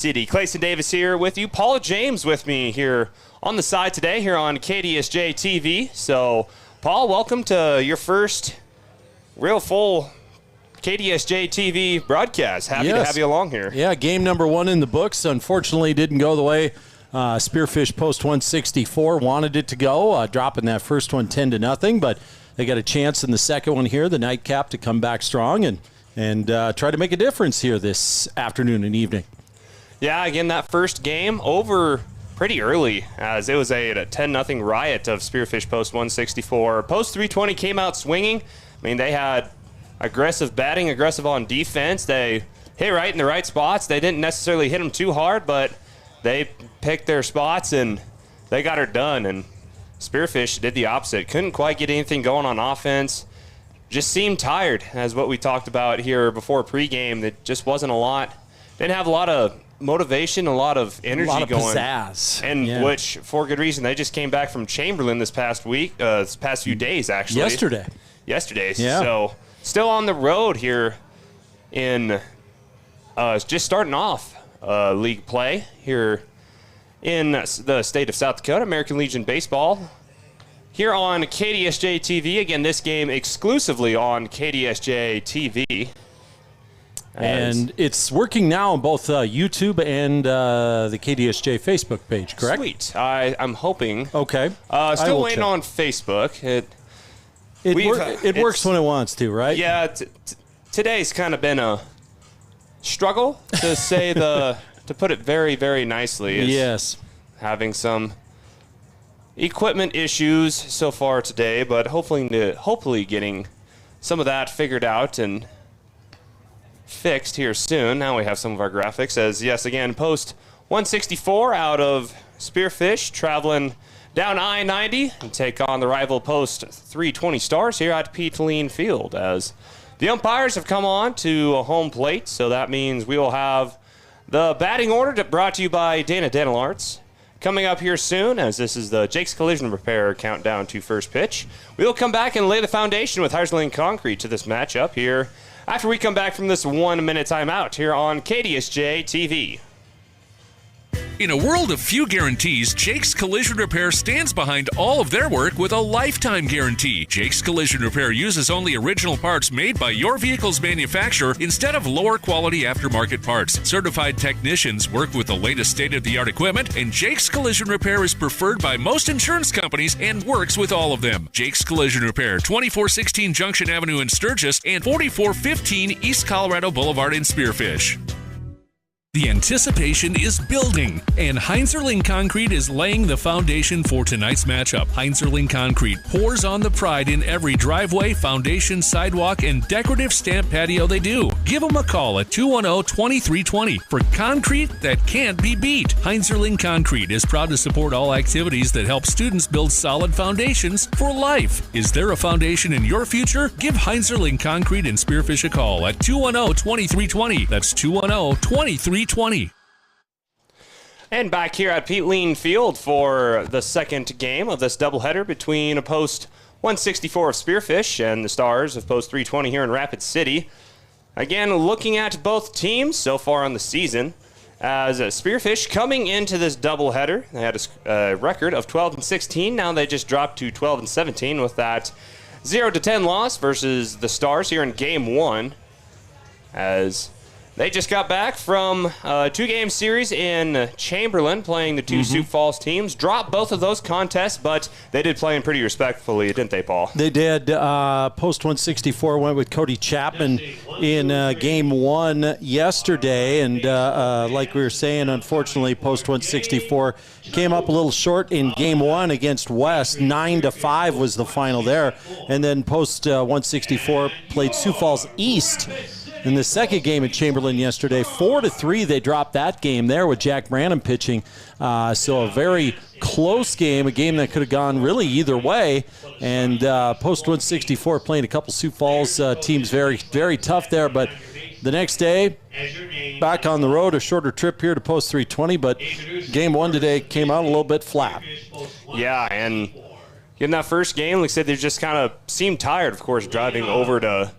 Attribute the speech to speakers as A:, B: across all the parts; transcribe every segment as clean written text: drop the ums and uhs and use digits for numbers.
A: City. Clayson Davis here with you. Paula James with me here on the side today here on KDSJ-TV. So, Paul, welcome to your first real full KDSJ-TV broadcast. Happy to have you along here.
B: Yeah, game number 1 in the books. Unfortunately, didn't go the way Spearfish Post 164 wanted it to go, dropping that first one 10-0, but they got a chance in the second one here, the nightcap, to come back strong and try to make a difference here this afternoon and evening.
A: Yeah, again, that first game over pretty early, as it was a 10-0 riot of Spearfish Post 164. Post 320 came out swinging. I mean, they had aggressive batting, aggressive on defense. They hit right in the right spots. They didn't necessarily hit them too hard, but they picked their spots and they got her done. And Spearfish did the opposite. Couldn't quite get anything going on offense. Just seemed tired, as what we talked about here before pregame. That just wasn't a lot. Didn't have a lot of motivation, a lot of energy going.
B: A lot of pizzazz.
A: And which, for good reason, they just came back from Chamberlain this past week, this past few days, actually. Yesterday.
B: Yeah.
A: So, still on the road here in just starting off league play here in the state of South Dakota, American Legion Baseball. Here on KDSJ-TV. Again, this game exclusively on KDSJ-TV.
B: And it's working now on both YouTube and the KDSJ Facebook page, correct?
A: Sweet. I'm hoping.
B: Okay.
A: Still waiting on Facebook.
B: It works when it wants to, right?
A: Yeah. Today's kind of been a struggle, to say to put it very, very nicely.
B: Yes.
A: Having some equipment issues so far today, but hopefully getting some of that figured out and fixed here soon. Now we have some of our graphics, as yes, again, Post 164 out of Spearfish traveling down I-90 and take on the rival Post 320 Stars here at Pete Lien Field, as the umpires have come on to a home plate. So that means we will have the batting order brought to you by Dana Dental Arts coming up here soon, as this is the Jake's Collision Repair countdown to first pitch. We will come back and lay the foundation with Heisling Concrete to this matchup here after we come back from this 1-minute timeout here on KDSJ-TV.
C: In a world of few guarantees, Jake's Collision Repair stands behind all of their work with a lifetime guarantee. Jake's Collision Repair uses only original parts made by your vehicle's manufacturer instead of lower quality aftermarket parts. Certified technicians work with the latest state-of-the-art equipment, and Jake's Collision Repair is preferred by most insurance companies and works with all of them. Jake's Collision Repair, 2416 Junction Avenue in Sturgis and 4415 East Colorado Boulevard in Spearfish. The anticipation is building, and Heinzerling Concrete is laying the foundation for tonight's matchup. Heinzerling Concrete pours on the pride in every driveway, foundation, sidewalk, and decorative stamp patio they do. Give them a call at 210-2320 for concrete that can't be beat. Heinzerling Concrete is proud to support all activities that help students build solid foundations for life. Is there a foundation in your future? Give Heinzerling Concrete and Spearfish a call at 210-2320. That's 210-2320.
A: And back here at Pete Lien Field for the second game of this doubleheader between Post 164 of Spearfish and the Stars of Post 320 here in Rapid City. Again, looking at both teams so far on the season, as Spearfish coming into this doubleheader, they had a record of 12-16. Now they just dropped to 12-17 with that 0-10 loss versus the Stars here in Game 1, as they just got back from a 2-game series in Chamberlain, playing the two Sioux Falls teams. Dropped both of those contests, but they did play in pretty respectfully, didn't they, Paul?
B: They did. Post 164 went with Cody Chapman in Game 1 yesterday. And like we were saying, unfortunately, Post 164 came up a little short in Game 1 against West. 9-5 was the final there. And then Post 164 played Sioux Falls East in the second game at Chamberlain yesterday. 4-3 they dropped that game there with Jack Branham pitching. So a very close game, a game that could have gone really either way. And Post 164 playing a couple Sioux Falls teams very, very tough there. But the next day, back on the road, a shorter trip here to Post 320. But Game 1 today came out a little bit flat.
A: Yeah, and in that first game, like I said, they just kind of seemed tired, of course, driving over to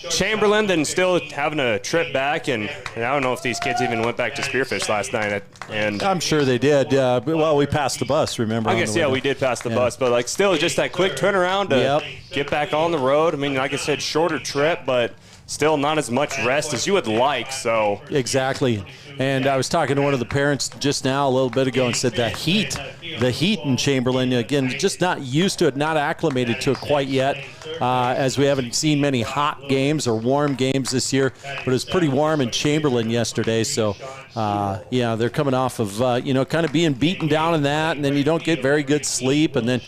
A: Chamberlain then still having a trip back, and I don't know if these kids even went back to Spearfish last night. And
B: I'm sure they did. Well, we passed the bus, remember?
A: I guess, yeah, we did pass the bus, but like still just that quick turnaround to get back on the road. I mean, like I said, shorter trip, but still not as much rest as you would like. So
B: exactly. And I was talking to one of the parents just now a little bit ago and said the heat in Chamberlain, again, just not used to it, not acclimated to it quite yet, as we haven't seen many hot games or warm games this year, but it was pretty warm in Chamberlain yesterday. So, yeah, they're coming off of, kind of being beaten down in that, and then you don't get very good sleep, and then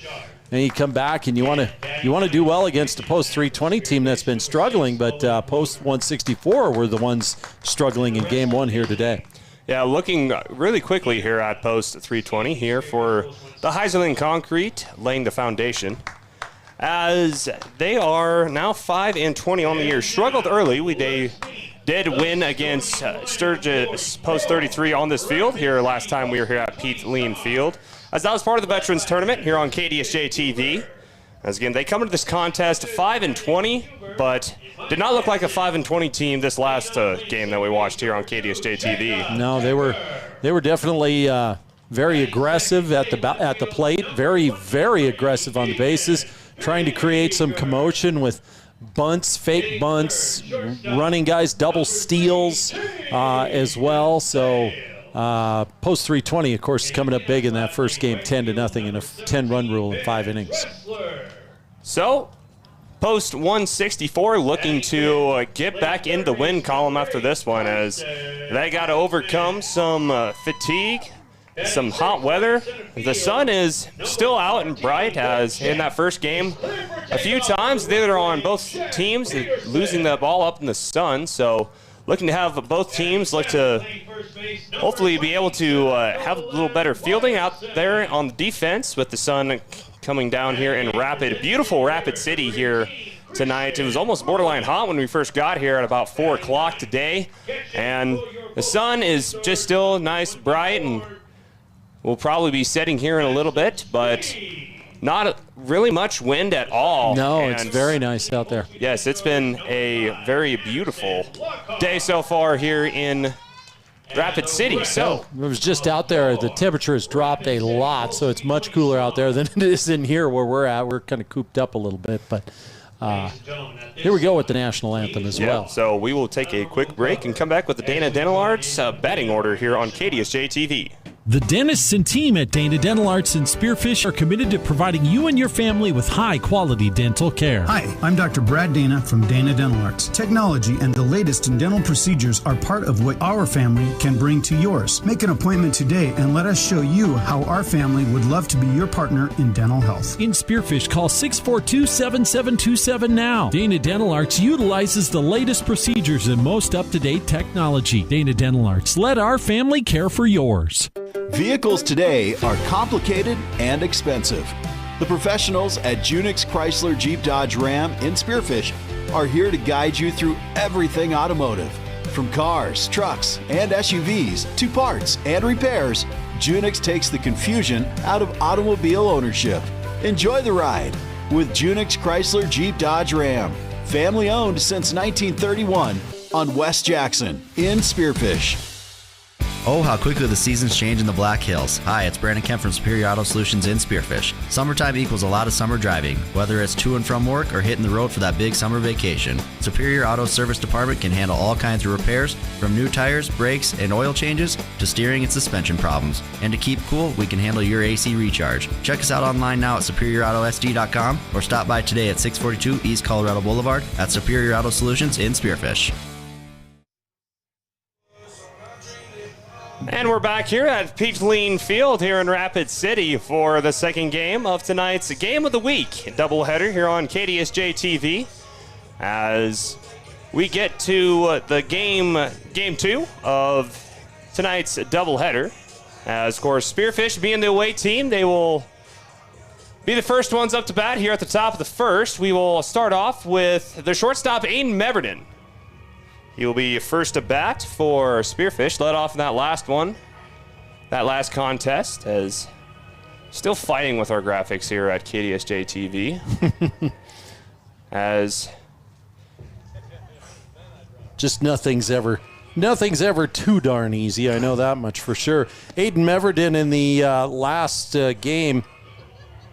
B: you come back and you want to do well against a Post 320 team that's been struggling, but Post 164 were the ones struggling in game one here today.
A: Yeah, looking really quickly here at Post 320 here for the Heiserling Concrete laying the foundation, as they are now 5-20 on the year. Struggled early. They did win against Sturgis Post 33 on this field here last time we were here at Pete Lien Field, as that was part of the Veterans Tournament here on KDSJ-TV. As again, they come into this contest 5-20, but did not look like a 5-20 team this last game that we watched here on KDSJ-TV.
B: No, they were definitely very aggressive at the plate, very, very aggressive on the bases, trying to create some commotion with bunts, fake bunts, running guys, double steals as well. So Post 320, of course, is coming up big in that first game, 10-0 in a 10-run rule in 5 innings.
A: So Post 164 looking to get back in the win column after this one, as they got to overcome some fatigue, some hot weather. The sun is still out and bright, as in that first game a few times they were on both teams losing the ball up in the sun. So looking to have both teams look to hopefully be able to have a little better fielding out there on the defense, with the sun coming down here in beautiful Rapid City here tonight. It was almost borderline hot when we first got here at about 4 o'clock today, and the sun is just still nice, bright, and will probably be setting here in a little bit, but not really much wind at all.
B: No,
A: and
B: it's very nice out there.
A: Yes, it's been a very beautiful day so far here in Rapid City. So
B: it was just out there. The temperature has dropped a lot, so it's much cooler out there than it is in here where we're at. We're kind of cooped up a little bit, but here we go with the national anthem as well.
A: So we will take a quick break and come back with the Dana Dental Arts batting order here on KDSJ-TV.
D: The dentists and team at Dana Dental Arts in Spearfish are committed to providing you and your family with high-quality dental care.
E: Hi, I'm Dr. Brad Dana from Dana Dental Arts. Technology and the latest in dental procedures are part of what our family can bring to yours. Make an appointment today and let us show you how our family would love to be your partner in dental health.
D: In Spearfish, call 642-7727 now. Dana Dental Arts utilizes the latest procedures and most up-to-date technology. Dana Dental Arts, let our family care for yours.
F: Vehicles today are complicated and expensive. The professionals at Junix Chrysler Jeep Dodge Ram in Spearfish are here to guide you through everything automotive. From cars, trucks, and SUVs to parts and repairs, Junix takes the confusion out of automobile ownership. Enjoy the ride with Junix Chrysler Jeep Dodge Ram. Family owned since 1931 on West Jackson in Spearfish.
G: Oh, how quickly the seasons change in the Black Hills. Hi, it's Brandon Kemp from Superior Auto Solutions in Spearfish. Summertime equals a lot of summer driving, whether it's to and from work or hitting the road for that big summer vacation. Superior Auto Service Department can handle all kinds of repairs, from new tires, brakes, and oil changes to steering and suspension problems. And to keep cool, we can handle your AC recharge. Check us out online now at superiorautoSD.com or stop by today at 642 East Colorado Boulevard at Superior Auto Solutions in Spearfish.
A: And we're back here at Pete Lien Field here in Rapid City for the second game of tonight's Game of the Week doubleheader here on KDSJ-TV, as we get to the game 2 of tonight's doubleheader. As, of course, Spearfish being the away team, they will be the first ones up to bat here at the top of the first. We will start off with the shortstop, Aiden Meverden. He will be first to bat for Spearfish. Led off in that last contest, as still fighting with our graphics here at KDSJ-TV. As
B: just nothing's ever too darn easy. I know that much for sure. Aiden Meverden in the last game,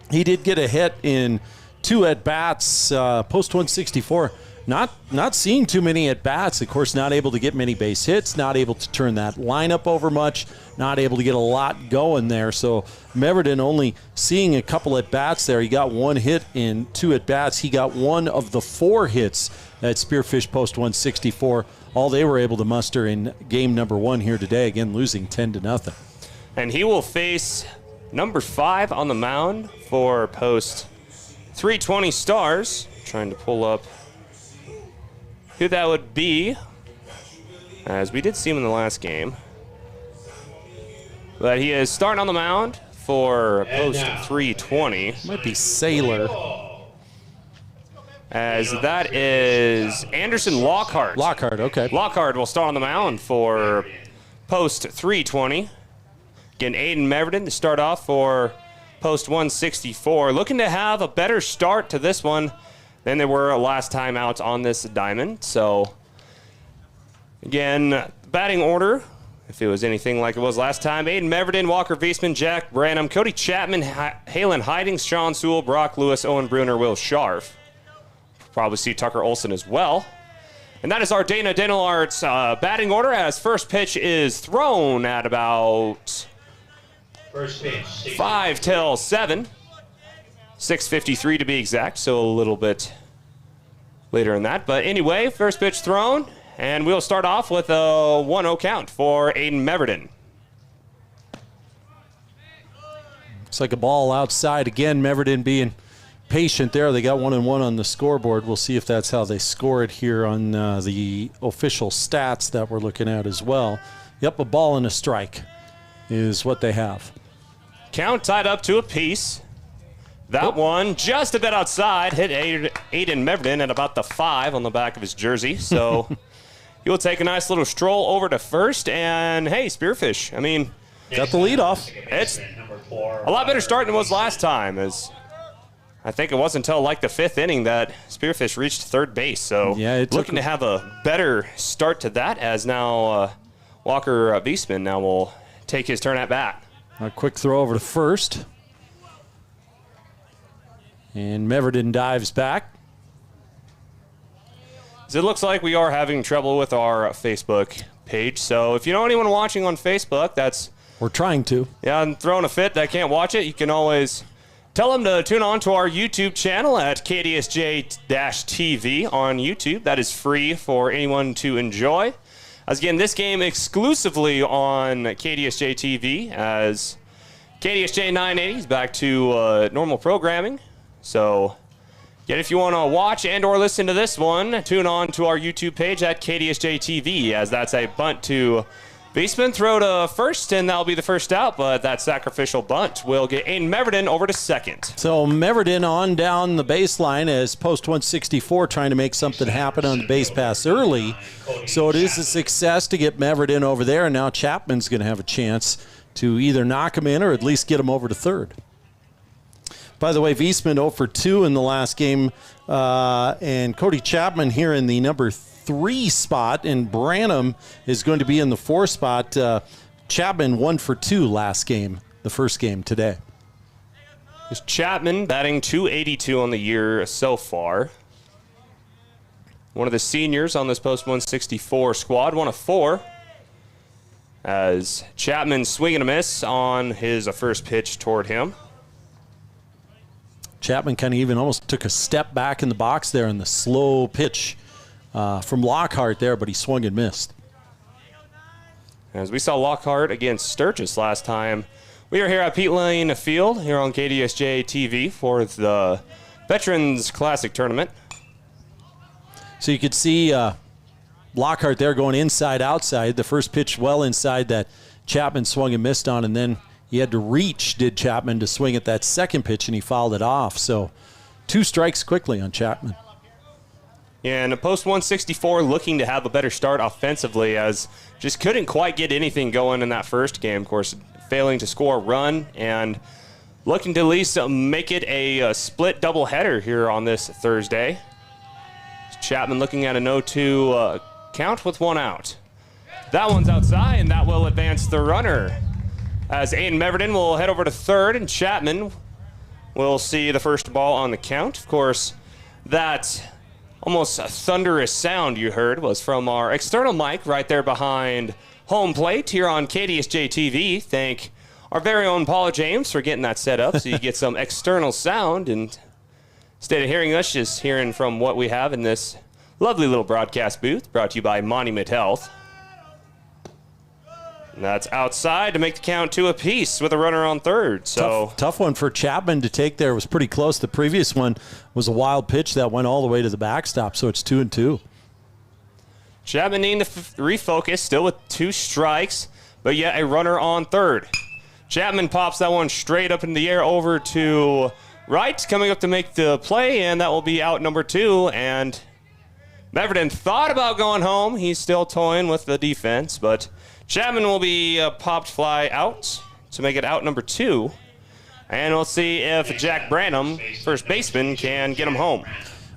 B: he did get a hit in 2 at-bats, post 164. Not seeing too many at-bats. Of course, not able to get many base hits, not able to turn that lineup over much, not able to get a lot going there. So Meverden only seeing a couple at-bats there. He got 1 hit in 2 at-bats. He got 1 of the 4 hits at Spearfish Post 164. All they were able to muster in game number 1 here today, again losing 10-0.
A: And he will face number 5 on the mound for Post 320 Stars. Trying to pull up who that would be, as we did see him in the last game. But he is starting on the mound for Post 320.
B: Might be Sailor.
A: As that is Anderson Lockhart.
B: Lockhart, okay.
A: Lockhart will start on the mound for Post 320. Again, Aiden Meverden to start off for Post 164. Looking to have a better start to this one than they were last time out on this diamond. So, again, batting order, if it was anything like it was last time, Aiden Meverden, Walker Viesman, Jack Branham, Cody Chapman, Halen Hidings, Sean Sewell, Brock Lewis, Owen Bruner, Will Scharf. Probably see Tucker Olson as well. And that is our Dana Dental Arts batting order, as first pitch is thrown at about 5 till 7. 6:53 to be exact, so a little bit later in that. But anyway, first pitch thrown, and we'll start off with a 1-0 count for Aiden Meverden.
B: Looks like a ball outside again. Meverden being patient there. They got 1-1 on the scoreboard. We'll see if that's how they score it here on the official stats that we're looking at as well. Yep, a ball and a strike is what they have.
A: Count tied up to a piece. That one just a bit outside, hit Aiden Meverden at about the 5 on the back of his jersey. So he'll take a nice little stroll over to first. And hey, Spearfish, I mean,
B: got the lead off.
A: It's a lot better start than it was last time, as I think it wasn't until like the 5th inning that Spearfish reached third base. So
B: yeah,
A: looking to have a better start to that, as now Walker Viesman now will take his turn at bat.
B: A quick throw over to first. And Meverden dives back.
A: It looks like we are having trouble with our Facebook page. So if you know anyone watching on Facebook,
B: we're trying to.
A: Yeah, and throwing a fit that can't watch it, you can always tell them to tune on to our YouTube channel at KDSJ-TV on YouTube. That is free for anyone to enjoy. As again, this game exclusively on KDSJ-TV, as KDSJ 980 is back to normal programming. So, again, if you want to watch and or listen to this one, tune on to our YouTube page at KDSJ-TV, as that's a bunt to Viesman, throw to first, and that'll be the first out, but that sacrificial bunt will get Aiden Meverden over to second.
B: So Meverden on down the baseline as Post 164 trying to make something happen on the base pass early. So it is a success to get Meverden over there, and now Chapman's going to have a chance to either knock him in or at least get him over to third. By the way, Viesman 0 for 2 in the last game, and Cody Chapman here in the number 3 spot, and Branham is going to be in the 4 spot. Chapman 1 for 2 last game, the first game today.
A: There's Chapman batting .282 on the year so far. One of the seniors on this Post 164 squad, 1 of 4. As Chapman swing and a miss on his first pitch toward him.
B: Chapman kind of even almost took a step back in the box there in the slow pitch from Lockhart there, but he swung and missed.
A: As we saw Lockhart against Sturgis last time, we are here at Pete Lien Field here on KDSJ-TV for the Veterans Classic Tournament.
B: So you could see Lockhart there going inside, outside. The first pitch well inside that Chapman swung and missed on, and then he had to reach, did Chapman, to swing at that second pitch, and he fouled it off. So 2 strikes quickly on Chapman.
A: Yeah, and Post 164 looking to have a better start offensively, as just couldn't quite get anything going in that first game. Of course, failing to score a run, and looking to at least make it a split doubleheader here on this Thursday. Chapman looking at an 0-2 count with 1 out. That one's outside, and that will advance the runner. As Aiden Meverden will head over to third, and Chapman will see the first ball on the count. Of course, that almost thunderous sound you heard was from our external mic right there behind home plate here on KDSJ-TV. Thank our very own Paula James for getting that set up so you get some external sound. And instead of hearing us, just hearing from what we have in this lovely little broadcast booth brought to you by Monument Health. And that's outside to make the count 2 apiece with a runner on third. So
B: tough one for Chapman to take there. It was pretty close. The previous one was a wild pitch that went all the way to the backstop, so it's 2-2.
A: Chapman needing to refocus, still with 2 strikes, but yet a runner on third. Chapman pops that one straight up in the air over to right, coming up to make the play, and that will be out number 2. And Meverden thought about going home. He's still toying with the defense, but Chapman will be popped fly out to make it out number 2. And we'll see if Jack Branham, first baseman, can get him home.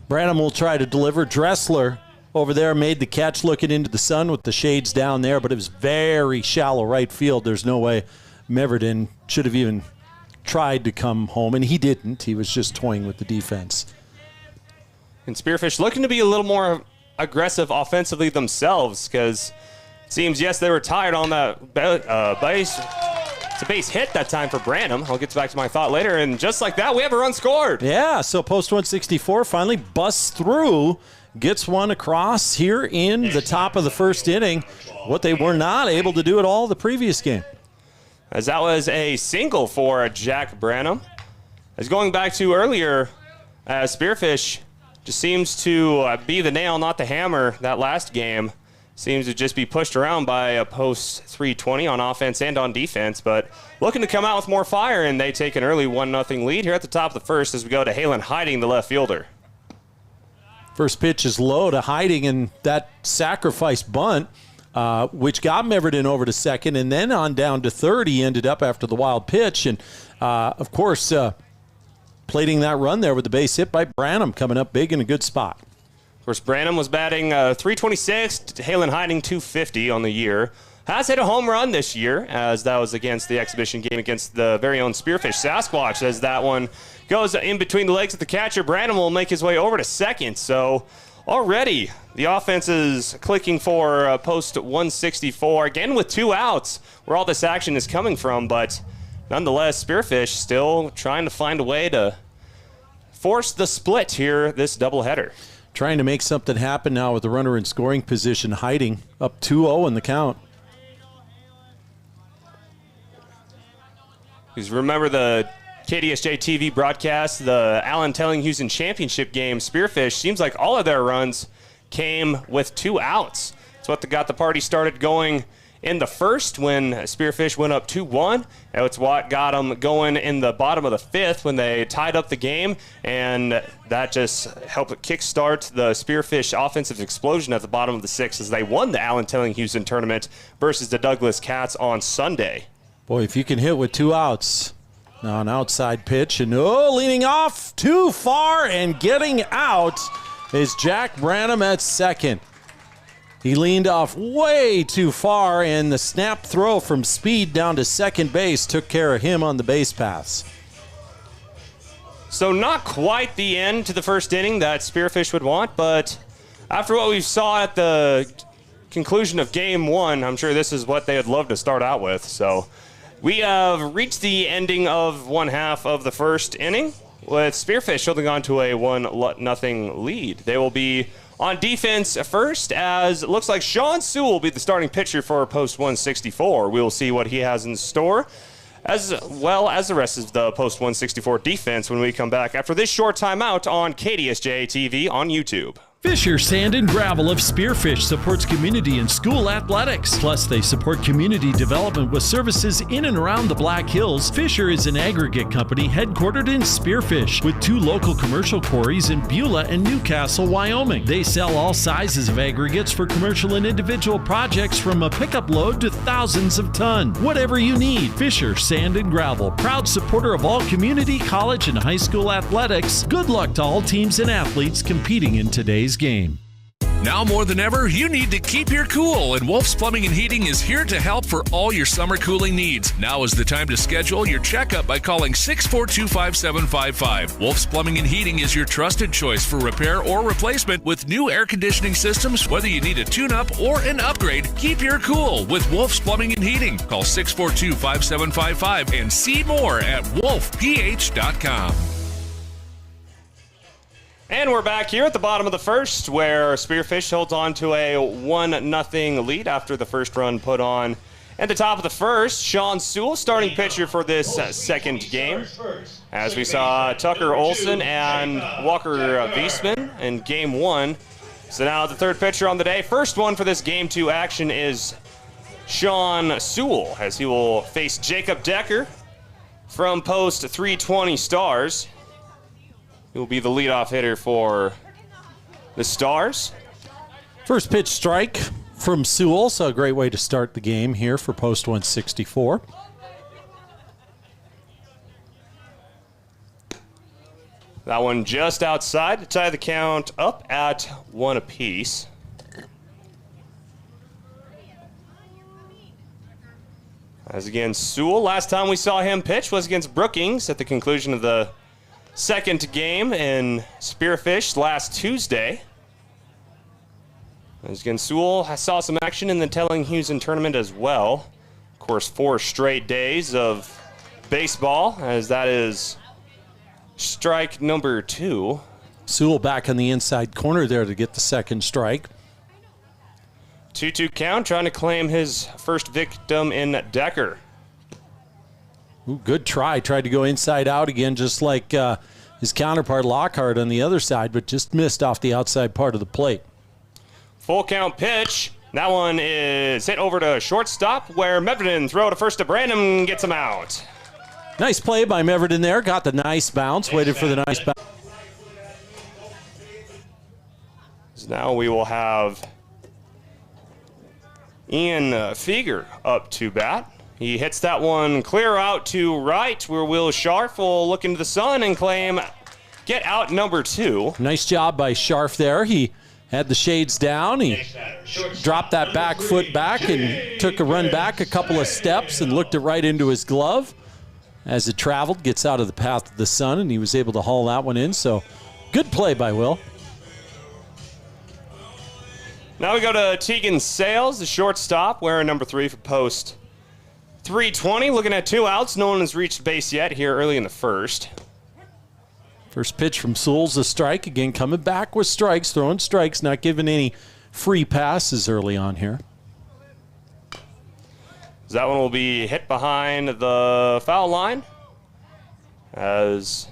B: Branham will try to deliver. Dressler over there made the catch looking into the sun with the shades down there, but it was very shallow right field. There's no way Meverden should have even tried to come home, and he didn't. He was just toying with the defense.
A: And Spearfish looking to be a little more aggressive offensively themselves, because it seems, yes, they were tired on that base. It's a base hit that time for Branham. I'll get back to my thought later, and just like that, we have a run scored.
B: Yeah, so post 164 finally busts through, gets one across here in the top of the first inning, what they were not able to do at all the previous game.
A: As that was a single for Jack Branham. As going back to earlier, Spearfish just seems to be the nail, not the hammer. That last game seems to just be pushed around by a post 320 on offense and on defense, but looking to come out with more fire, and they take an early 1-0 lead here at the top of the first as we go to Halen Hiding, the left fielder.
B: First pitch is low to Hiding, and that sacrifice bunt, which got Meverden over to second, and then on down to third. He ended up after the wild pitch, and of course, plating that run there with the base hit by Branham, coming up big in a good spot.
A: Of course, Branham was batting .326, Halen Hiding .250 on the year. Has hit a home run this year, as that was against the exhibition game against the very own Spearfish Sasquatch. As that one goes in between the legs of the catcher, Branham will make his way over to second. So already the offense is clicking for post 164, again with 2 outs, where all this action is coming from. But nonetheless, Spearfish still trying to find a way to force the split here, this doubleheader.
B: Trying to make something happen now with the runner in scoring position, Hiding up 2-0 in the count.
A: Because remember the KDSJ-TV broadcast, the Allen Telling-Houston Championship game, Spearfish, seems like all of their runs came with 2 outs. That's what got the party started going in the first when Spearfish went up 2-1. It's what got them going in the bottom of the 5th when they tied up the game, and that just helped kickstart the Spearfish offensive explosion at the bottom of the 6th as they won the Allen Telling-Houston tournament versus the Douglas Cats on Sunday.
B: Boy, if you can hit with 2 outs. Now an outside pitch, and leaning off too far and getting out is Jack Branham at second. He leaned off way too far, and the snap throw from speed down to second base took care of him on the base paths.
A: So not quite the end to the first inning that Spearfish would want, but after what we saw at the conclusion of Game 1, I'm sure this is what they would love to start out with. So we have reached the ending of one half of the first inning, with Spearfish holding on to a 1-0 lead. They will be on defense first, as it looks like Sean Sewell will be the starting pitcher for post 164. We'll see what he has in store, as well as the rest of the post 164 defense when we come back after this short timeout on KDSJ-TV on YouTube.
D: Fisher Sand and Gravel of Spearfish supports community and school athletics. Plus, they support community development with services in and around the Black Hills. Fisher is an aggregate company headquartered in Spearfish with 2 local commercial quarries in Beulah and Newcastle, Wyoming. They sell all sizes of aggregates for commercial and individual projects, from a pickup load to thousands of tons. Whatever you need, Fisher Sand and Gravel, proud supporter of all community, college, and high school athletics. Good luck to all teams and athletes competing in today's game.
C: Now more than ever, you need to keep your cool, and Wolf's Plumbing and Heating is here to help for all your summer cooling needs. Now is the time to schedule your checkup by calling 642-5755. Wolf's Plumbing and Heating is your trusted choice for repair or replacement with new air conditioning systems. Whether you need a tune-up or an upgrade, keep your cool with Wolf's Plumbing and Heating. Call 642-5755 and see more at wolfph.com.
A: And we're back here at the bottom of the first, where Spearfish holds on to a 1-0 lead after the first run put on. At the top of the first, Sean Sewell, starting pitcher for this second game. As we saw Tucker Olson and Walker Wiesman in game one. So now the third pitcher on the day. First one for this game two action is Sean Sewell, as he will face Jacob Decker from post 320 Stars. He will be the leadoff hitter for the Stars.
B: First pitch strike from Sewell, so a great way to start the game here for post 164.
A: That one just outside to tie the count up at 1 apiece. As again, Sewell, last time we saw him pitch was against Brookings at the conclusion of the second game in Spearfish last Tuesday. As again, Sewell saw some action in the Telling-Houston tournament as well. Of course, 4 straight days of baseball, as that is strike number 2.
B: Sewell back on the inside corner there to get the second strike.
A: 2-2 count, trying to claim his first victim in Decker.
B: Ooh, good try. Tried to go inside out again, just like his counterpart Lockhart on the other side, but just missed off the outside part of the plate.
A: Full count pitch. That one is hit over to shortstop, where Meverden throw to first to Brandon, gets him out.
B: Nice play by Meverden there. Got the nice bounce. Waited for the nice bounce.
A: So now we will have Ian Feger up to bat. He hits that one clear out to right, where Will Scharf will look into the sun and claim get out number 2.
B: Nice job by Scharf there. He had the shades down. He dropped that back foot back and took a run back a couple of steps and looked it right into his glove. As it traveled, gets out of the path of the sun, and he was able to haul that one in. So good play by Will.
A: Now we go to Tegan Sales, the shortstop, wearing number 3 for post 320. Looking at 2 outs. No one has reached base yet here early in the first.
B: First pitch from Sewell's a strike. Again, coming back with strikes, throwing strikes, not giving any free passes early on here.
A: That one will be hit behind the foul line, as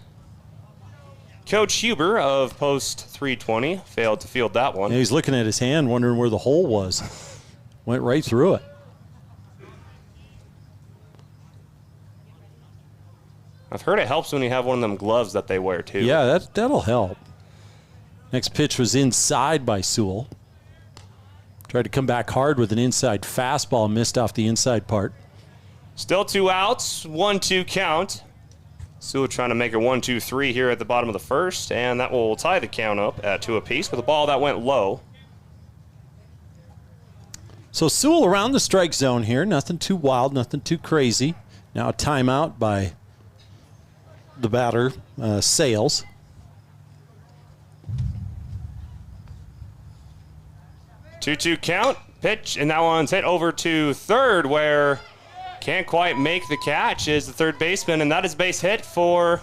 A: Coach Huber of post 320 failed to field that one.
B: Yeah, he's looking at his hand, wondering where the hole was. Went right through it.
A: I've heard it helps when you have one of them gloves that they wear too.
B: Yeah, that'll help. Next pitch was inside by Sewell. Tried to come back hard with an inside fastball, missed off the inside part.
A: Still 2 outs, 1-2 count. Sewell trying to make a 1-2-3 here at the bottom of the first, and that will tie the count up at 2 apiece with a ball that went low.
B: So Sewell around the strike zone here. Nothing too wild, nothing too crazy. Now a timeout by the batter, Sales.
A: Two count, pitch, and that one's hit over to third, where can't quite make the catch is the third baseman, and that is base hit for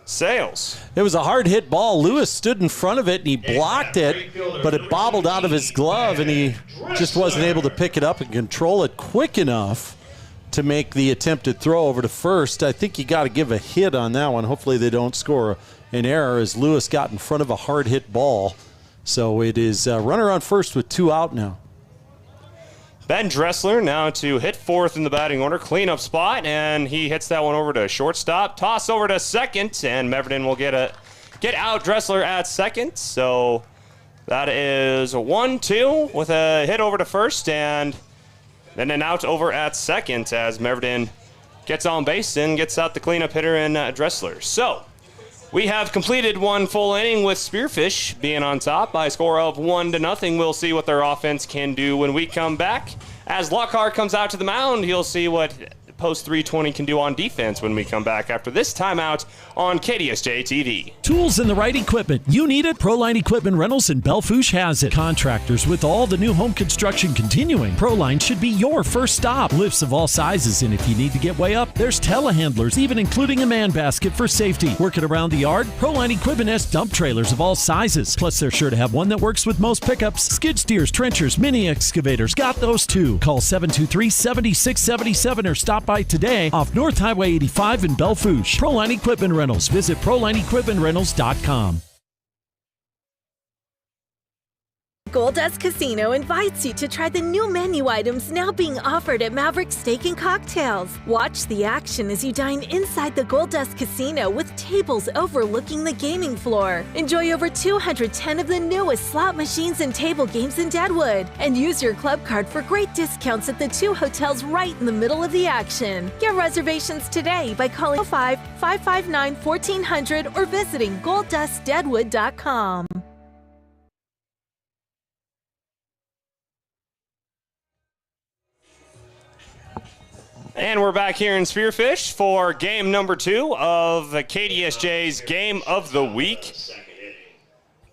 A: Sales.
B: It was a hard hit ball. Lewis stood in front of it and he blocked it, but it bobbled out of his glove and he just wasn't able to pick it up and control it quick enough to make the attempted throw over to first. I think you got to give a hit on that one. Hopefully they don't score an error, as Lewis got in front of a hard hit ball. So it is runner on first with 2 out now.
A: Ben Dressler now to hit fourth in the batting order. Cleanup spot, and he hits that one over to shortstop. Toss over to second, and Meverden will get out Dressler at second. So that is a 1-2 with a hit over to first, and then an out over at second as Meverden gets on base and gets out the cleanup hitter in Dressler. So We have completed one full inning with Spearfish being on top by a score of 1-0. We'll see what their offense can do when we come back. As Lockhart comes out to the mound, you'll see what Post 320 can do on defense when we come back after this timeout on KDSJ-TV.
D: Tools and the right equipment. You need it? Proline Equipment Rentals in Belfouche has it. Contractors with all the new home construction continuing. Proline should be your first stop. Lifts of all sizes, and if you need to get way up, there's telehandlers, even including a man basket for safety. Working around the yard? Proline Equipment has dump trailers of all sizes. Plus, they're sure to have one that works with most pickups. Skid steers, trenchers, mini excavators. Got those too. Call 723-7677 or stop by today off North Highway 85 in Belfouche. Proline Equipment Rentals. Visit ProlineEquipmentRentals.com.
H: Goldust Casino invites you to try the new menu items now being offered at Maverick Steak and Cocktails. Watch the action as you dine inside the Goldust Casino with tables overlooking the gaming floor. Enjoy over 210 of the newest slot machines and table games in Deadwood. And use your club card for great discounts at the 2 hotels right in the middle of the action. Get reservations today by calling 5-559-1400 or visiting GoldustDeadwood.com.
A: And we're back here in Spearfish for game number 2 of KDSJ's Game of the Week.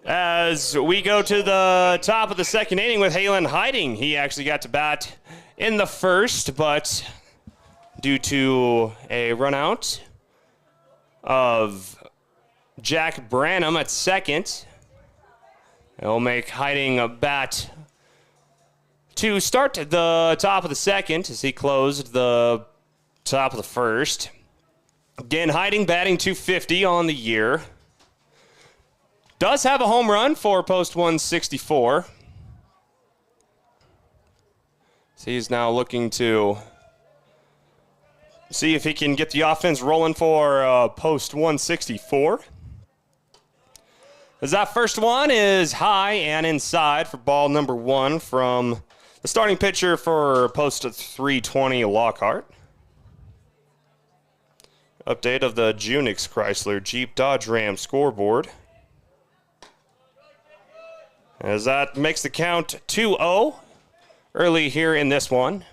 A: As we go to the top of the second inning with Halen Hiding. He actually got to bat in the first, but due to a run out of Jack Branham at second, it'll make Hiding a bat to start the top of the second as he closed the top of the first. Again, Hiding batting .250 on the year. Does have a home run for Post 164. So he's now looking to see if he can get the offense rolling for Post 164. As that first one is high and inside for ball number 1 from the starting pitcher for Post 320, Lockhart. Update of the Junix Chrysler Jeep Dodge Ram scoreboard. As that makes the count 2-0 early here in this one.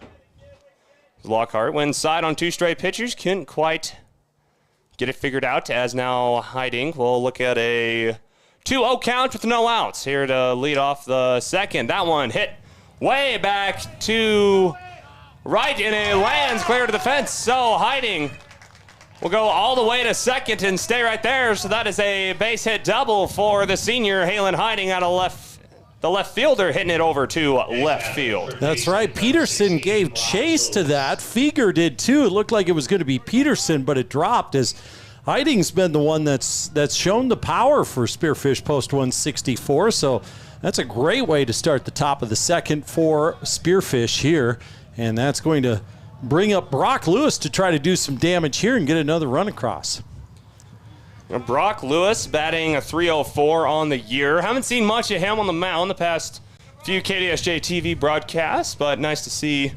A: Lockhart went inside on 2 straight pitchers. Couldn't quite get it figured out, as now Hiding will look at a 2-0 count with no outs here to lead off the second. That one hit way back to right, and it lands clear to the fence. So Hiding will go all the way to second and stay right there. So that is a base hit double for the senior Halen Hiding out of the left fielder, hitting it over to left field.
B: That's right. Peterson gave chase to that. Feger did too. It looked like it was going to be Peterson, but it dropped as Hiding's been the one that's shown the power for Spearfish Post 164. So that's a great way to start the top of the second for Spearfish here. And that's going to bring up Brock Lewis to try to do some damage here and get another run across.
A: Brock Lewis batting a .304 on the year. Haven't seen much of him on the mound the past few KDSJ-TV broadcasts, but nice to see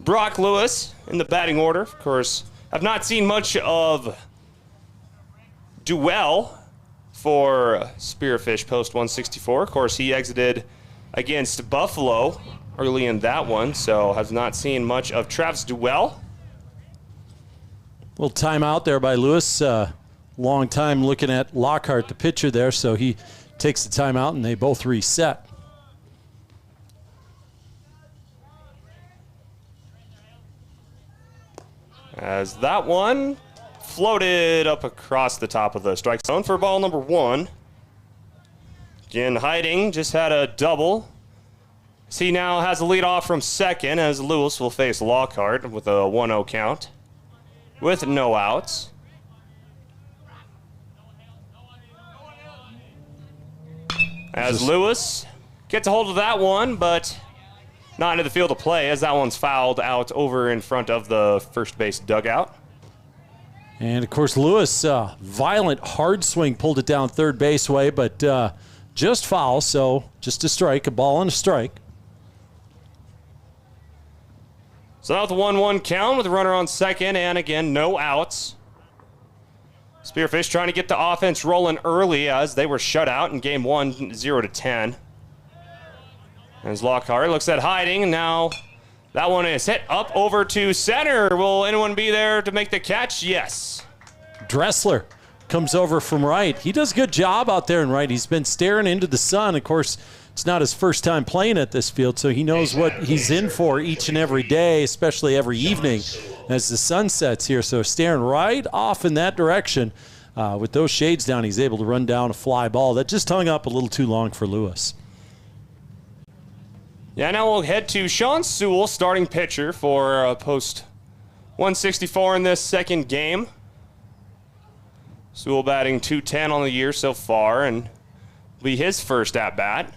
A: Brock Lewis in the batting order. Of course, I've not seen much of Duell for Spearfish Post 164. Of course, he exited against Buffalo early in that one, so have not seen much of Travis Duell.
B: Little timeout there by Lewis. Long time looking at Lockhart, the pitcher there, so he takes the timeout and they both reset.
A: As that one floated up across the top of the strike zone for ball number 1. Again, Hiding just had a double. So he now has a lead off from second as Lewis will face Lockhart with a 1-0 count with no outs. As Lewis gets a hold of that one, but not into the field of play as that one's fouled out over in front of the first base dugout.
B: And, of course, Lewis, violent hard swing, pulled it down third base way, but just foul, so just a strike, a ball and a strike. So now with the 1-1 count with a runner on second and, again, no outs.
A: Spearfish trying to get the offense rolling early as they were shut out in game 1, 0-10. As Lockhart looks at hiding, and now that one is hit up over to center. Will anyone be there to make the catch? Yes.
B: Dressler comes over from right. He does a good job out there in right. He's been staring into the sun. Of course, it's not his first time playing at this field, so he knows what he's in for each and every day, especially every evening as the sun sets here. So staring right off in that direction. With those shades down, he's able to run down a fly ball that just hung up a little too long for Lewis.
A: Yeah, now we'll head to Sean Sewell, starting pitcher for Post 164 in this second game. Sewell batting .210 on the year so far, and will be his first at-bat.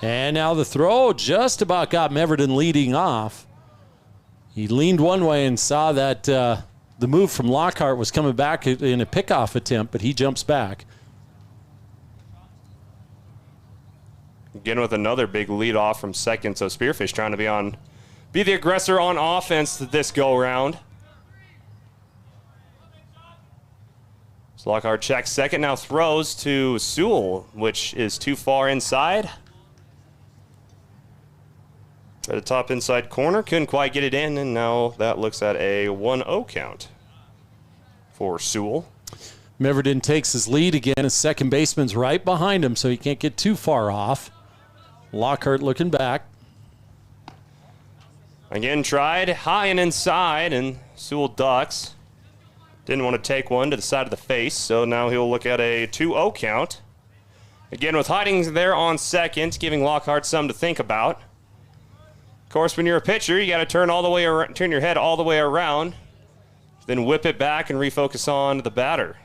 B: And now the throw just about got Meverden leading off. He leaned one way and saw that the move from Lockhart was coming back in a pickoff attempt, but he jumps back.
A: Again with another big lead off from second, so Spearfish trying to be the aggressor on offense this go-round. So Lockhart checks second, now throws to Sewell, which is too far inside. At the top inside corner, couldn't quite get it in, and now that looks at a 1-0 count for Sewell.
B: Meverden takes his lead again. His second baseman's right behind him, so he can't get too far off. Lockhart looking back.
A: Again, tried high and inside, and Sewell ducks. Didn't want to take one to the side of the face, so now he'll look at a 2-0 count. Again, with hiding there on second, giving Lockhart some to think about. Of course, when you're a pitcher, you got to turn your head all the way around, then whip it back and refocus on the batter.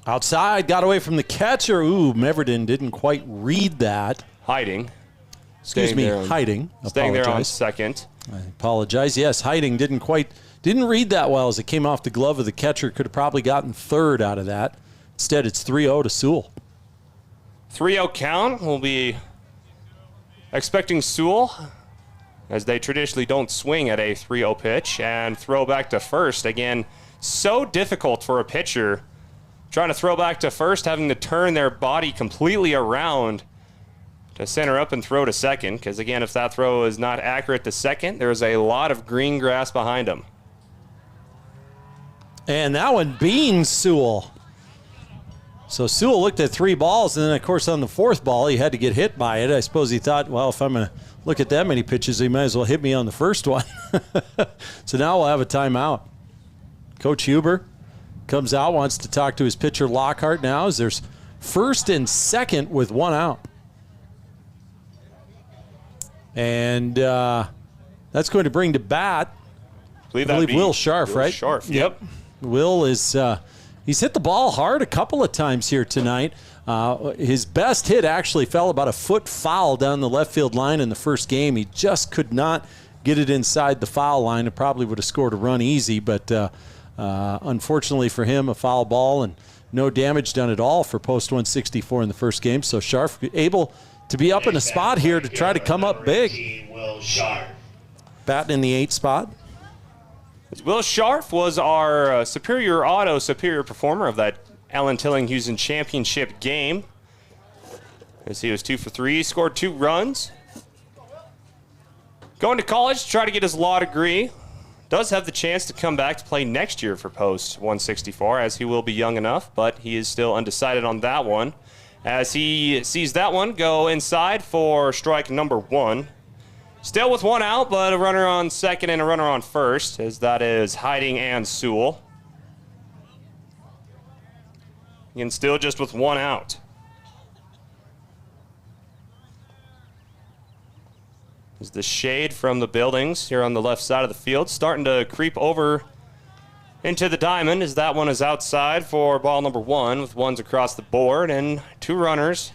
B: Outside, got away from the catcher. Ooh, Meverden didn't quite read that.
A: Hiding.
B: Excuse me, hiding.
A: Staying there on second.
B: I apologize. Yes, hiding didn't read that well as it came off the glove of the catcher. Could have probably gotten third out of that. Instead, it's 3-0 to Sewell.
A: 3-0 count. We'll be expecting Sewell, as they traditionally don't swing at a 3-0 pitch, and throw back to first. Again, so difficult for a pitcher trying to throw back to first, having to turn their body completely around to center up and throw to second. Because, again, if that throw is not accurate to second, there's a lot of green grass behind him.
B: And that one beans Sewell. So Sewell looked at 3 balls, and then, of course, on the 4th ball, he had to get hit by it. I suppose he thought, well, if I'm going to look at that many pitches, he might as well hit me on the first one. So now we'll have a timeout. Coach Huber comes out, wants to talk to his pitcher Lockhart now, as there's first and second with 1 out. And that's going to bring to bat, I believe Will Scharf, right?
A: Scharf, yep.
B: Will is, he's hit the ball hard a couple of times here tonight. His best hit actually fell about a foot foul down the left field line in the first game. He just could not get it inside the foul line. It probably would have scored a run easy, but unfortunately for him, a foul ball and no damage done at all for Post 164 in the first game. So Scharf able to be up in a spot here to try to come up big. Batting in the 8th spot.
A: Will Scharf was our Superior performer of that Allen Tillinghusen championship game. As he was 2 for 3, scored 2 runs. Going to college to try to get his law degree. Does have the chance to come back to play next year for Post 164, as he will be young enough, but he is still undecided on that one, as he sees that one go inside for strike number 1. Still with 1 out, but a runner on second and a runner on first, as that is Hiding and Sewell. And still just with 1 out. As the shade from the buildings here on the left side of the field starting to creep over into the diamond, as that one is outside for ball number 1 with 1s across the board and 2 runners.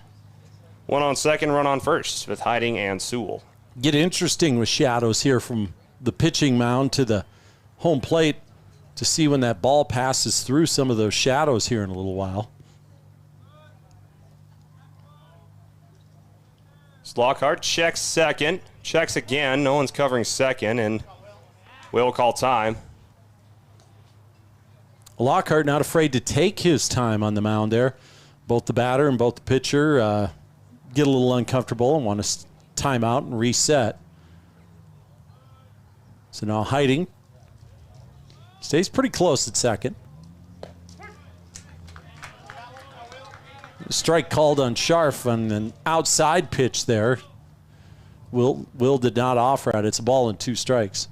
A: 1 on second, 1 on first with Hiding and Sewell.
B: Get interesting with shadows here from the pitching mound to the home plate to see when that ball passes through some of those shadows here in a little while.
A: Lockhart checks second, checks again. No one's covering second, and we'll call time.
B: Lockhart not afraid to take his time on the mound there. Both the batter and both the pitcher get a little uncomfortable and want to time out and reset. So now Hiding stays pretty close at second. Strike called on Scharf on an outside pitch there. Will did not offer it. It's a ball and 2 strikes.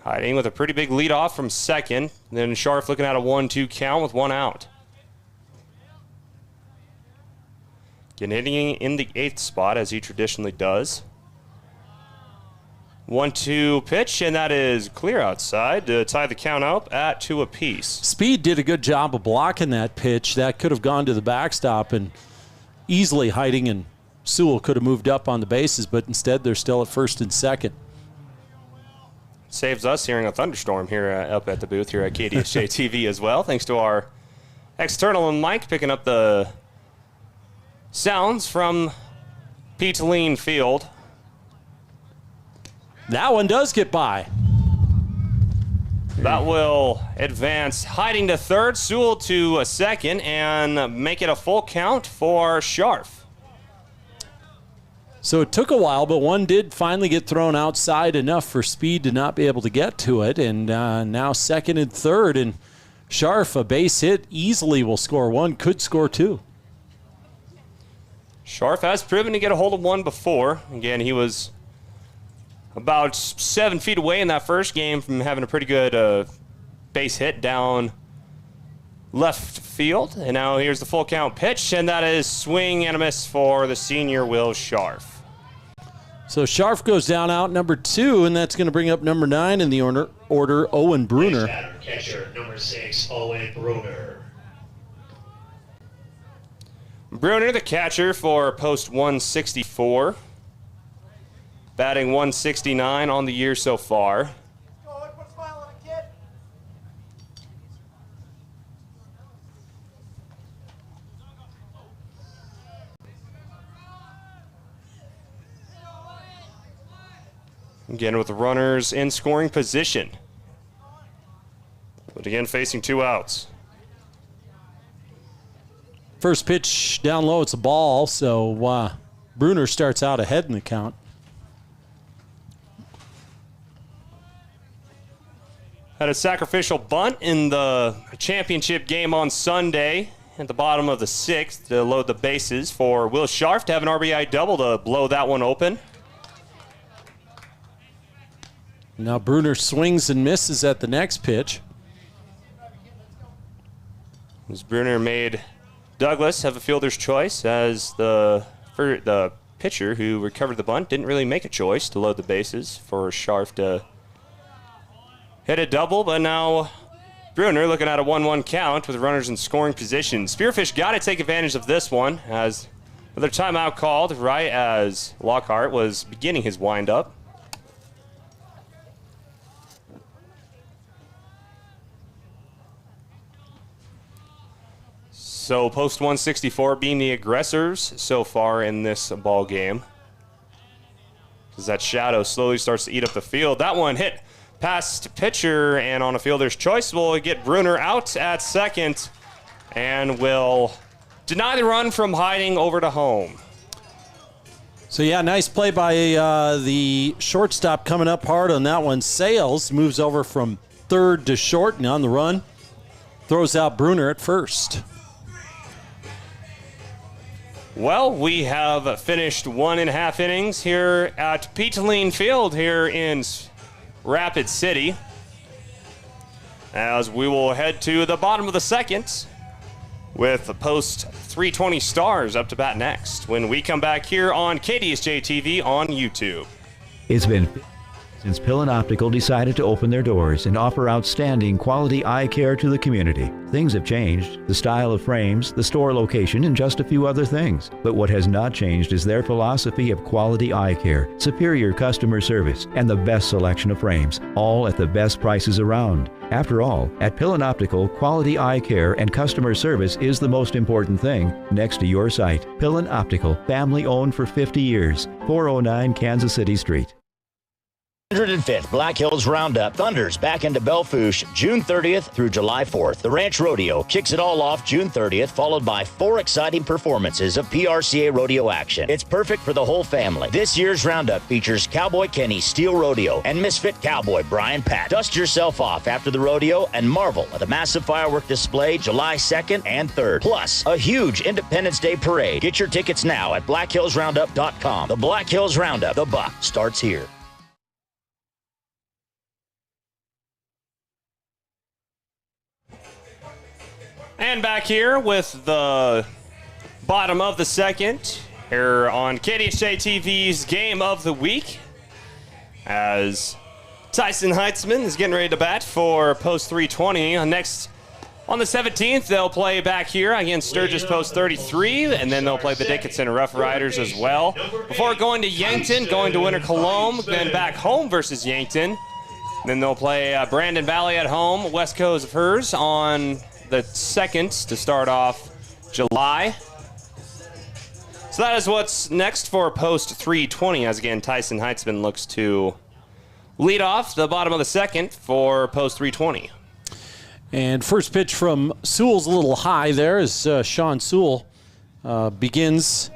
A: Hiding with a pretty big lead off from second. Then Scharf looking at a 1-2 count with 1 out. Getting in the 8th spot as he traditionally does. 1-2 pitch, and that is clear outside to tie the count up at 2 apiece.
B: Speed did a good job of blocking that pitch. That could have gone to the backstop, and easily Hiding and Sewell could have moved up on the bases, but instead they're still at first and second.
A: Saves us hearing a thunderstorm here up at the booth here at KDSJ-TV as well, thanks to our external mic picking up the sounds from Pete Lien Field.
B: That one does get by.
A: That will advance Hiding to third, Sewell to a second, and make it a full count for Scharf.
B: So it took a while, but one did finally get thrown outside enough for Speed to not be able to get to it. And now second and third, and Scharf, a base hit, easily will score 1, could score 2.
A: Scharf has proven to get a hold of 1 before. Again, he was about 7 feet away in that first game from having a pretty good base hit down left field. And now here's the full count pitch, and that is swing and a miss for the senior Will Scharf.
B: So Scharf goes down out number 2, and that's going to bring up number 9 in the order Owen Bruner.
I: Catcher, number 6, Owen Bruner.
A: Bruner, the catcher for post 164. Batting 169 on the year so far. Again with the runners in scoring position. But again facing 2 outs.
B: First pitch down low, it's a ball, so Bruner starts out ahead in the count.
A: Had a sacrificial bunt in the championship game on Sunday at the bottom of the 6th to load the bases for Will Scharf to have an RBI double to blow that one open.
B: Now Bruner swings and misses at the next pitch.
A: As Bruner made Douglas have a fielder's choice, as the pitcher who recovered the bunt didn't really make a choice to load the bases for Scharf to hit a double, but now Bruner looking at a 1-1 count with runners in scoring position. Spearfish got to take advantage of this one as another timeout called right as Lockhart was beginning his windup. So post 164 being the aggressors so far in this ball game. As that shadow slowly starts to eat up the field. That one hit past pitcher, and on a fielder's choice will get Bruner out at second and will deny the run from Hiding over to home.
B: So yeah, nice play by the shortstop coming up hard on that one. Sales moves over from third to short and on the run. Throws out Bruner at first.
A: Well, we have finished 1.5 innings here at Pete Lien Field here in Rapid City, as we will head to the bottom of the 2nd with the post 320 Stars up to bat next when we come back here on KDSJ-TV on YouTube.
J: It's been since Pillin Optical decided to open their doors and offer outstanding quality eye care to the community. Things have changed, the style of frames, the store location, and just a few other things. But what has not changed is their philosophy of quality eye care, superior customer service, and the best selection of frames, all at the best prices around. After all, at Pillin Optical, quality eye care and customer service is the most important thing next to your sight. Pillin Optical, family owned for 50 years, 409 Kansas City Street.
K: 105th Black Hills Roundup thunders back into Belfouche June 30th through July 4th. The Ranch Rodeo kicks it all off June 30th, followed by 4 exciting performances of PRCA rodeo action. It's perfect for the whole family. This year's Roundup features Cowboy Kenny's Steel Rodeo and Misfit Cowboy Brian Pat. Dust yourself off after the rodeo and marvel at the massive firework display July 2nd and 3rd. Plus, a huge Independence Day parade. Get your tickets now at blackhillsroundup.com. The Black Hills Roundup, the buck starts here.
A: And back here with the bottom of the second here on KDSJ-TV's Game of the Week, as Tyson Heitzman is getting ready to bat for Post 320. Next, on the 17th, they'll play back here against Sturgis Post 33, and then they'll play the Dickinson Rough Riders as well. Before going to Yankton, going to Winter Colombe, then back home versus Yankton. Then they'll play Brandon Valley at home, West Coast of Hers on the 2nd to start off July. So that is what's next for Post 320, as again Tyson Heitzman looks to lead off the bottom of the second for Post 320.
B: And first pitch from Sewell's a little high there as Sean Sewell begins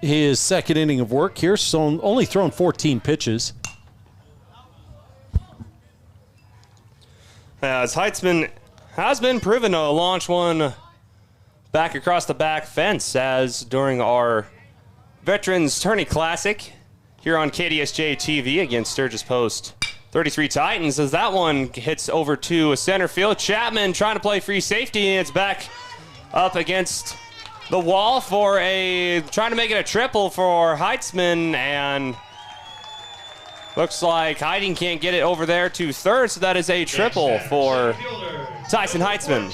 B: his second inning of work here. So only thrown 14 pitches.
A: As Heitzman has been proven to launch one back across the back fence, as during our Veterans Tourney Classic here on KDSJ-TV against Sturgis Post 33 Titans, as that one hits over to center field. Chapman trying to play free safety, and it's back up against the wall for trying to make it a triple for Heitzman, and looks like Heiding can't get it over there to third, so that is a triple for Tyson Heitzman.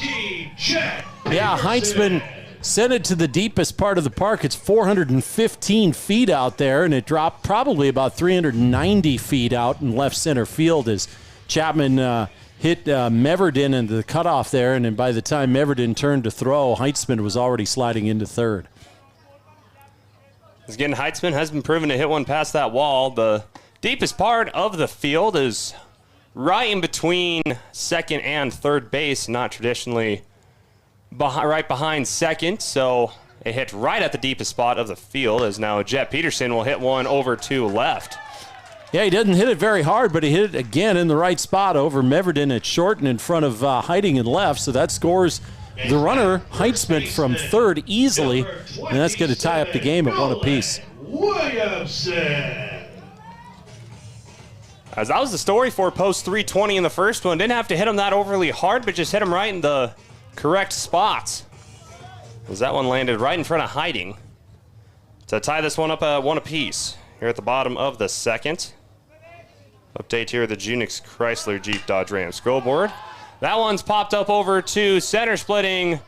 B: Yeah, Heitzman sent it to the deepest part of the park. It's 415 feet out there, and it dropped probably about 390 feet out in left center field as Chapman hit Meverden into the cutoff there, and then by the time Meverden turned to throw, Heitzman was already sliding into third.
A: Again, Heitzman has been proven to hit one past that wall. The deepest part of the field is right in between second and third base, not traditionally right behind second, so it hit right at the deepest spot of the field, as now Jet Peterson will hit one over to left.
B: Yeah, he doesn't hit it very hard, but he hit it again in the right spot over Meverden at short and in front of Heiding in left, so that scores the runner, Heitzman, from third easily, and that's going to tie up the game at one apiece.
I: Williamson.
A: As that was the story for Post 320 in the first one. Didn't have to hit him that overly hard, but just hit him right in the correct spots, as that one landed right in front of Heiding to tie this one up at one apiece here at the bottom of the second. Update here, the Junix Chrysler Jeep Dodge Ram scoreboard. That one's popped up over to center, splitting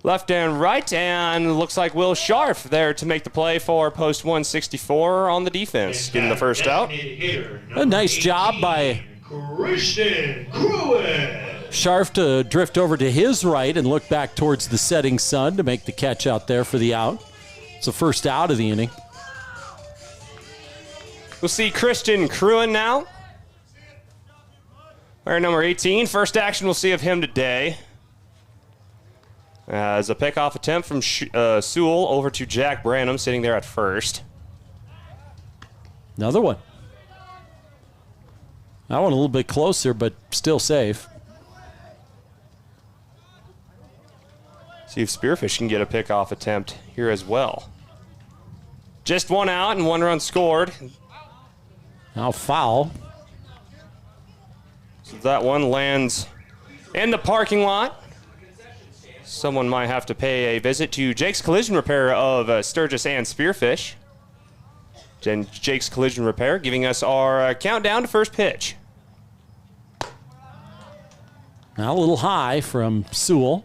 A: left and right, and looks like Will Scharf there to make the play for Post 164 on the defense, getting the first out.
B: A nice job by
I: Christian Cruin.
B: Scharf to drift over to his right and look back towards the setting sun to make the catch out there for the out. It's the first out of the inning.
A: We'll see Christian Cruin now. Player number 18. First action we'll see of him today. As a pickoff attempt from Sewell over to Jack Branham, sitting there at first.
B: Another one. That one a little bit closer, but still safe.
A: See if Spearfish can get a pickoff attempt here as well. Just one out and one run scored.
B: Now foul.
A: So that one lands in the parking lot. Someone might have to pay a visit to Jake's Collision Repair of Sturgis and Spearfish And Jake's Collision Repair giving us our countdown to first pitch.
B: Now a little high from Sewell.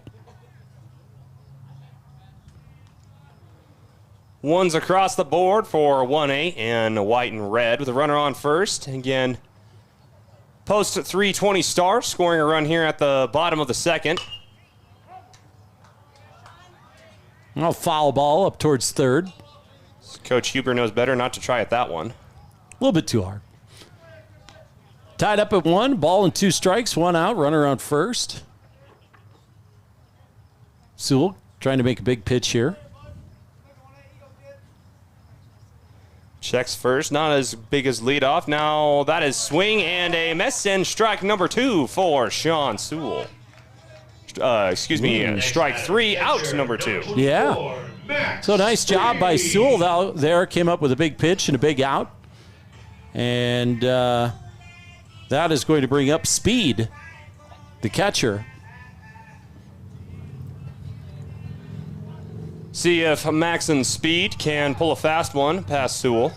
A: One's across the board for 1-8 and white and red with a runner on first. Again, Post 320 star scoring a run here at the bottom of the second.
B: Well, foul ball up towards third.
A: Coach Huber knows better not to try at that one.
B: A little bit too hard. Tied up at 1, ball and 2 strikes, 1 out, runner on first. Sewell trying to make a big pitch here.
A: Checks first, not as big as leadoff. Now that is swing and a miss, and strike number 2 for Sean Sewell. Strike 3, out number 2.
B: Yeah. So nice job by Sewell out there. Came up with a big pitch and a big out. And that is going to bring up Speed, the catcher.
A: See if Maxon Speed can pull a fast one past Sewell.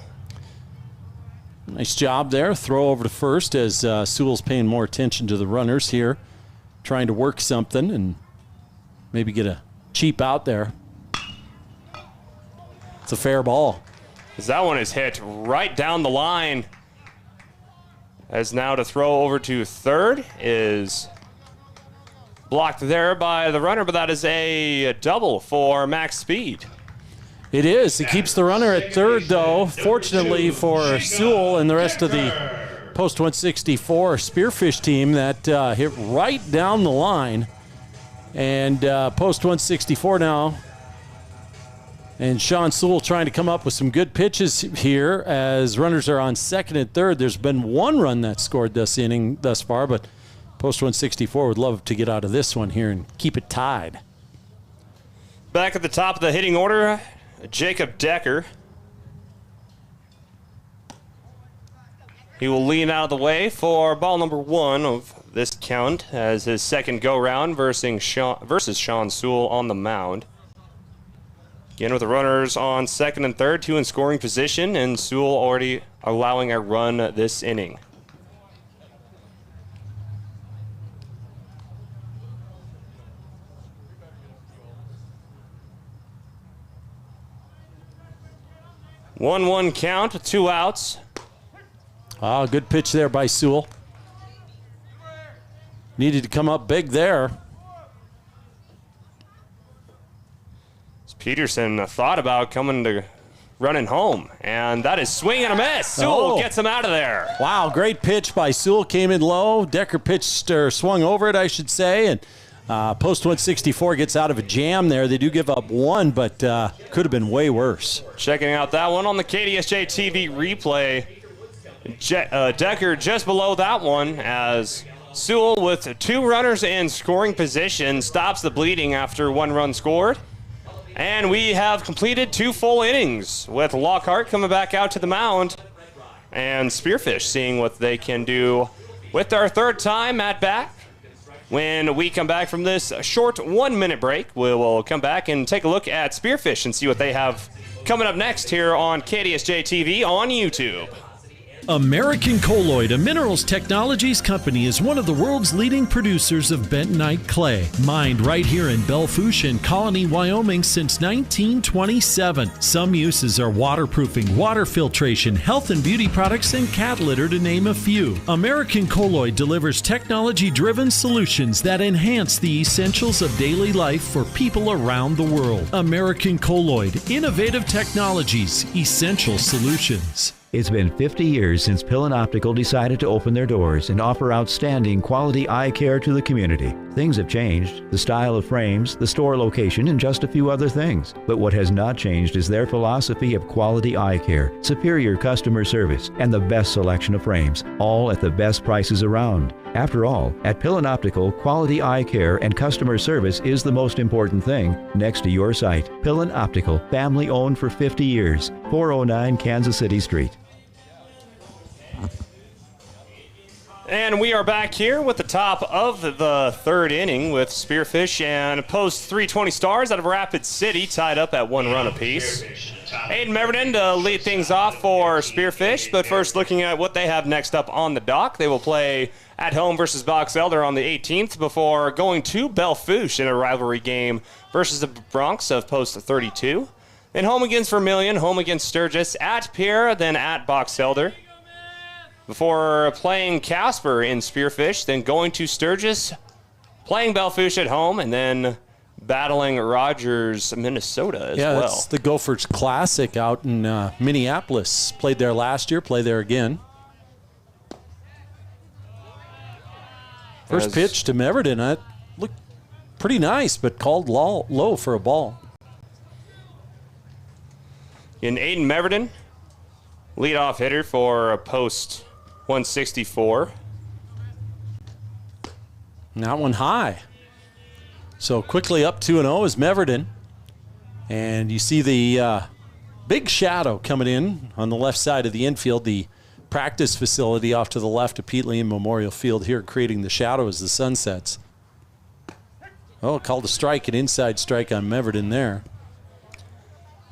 B: Nice job there. Throw over to first as Sewell's paying more attention to the runners here. Trying to work something and maybe get a cheap out there. It's a fair ball.
A: As that one is hit right down the line. As now to throw over to third is blocked there by the runner, but that is a double for Max Speed.
B: It is. It keeps the runner at third, though. Fortunately for Sewell and the rest of the Post 164 Spearfish team, that hit right down the line. And Post 164 now. And Sean Sewell trying to come up with some good pitches here as runners are on second and third. There's been 1 run that scored this inning thus far, but Post 164 would love to get out of this one here and keep it tied.
A: Back at the top of the hitting order, Jacob Decker. He will lean out of the way for ball number 1 of this count as his second go-round versus Sean Sewell on the mound. Again with the runners on second and third, 2 in scoring position, and Sewell already allowing a run this inning. One count with 2 outs.
B: Oh, good pitch there by Sewell. Needed to come up big there.
A: Peterson thought about running home, and that is swing and a miss. Sewell gets him out of there.
B: Wow, great pitch by Sewell. Came in low. Decker pitched or swung over it, I should say, and Post 164 gets out of a jam there. They do give up 1, but could have been way worse.
A: Checking out that one on the KDSJ-TV replay. Decker just below that one as Sewell with 2 runners in scoring position stops the bleeding after 1 run scored. And we have completed 2 full innings with Lockhart coming back out to the mound and Spearfish seeing what they can do with our third time at bat. When we come back from this short 1-minute break, we will come back and take a look at Spearfish and see what they have coming up next here on KDSJ-TV on YouTube.
D: American Colloid, a minerals technologies company, is one of the world's leading producers of bentonite clay, mined right here in Belle Fourche and Colony, Wyoming since 1927. Some uses are waterproofing, water filtration, health and beauty products, and cat litter, to name a few. American Colloid delivers technology-driven solutions that enhance the essentials of daily life for people around the world. American Colloid, innovative technologies, essential solutions.
J: It's been 50 years since Pillin Optical decided to open their doors and offer outstanding quality eye care to the community. Things have changed, the style of frames, the store location, and just a few other things. But what has not changed is their philosophy of quality eye care, superior customer service, and the best selection of frames, all at the best prices around. After all, at Pillin Optical, quality eye care and customer service is the most important thing next to your sight. Pillin Optical, family owned for 50 years, 409 Kansas City Street.
A: And we are back here with the top of the third inning with Spearfish and Post 320 Stars out of Rapid City tied up at 1 run apiece. Aiden Meverden to lead things off for Spearfish, but first looking at what they have next up on the dock. They will play at home versus Box Elder on the 18th before going to Bellefouche in a rivalry game versus the Bronx of Post 32. Then home against Vermilion, home against Sturgis, at Pierre, then at Box Elder. Before playing Casper in Spearfish, then going to Sturgis, playing Bellefouche at home, and then battling Rogers, Minnesota as well. Yeah, that's
B: the Gophers Classic out in Minneapolis. Played there last year, play there again. First pitch to Meverden. That looked pretty nice, but called low for a ball.
A: In Aiden Meverden, leadoff hitter for Post 164.
B: And that one high. So quickly up 2-0 is Meverden. And you see the big shadow coming in on the left side of the infield, the practice facility off to the left of Pete Lien Memorial Field here, creating the shadow as the sun sets. Oh, called a strike, an inside strike on Meverden there.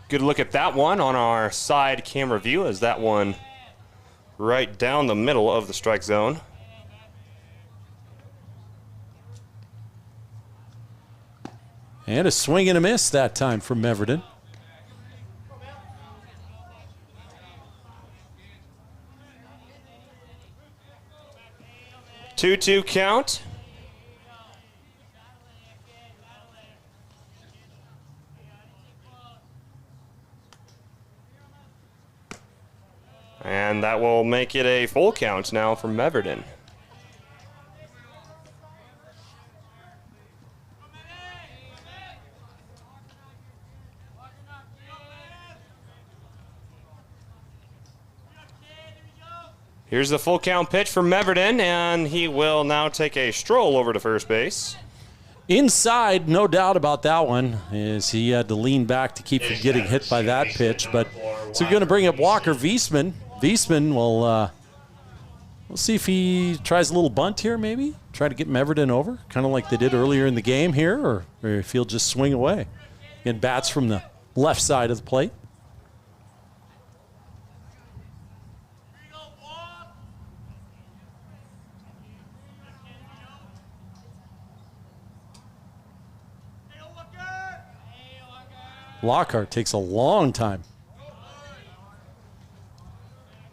A: Good look at that one on our side camera view as that one right down the middle of the strike zone.
B: And a swing and a miss that time from Meverden.
A: Two-two count. And that will make it a full count now for Meverden. Here's the full count pitch for Meverden, and he will now take a stroll over to first base.
B: Inside, no doubt about that one, as he had to lean back to keep from getting hit by that pitch. But so we're going to bring up Walker Wiesman. Wiesman will, we'll see if he tries a little bunt here, maybe. Try to get Meverden over, kind of like they did earlier in the game here, or if he'll just swing away. Again, bats from the left side of the plate. Lockhart takes a long time.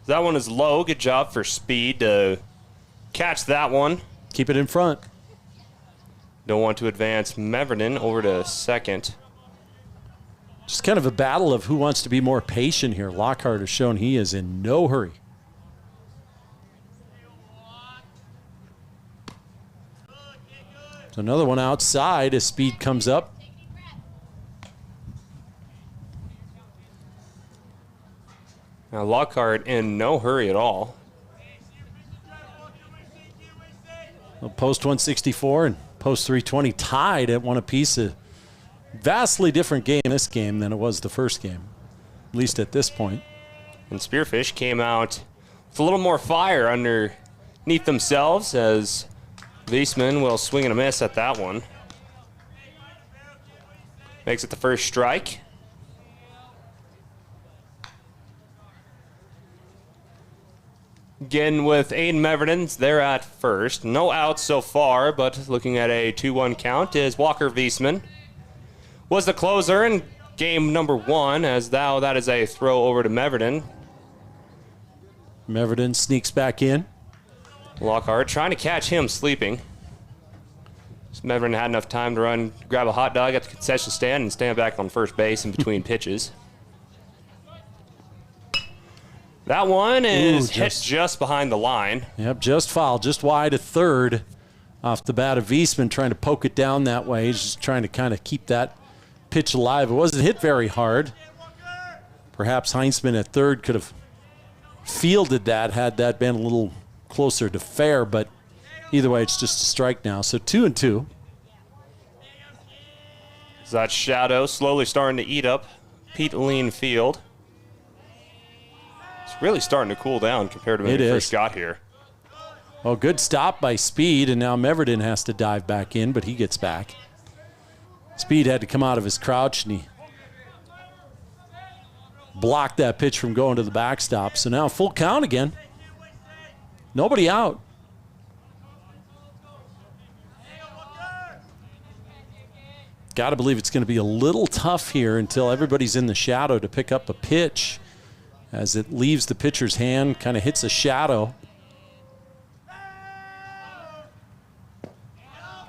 A: That one is low. Good job for Speed to catch that one.
B: Keep it in front.
A: Don't want to advance Meverden over to second.
B: Just kind of a battle of who wants to be more patient here. Lockhart has shown he is in no hurry. So another one outside as Speed comes up.
A: Now Lockhart in no hurry at all.
B: Well, Post 164 and Post 320 tied at one apiece. A vastly different game in this game than it was the first game, at least at this point.
A: And Spearfish came out with a little more fire underneath themselves as Wiesman will swing and a miss at that one. Makes it the first strike. Again with Aiden Meverden, they're at first. No outs so far, but looking at a 2-1 count is Walker Wiesman. Was the closer in game number 1, as now that is a throw over to Meverden.
B: Meverden sneaks back in.
A: Lockhart trying to catch him sleeping. So Meverden had enough time to run, grab a hot dog at the concession stand and stand back on first base in between pitches. That one is hit just behind the line.
B: Yep, just foul, just wide of third off the bat of Wiesman, trying to poke it down that way. He's just trying to kind of keep that pitch alive. It wasn't hit very hard. Perhaps Heinzman at third could have fielded that had that been a little closer to fair, but either way, it's just a strike now. So 2-2.
A: That shadow slowly starting to eat up Pete Lien Field. It's really starting to cool down compared to when we first got here.
B: Oh, good stop by Speed, and now Meverden has to dive back in, but he gets back. Speed had to come out of his crouch, and he blocked that pitch from going to the backstop. So now full count again. Nobody out. Got to believe it's going to be a little tough here until everybody's in the shadow to pick up a pitch as it leaves the pitcher's hand, kind of hits a shadow.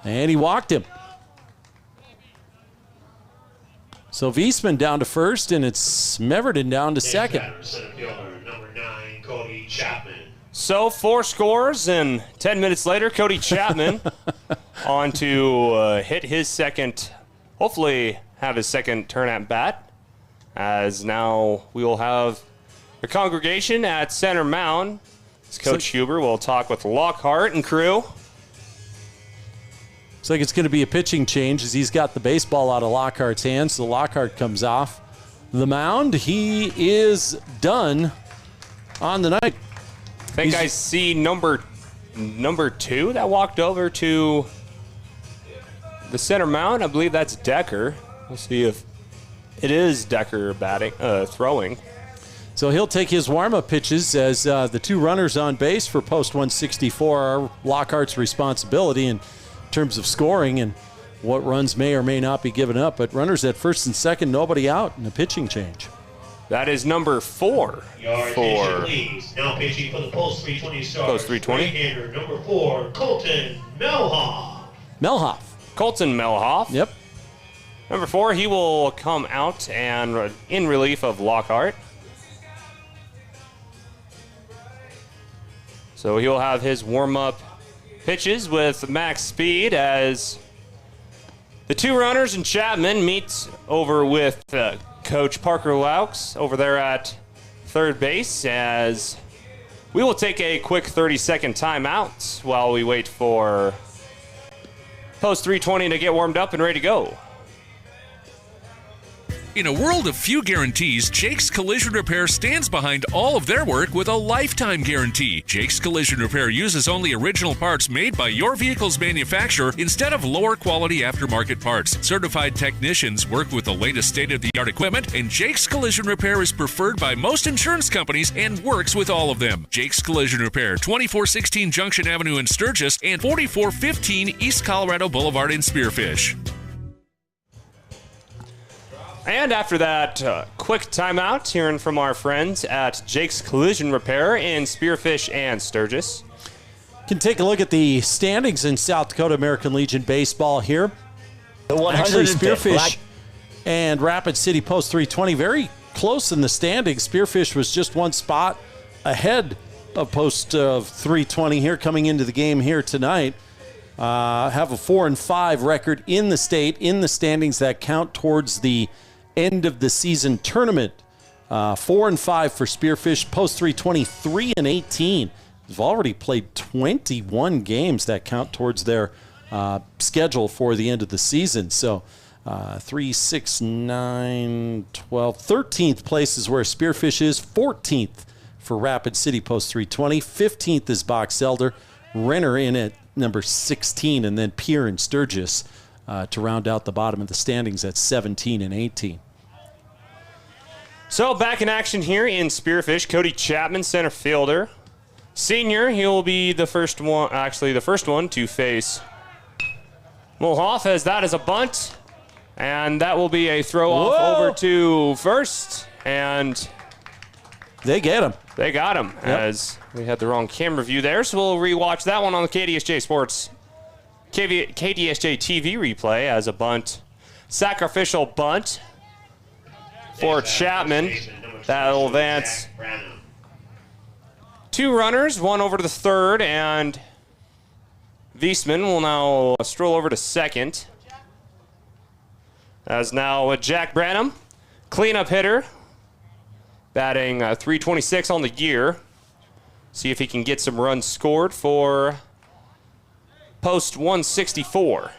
B: And he walked him. So Wiesman down to first, and it's Meverden down to second.
I: Number 9, Cody Chapman.
A: So 4 scores, and 10 minutes later, Cody Chapman on to hit his second, hopefully have his second turn at bat, as now we will have the congregation at center mound. Coach Huber will talk with Lockhart and crew.
B: Looks like it's going to be a pitching change as he's got the baseball out of Lockhart's hands. So Lockhart comes off the mound. He is done on the night.
A: I think I see number 2 that walked over to the center mound. I believe that's Decker. We'll see if it is Decker throwing.
B: So he'll take his warm-up pitches as the 2 runners on base for post 164 are Lockhart's responsibility in terms of scoring and what runs may or may not be given up. But runners at first and second, nobody out, and a pitching change.
A: That is number 4
I: Your attention, please. Now pitching for the Post 320 stars.
A: Post 320.
I: Right-hander number 4, Colton Melhoff.
A: Colton Melhoff.
B: Yep.
A: Number 4, he will come out and in relief of Lockhart. So he'll have his warm-up pitches with max speed as the 2 runners and Chapman meet over with Coach Parker Laux over there at third base, as we will take a quick 30-second timeout while we wait for Post 320 to get warmed up and ready to go.
C: In a world of few guarantees, Jake's Collision Repair stands behind all of their work with a lifetime guarantee. Jake's Collision Repair uses only original parts made by your vehicle's manufacturer instead of lower quality aftermarket parts. Certified technicians work with the latest state-of-the-art equipment, and Jake's Collision Repair is preferred by most insurance companies and works with all of them. Jake's Collision Repair, 2416 Junction Avenue in Sturgis and 4415 East Colorado Boulevard in Spearfish.
A: And after that quick timeout, hearing from our friends at Jake's Collision Repair in Spearfish and Sturgis.
B: Can take a look at the standings in South Dakota American Legion baseball here. Actually, Spearfish and Rapid City Post 320 very close in the standings. Spearfish was just 1 spot ahead of Post 320 here coming into the game here tonight. Have a 4-5 record in the state, in the standings that count towards the end of the season tournament. 4-5 for Spearfish. Post 320, 3-18. They've already played 21 games that count towards their schedule for the end of the season. So 3, 6, 9, 12, 13th place is where Spearfish is. 14th for Rapid City Post 320. 15th is Box Elder. Renner in at number 16, and then Pierre and Sturgis to round out the bottom of the standings at 17 and 18.
A: So back in action here in Spearfish, Cody Chapman, center fielder. Senior, he'll be the first one to face Mulhoff, as that is a bunt. And that will be a throw off over to first. And
B: they get him.
A: They got him, as we had the wrong camera view there. So we'll rewatch that one on the KDSJ Sports, KDSJ-TV replay as a bunt. Sacrificial bunt for Chapman. That'll advance 2 runners, 1 over to the third, and Wiesman will now stroll over to second. As now Jack Branham, cleanup hitter, batting .326 on the year. See if he can get some runs scored for Post 164.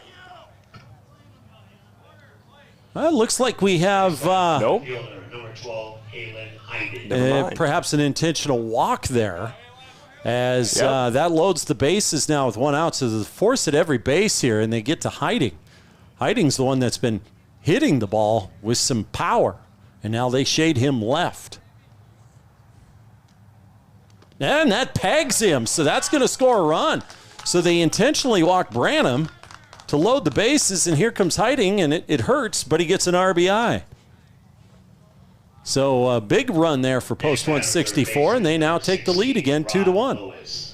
B: Well, it looks like we have
A: nope.
I: Number 12, Halen Hyden.
B: perhaps an intentional walk there as that loads the bases now with 1 out. So there's a force at every base here, and they get to Hiding. Hiding's the one that's been hitting the ball with some power, and now they shade him left. And that pegs him, so that's going to score a run. So they intentionally walk Branham to load the bases, and here comes Hiding, and it hurts, but he gets an RBI. So a big run there for Post 164, and they now take the lead again 2-1.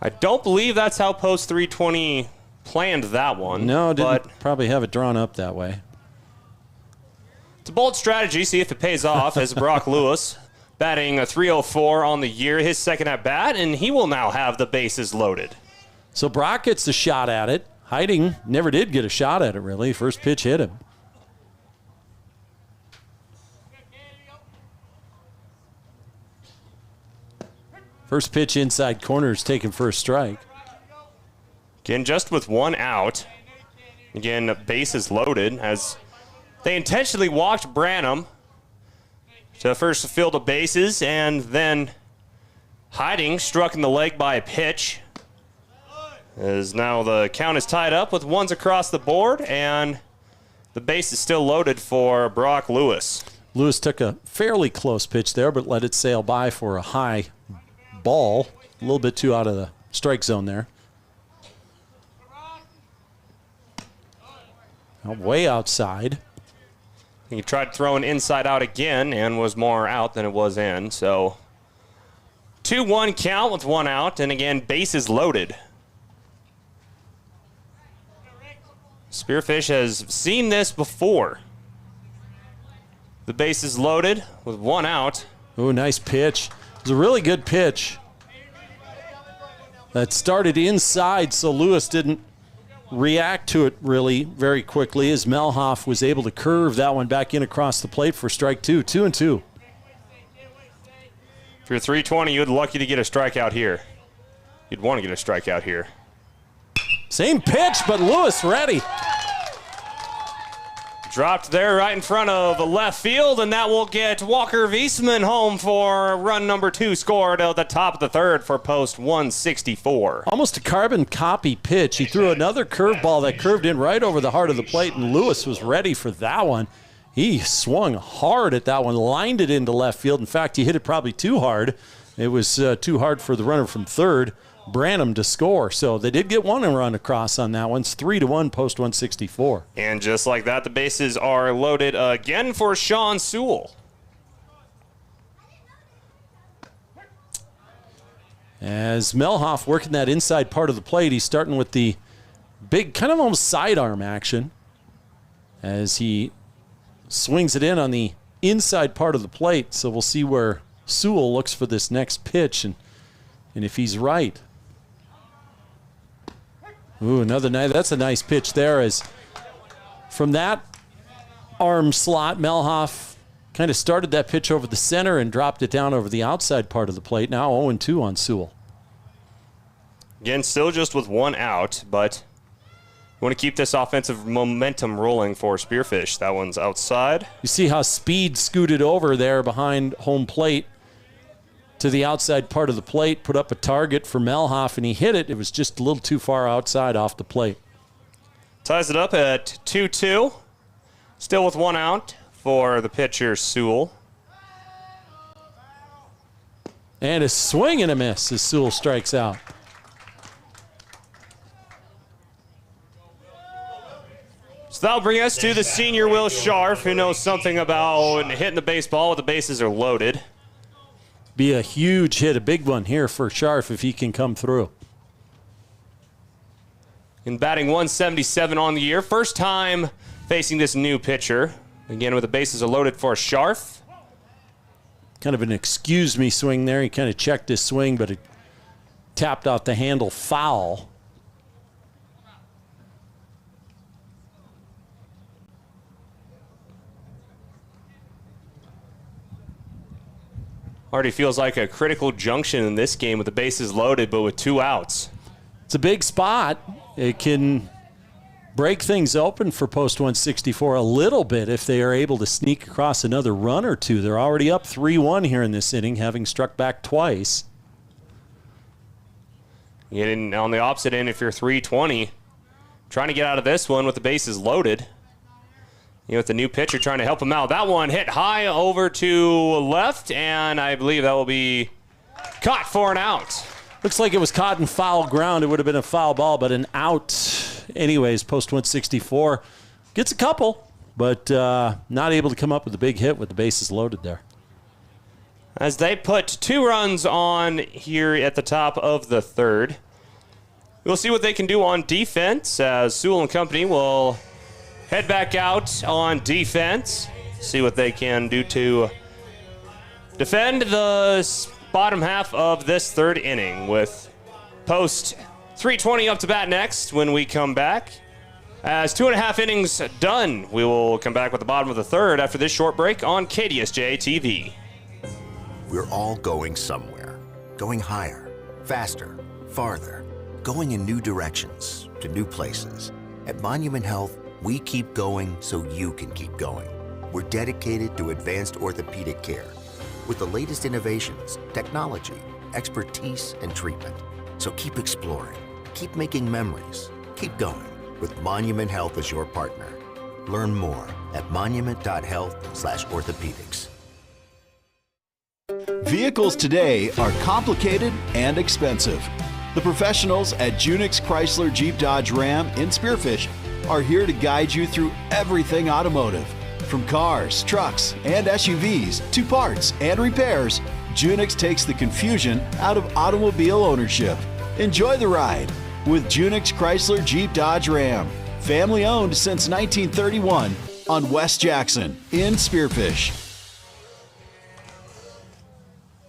A: I don't believe that's how Post 320 planned that one.
B: No, didn't probably have it drawn up that way.
A: It's a bold strategy. See if it pays off as Brock Lewis batting a 304 on the year, his second at bat, and he will now have the bases loaded.
B: So Brock gets a shot at it. Hiding never did get a shot at it, really. First pitch hit him. First pitch inside corner is taken for a strike.
A: Again, just with 1 out. Again, bases loaded as they intentionally walked Branham to first field of bases, and then Hiding struck in the leg by a pitch. As now the count is tied up with ones across the board, and the base is still loaded for Brock Lewis.
B: Lewis took a fairly close pitch there, but let it sail by for a high ball. A little bit too out of the strike zone there. Now way outside.
A: He tried throwing inside out again and was more out than it was in. So 2-1 count with 1 out, and again, bases loaded. Spearfish has seen this before. The bases loaded with 1 out.
B: Ooh, nice pitch. It was a really good pitch. That started inside, so Lewis didn't react to it really very quickly as Melhoff was able to curve that one back in across the plate for strike 2. 2-2.
A: If you're 320, you'd be lucky to get a strikeout here. You'd want to get a strikeout here.
B: Same pitch, but Lewis ready.
A: Dropped there right in front of the left field, and that will get Walker Wiesman home for run number 2 scored at the top of the third for Post 164.
B: Almost a carbon copy pitch. He threw another curveball that curved in right over the heart of the plate, and Lewis was ready for that one. He swung hard at that one, lined it into left field. In fact, he hit it probably too hard. It was too hard for the runner from third, Branham, to score. So they did get 1 run across on that one. It's 3-1 Post 164.
A: And just like that, the bases are loaded again for Sean Sewell.
B: As Melhoff working that inside part of the plate, he's starting with the big, kind of almost sidearm action as he swings it in on the inside part of the plate. So we'll see where Sewell looks for this next pitch and if he's right. Ooh, another nice. That's a nice pitch there. As from that arm slot, Melhoff kind of started that pitch over the center and dropped it down over the outside part of the plate. Now 0-2 on Sewell.
A: Again, still just with 1 out, but we want to keep this offensive momentum rolling for Spearfish. That one's outside.
B: You see how Speed scooted over there behind home plate to the outside part of the plate, put up a target for Melhoff, and he hit it. It was just a little too far outside off the plate.
A: Ties it up at 2-2. Still with 1 out for the pitcher, Sewell.
B: And a swing and a miss as Sewell strikes out.
A: So that'll bring us to the senior Will Scharf, who knows something about hitting the baseball when the bases are loaded.
B: Be a huge hit, a big one here for Scharf if he can come through.
A: In batting 177 on the year. First time facing this new pitcher. Again, with the bases are loaded for Scharf.
B: Kind of an excuse me swing there. He kind of checked his swing, but it tapped out the handle foul.
A: Already feels like a critical junction in this game with the bases loaded, but with 2 outs.
B: It's a big spot. It can break things open for Post 164 a little bit if they are able to sneak across another run or two. They're already up 3-1 here in this inning, having struck back twice.
A: Getting on the opposite end, if you're 320, trying to get out of this one with the bases loaded. With the new pitcher trying to help him out. That one hit high over to left, and I believe that will be caught for an out.
B: Looks like it was caught in foul ground. It would have been a foul ball, but an out. Anyways, Post 164 gets a couple, but not able to come up with a big hit with the bases loaded there.
A: As they put 2 runs on here at the top of the third. We'll see what they can do on defense, as Sewell and company will head back out on defense. See what they can do to defend the bottom half of this third inning, with Post 320 up to bat next when we come back. As 2.5 innings done, we will come back with the bottom of the third after this short break on KDSJ-TV.
L: We're all going somewhere. Going higher, faster, farther. Going in new directions, to new places. At Monument Health, we keep going so you can keep going. We're dedicated to advanced orthopedic care with the latest innovations, technology, expertise, and treatment. So keep exploring, keep making memories, keep going with Monument Health as your partner. Learn more at monument.health/orthopedics.
F: Vehicles today are complicated and expensive. The professionals at Junix Chrysler Jeep Dodge Ram in Spearfish are here to guide you through everything automotive. From cars, trucks, and SUVs to parts and repairs, Junix takes the confusion out of automobile ownership. Enjoy the ride with Junix Chrysler Jeep Dodge Ram. Family owned since 1931 on West Jackson in Spearfish.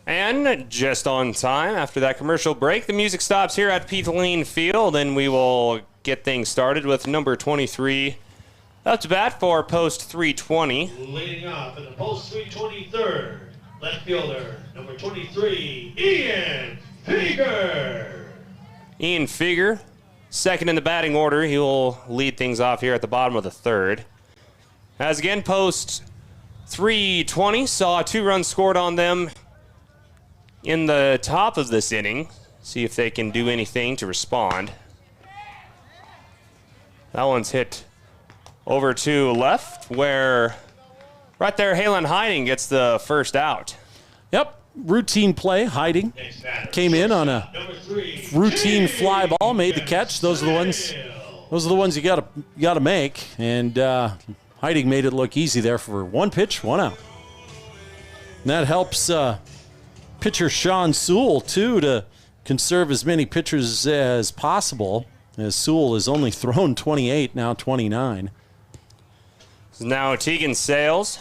A: And just on time after that commercial break, the music stops here at Pete Lien Field, and we will get things started with number 23 up to bat for Post 320.
I: Leading off in the Post 320 third, left fielder, number 23, Ian Fieger.
A: Ian Fieger, second in the batting order. He will lead things off here at the bottom of the third. As again, Post 320 saw 2 runs scored on them in the top of this inning. See if they can do anything to respond. That one's hit over to left, where right there Halen Hiding gets the first out.
B: Yep, routine play. Hiding came in on a routine fly ball, made the catch. Those are the ones you gotta make, and Hiding made it look easy there for 1 pitch, 1 out. And that helps pitcher Sean Sewell, too, to conserve as many pitchers as possible, as Sewell has only thrown 28, now 29.
A: Now Tegan Sales.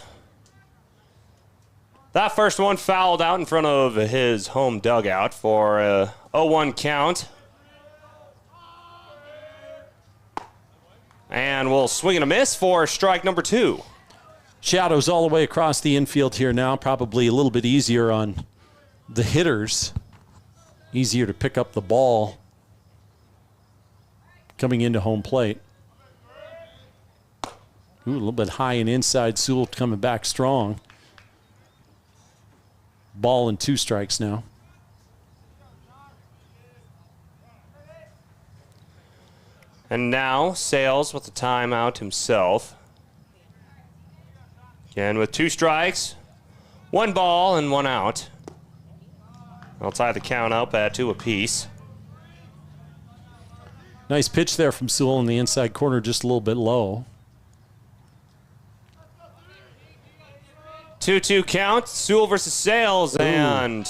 A: That first one fouled out in front of his home dugout for a 0-1 count. And we'll swing and a miss for strike number 2.
B: Shadows all the way across the infield here now, probably a little bit easier on the hitters. Easier to pick up the ball coming into home plate. Ooh, a little bit high and inside. Sewell coming back strong. Ball and 2 strikes now.
A: And now Sales with the timeout himself. Again with 2 strikes, 1 ball and 1 out. I'll tie the count up at 2 apiece.
B: Nice pitch there from Sewell in the inside corner, just a little bit low.
A: 2-2 count, Sewell versus Sales, and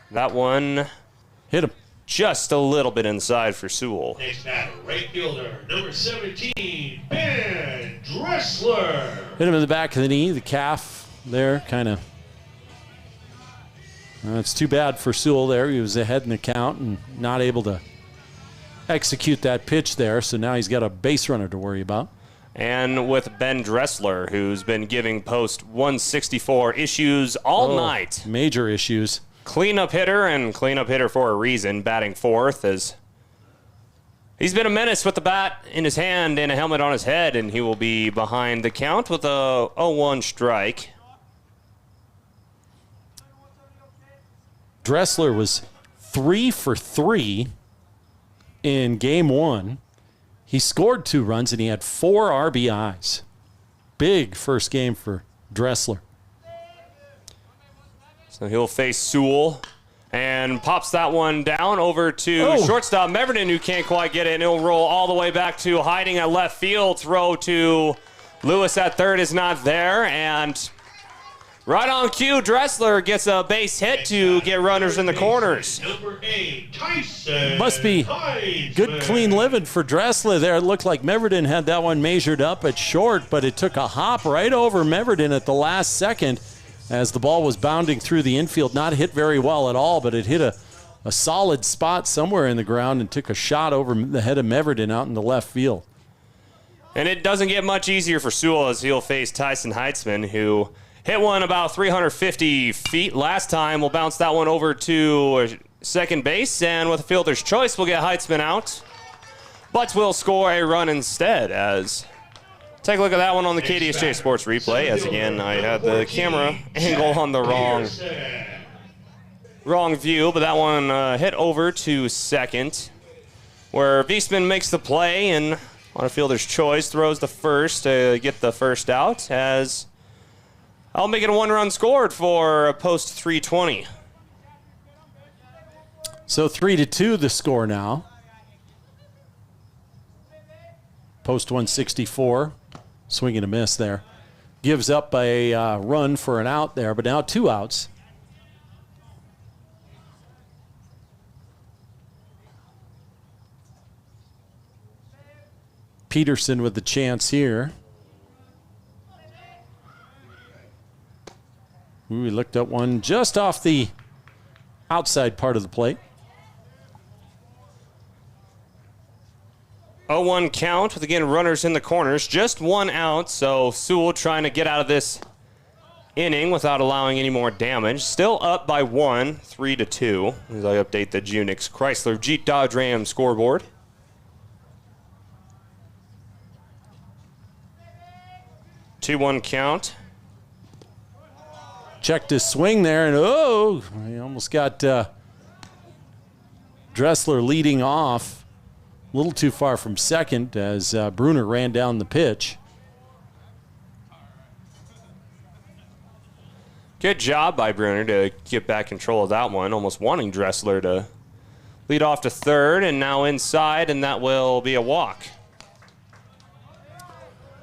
A: that one
B: hit him
A: just a little bit inside for Sewell.
I: Next batter, right fielder, number 17, Ben Dressler.
B: Hit him in the back of the knee, the calf there, kind of. It's too bad for Sewell there. He was ahead in the count and not able to execute that pitch there, so now he's got a base runner to worry about.
A: And with Ben Dressler, who's been giving Post 164 issues all night.
B: Major issues.
A: Cleanup hitter, and cleanup hitter for a reason, batting 4th, as He's been a menace with the bat in his hand and a helmet on his head, and he will be behind the count with a 0-1 strike.
B: Dressler was 3 for 3 in game 1. He scored 2 runs, and he had 4 RBIs. Big first game for Dressler.
A: So he'll face Sewell and pops that one down over to shortstop Meverden, who can't quite get it, and he'll roll all the way back to hiding at left field. Throw to Lewis at third is not there, and right on cue, Dressler gets a base hit to get runners in the corners.
I: Number 8, Tyson.
B: Must be good, clean living for Dressler there. It looked like Meverden had that one measured up at short, but it took a hop right over Meverden at the last second as the ball was bounding through the infield. Not hit very well at all, but it hit a solid spot somewhere in the ground and took a shot over the head of Meverden out in the left field.
A: And it doesn't get much easier for Sewell as he'll face Tyson Heitzman, who hit one about 350 feet last time. We'll bounce that one over to second base, and with a fielder's choice, we'll get Heitzman out. But we'll score a run instead as... Take a look at that one on the KDSJ Sports replay, as again, I had the camera angle on the wrong view, but that one hit over to second, where Wiesman makes the play and on a fielder's choice throws the first to get the first out, as I'll make it a 1-run scored for Post 320.
B: So 3-2 the score now. Post 164. Swing and a miss there. Gives up a run for an out there, but now 2 outs. Peterson with the chance here. We looked at one just off the outside part of the plate.
A: 0-1 count with, again, runners in the corners. Just 1 out, so Sewell trying to get out of this inning without allowing any more damage. Still up by 1, 3-2, as I update the Unix Chrysler Jeep Dodge Ram scoreboard. Two-one count.
B: Checked his swing there, and he almost got Dressler leading off. A little too far from second as Bruner ran down the pitch.
A: Good job by Bruner to get back control of that one, almost wanting Dressler to lead off to third, and now inside, and that will be a walk.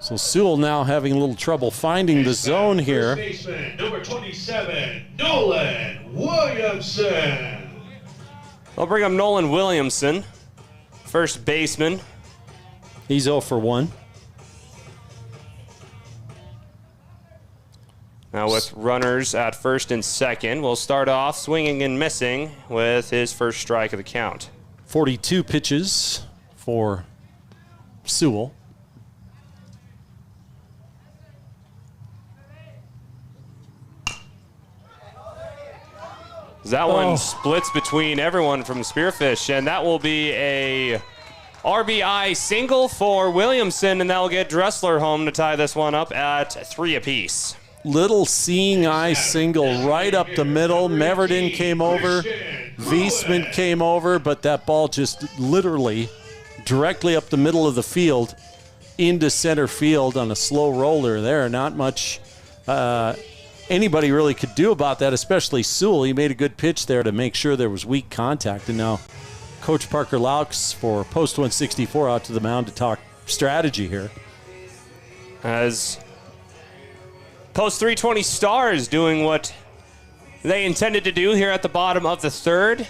B: So Sewell now having a little trouble finding the zone here.
I: First baseman, number 27, Nolan Williamson.
A: They'll bring up Nolan Williamson, first baseman.
B: He's 0 for 1.
A: Now with runners at first and second, we'll start off swinging and missing with his first strike of the count.
B: 42 pitches for Sewell.
A: That one splits between everyone from Spearfish, and that will be a RBI single for Williamson, and that will get Dressler home to tie this one up at 3 apiece.
B: Little seeing eye single right up the middle. Meverden came over. Wiesman came over, but that ball just literally directly up the middle of the field into center field on a slow roller there. Not much anybody really could do about that, especially Sewell. He made a good pitch there to make sure there was weak contact. And now Coach Parker Laux for Post 164 out to the mound to talk strategy here.
A: As Post 320 Stars doing what they intended to do here at the bottom of the third.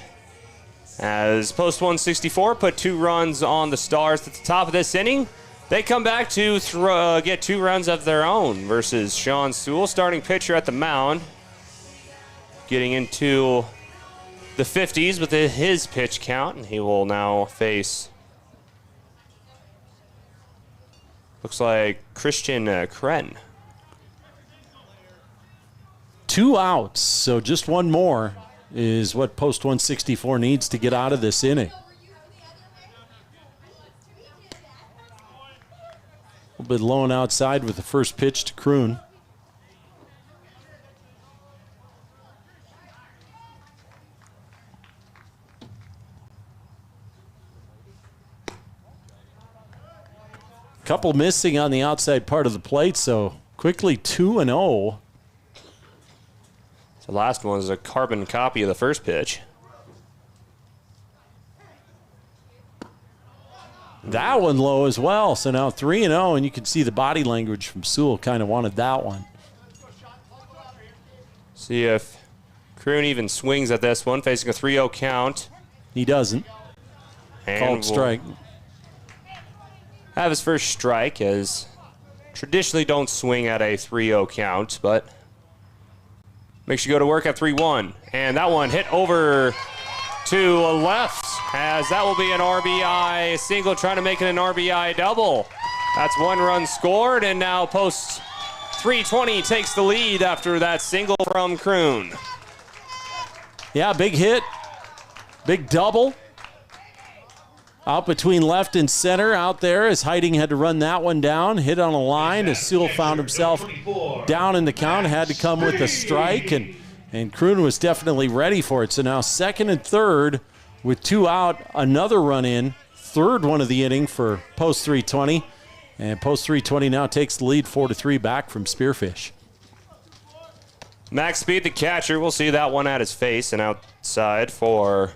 A: As Post 164 put 2 runs on the Stars at the top of this inning. They come back to get 2 runs of their own versus Sean Sewell, starting pitcher at the mound. Getting into the 50s with his pitch count, and he will now face, looks like, Christian Kren.
B: 2 outs, so just 1 more is what Post 164 needs to get out of this inning. A little bit low and outside with the first pitch to Kroon. Couple missing on the outside part of the plate, so quickly 2-0.
A: The last one is a carbon copy of the first pitch.
B: That one low as well, so now 3-0, and you can see the body language from Sewell kind of wanted that one.
A: See if Kroon even swings at this one, facing a 3-0 count.
B: He doesn't.
A: And
B: called strike.
A: Have his first strike, as traditionally don't swing at a 3-0 count, but makes you go to work at 3-1. And that one hit over to left, as that will be an RBI single, trying to make it an RBI double. That's one run scored, and now Post 320 takes the lead after that single from Kroon.
B: Yeah, big hit, big double. Out between left and center out there as Heiting had to run that one down. Hit on a line as Sewell found himself down in the count. Had to come with a strike, and Kroon was definitely ready for it. So now second and third with 2 out, another run in. Third one of the inning for Post 320. And Post 320 now takes the lead 4-3 back from Spearfish.
A: Max Speed, the catcher. We'll see that one at his face and outside for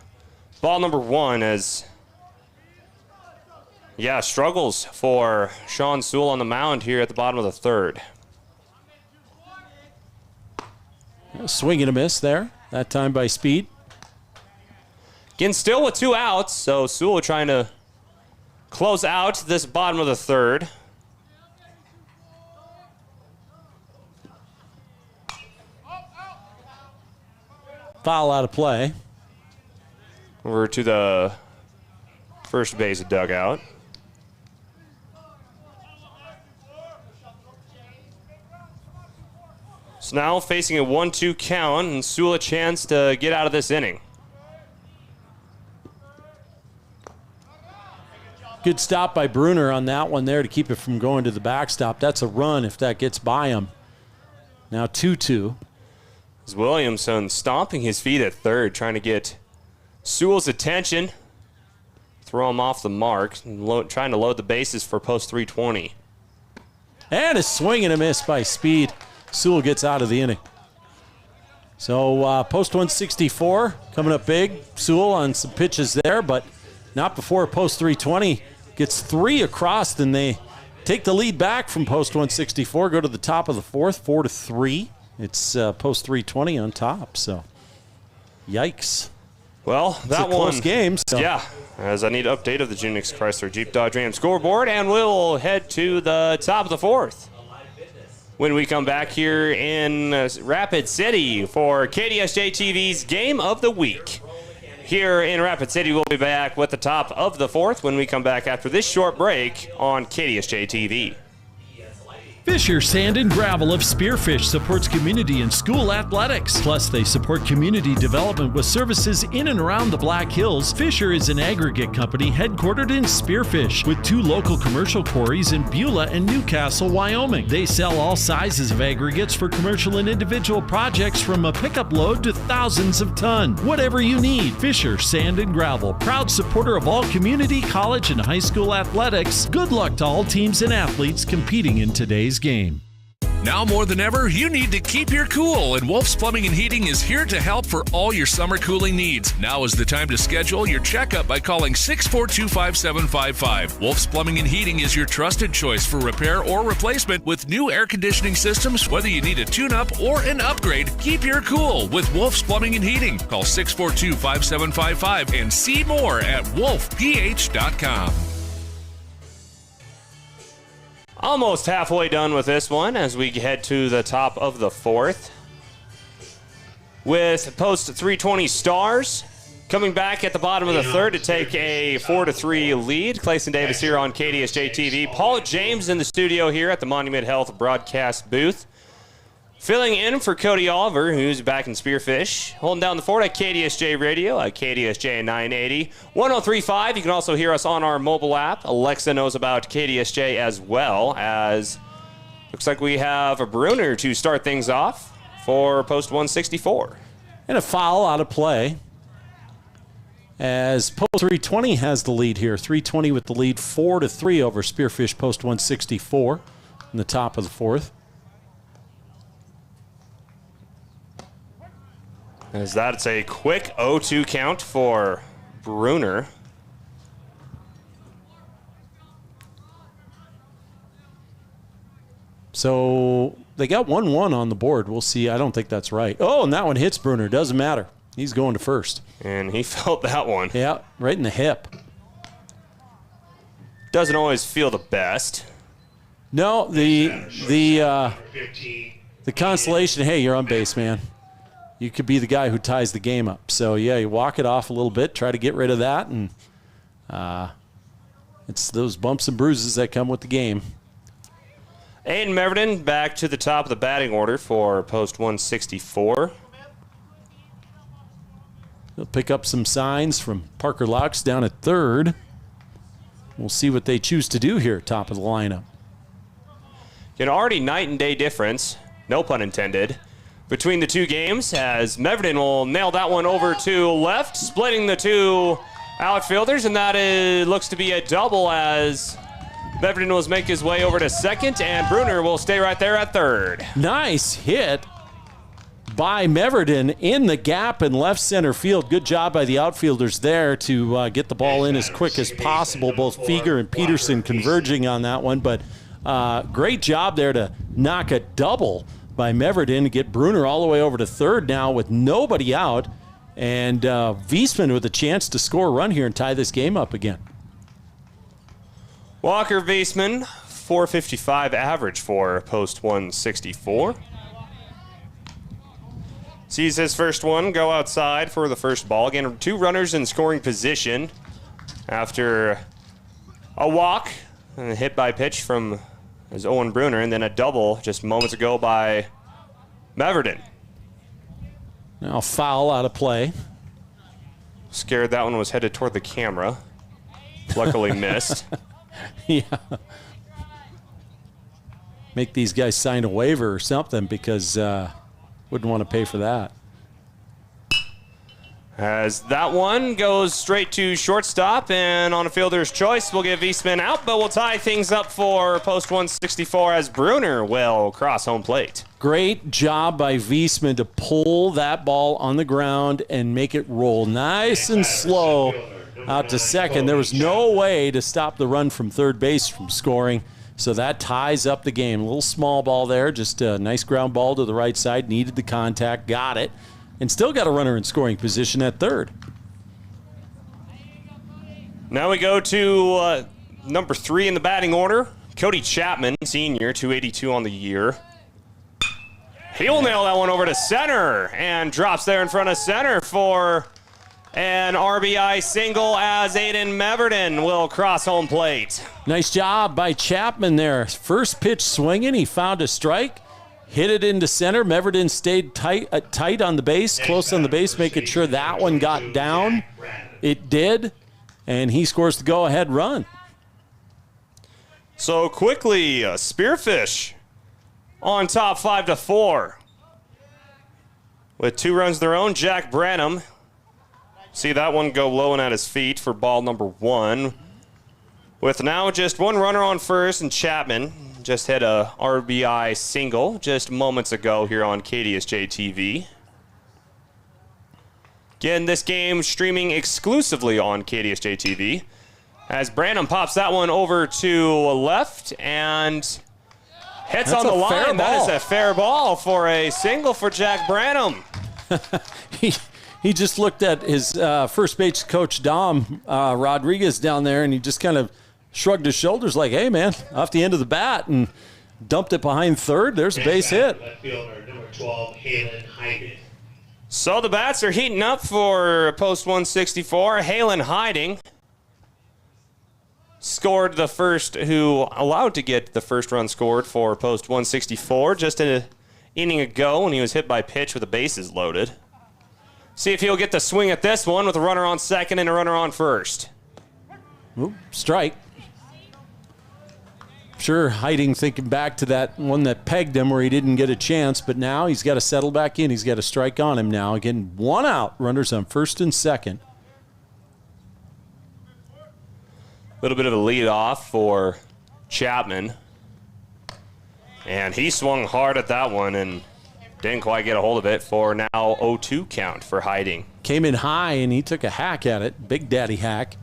A: ball number 1 as... yeah, struggles for Sean Sewell on the mound here at the bottom of the third.
B: Swing and a miss there, that time by Speed.
A: Again, still with 2 outs, so Sewell trying to close out this bottom of the third.
B: Foul out of play.
A: Over to the first base dugout. So now facing a 1-2 count, and Sewell a chance to get out of this inning.
B: Good stop by Bruner on that one there to keep it from going to the backstop. That's a run if that gets by him. Now 2-2.
A: As Williamson stomping his feet at third, trying to get Sewell's attention. Throw him off the mark, and trying to load the bases for Post 320.
B: And a swing and a miss by Speed. Sewell gets out of the inning. So Post 164 coming up big. Sewell on some pitches there, but not before Post 320 gets 3 across. Then they take the lead back from Post 164, go to the top of the fourth, 4-3. It's Post 320 on top, so yikes.
A: Well, that
B: it's a close game. So.
A: Yeah, as I need an update of the Unix Chrysler Jeep Dodge Ram scoreboard, and we'll head to the top of the fourth when we come back here in Rapid City for KDSJ-TV's Game of the Week. Here in Rapid City, we'll be back with the top of the fourth when we come back after this short break on KDSJ-TV.
D: Fisher Sand and Gravel of Spearfish supports community and school athletics. Plus, they support community development with services in and around the Black Hills. Fisher is an aggregate company headquartered in Spearfish with 2 local commercial quarries in Beulah and Newcastle, Wyoming. They sell all sizes of aggregates for commercial and individual projects from a pickup load to thousands of ton. Whatever you need, Fisher Sand and Gravel, proud supporter of all community, college, and high school athletics. Good luck to all teams and athletes competing in today's game.
C: Now more than ever, you need to keep your cool, and Wolf's Plumbing and Heating is here to help for all your summer cooling needs. Now is the time to schedule your checkup by calling 642-5755. Wolf's Plumbing and Heating is your trusted choice for repair or replacement with new air conditioning systems. Whether you need a tune-up or an upgrade, keep your cool with Wolf's Plumbing and Heating. Call 642-5755 and see more at wolfph.com.
A: Almost halfway done with this one as we head to the top of the fourth. With Post 320 Stars coming back at the bottom of the third to take a 4-3 lead. Clayson Davis here on KDSJ-TV. Paul James in the studio here at the Monument Health broadcast booth. Filling in for Cody Oliver, who's back in Spearfish. Holding down the fort at KDSJ Radio at KDSJ 980. 103.5. You can also hear us on our mobile app. Alexa knows about KDSJ as well, as looks like we have a Bruner to start things off for Post 164.
B: And a foul out of play, as Post 320 has the lead here. 320 with the lead, 4-3 over Spearfish Post 164 in the top of the fourth.
A: As that's a quick 0-2 count for Bruner.
B: So they got 1-1 on the board. We'll see. I don't think that's right. Oh, and that one hits Bruner. Doesn't matter. He's going to first.
A: And he felt that one.
B: Yeah, right in the hip.
A: Doesn't always feel the best.
B: No, the consolation, hey, you're on base, man. You could be the guy who ties the game up. So, yeah, you walk it off a little bit, try to get rid of that, and it's those bumps and bruises that come with the game.
A: Aiden Meverden back to the top of the batting order for Post 164.
B: They'll pick up some signs from Parker Laux down at third. We'll see what they choose to do here, top of the lineup.
A: Already night and day difference, no pun intended, between the two games, as Meverden will nail that one over to left, splitting the two outfielders, and that looks to be a double, as Meverden will make his way over to second, and Bruner will stay right there at third.
B: Nice hit by Meverden in the gap in left center field. Good job by the outfielders there to get the ball in as quick as possible. Both Feger and Peterson converging on that one, but great job there to knock a double by Meverden to get Bruner all the way over to third now with nobody out, and Wiesman with a chance to score a run here and tie this game up again.
A: Walker Wiesman, .455 average for Post 164. Sees his first one go outside for the first ball. Again, two runners in scoring position after a walk and a hit by pitch from Owen Bruner, and then a double just moments ago by Meverden.
B: Now foul out of play.
A: Scared that one was headed toward the camera. Luckily missed.
B: Yeah. Make these guys sign a waiver or something, because wouldn't want to pay for that.
A: As that one goes straight to shortstop, and on a fielder's choice, we'll give Wiesman out, but we'll tie things up for Post 164 as Bruner will cross home plate.
B: Great job by Wiesman to pull that ball on the ground and make it roll nice and slow out to second. There was no way to stop the run from third base from scoring, so that ties up the game. A little small ball there, just a nice ground ball to the right side, needed the contact, got it, and still got a runner in scoring position at third.
A: Now we go to number 3 in the batting order, Cody Chapman, senior, 282 on the year. He'll nail that one over to center and drops there in front of center for an RBI single, as Aiden Meverden will cross home plate.
B: Nice job by Chapman there. First pitch swinging, he found a strike, hit it into center. Meverden stayed tight on the base, close on the base, making sure that one got down. It did, and he scores the go-ahead run.
A: So quickly, Spearfish on top 5-4. With 2 runs of their own, Jack Branham. See that one go low and at his feet for ball number 1. With now just 1 runner on first, and Chapman just hit a RBI single just moments ago here on KDSJ-TV. Again, this game streaming exclusively on KDSJ-TV. As Branham pops that one over to left and hits on the line. That is a fair ball for a single for Jack Branham.
B: He just looked at his first base coach, Dom Rodriguez, down there, and he just kind of shrugged his shoulders like, hey, man, off the end of the bat, and dumped it behind third. There's a base hit.
I: Left fielder, number 12, Halen Hyden.
A: So the bats are heating up for Post 164. Halen Hiding scored the first, who allowed to get the first run scored for Post 164 just inning ago when he was hit by pitch with the bases loaded. See if he'll get the swing at this one with a runner on second and a runner on first.
B: Ooh, strike. Sure, Hiding thinking back to that one that pegged him where he didn't get a chance, but now he's got to settle back in. He's got a strike on him now. Again, 1 out. Runners on first and second.
A: A little bit of a lead off for Chapman. And he swung hard at that one and didn't quite get a hold of it for now 0-2 count for Hiding.
B: Came in high and he took a hack at it. Big Daddy hack.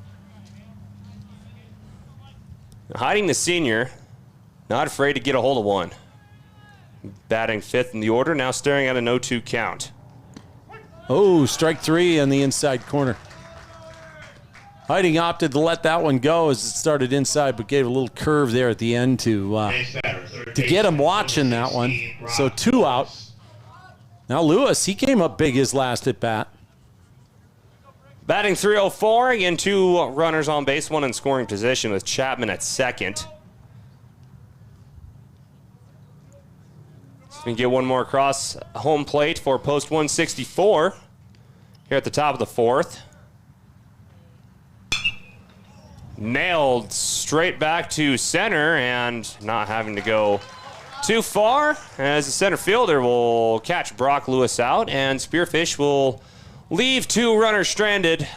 A: Hiding, the senior, not afraid to get a hold of one. Batting fifth in the order, now staring at an 0-2 count.
B: Oh, strike 3 on the inside corner. Hiding opted to let that one go as it started inside, but gave a little curve there at the end to get him watching that one. So 2 out. Now Lewis, he came up big his last at bat.
A: Batting .304, again 2 runners on base, 1 in scoring position with Chapman at second. So we can get one more across home plate for post 164 here at the top of the 4th. Nailed straight back to center and not having to go too far as the center fielder will catch Brock Lewis out, and Spearfish will leave 2 runners stranded,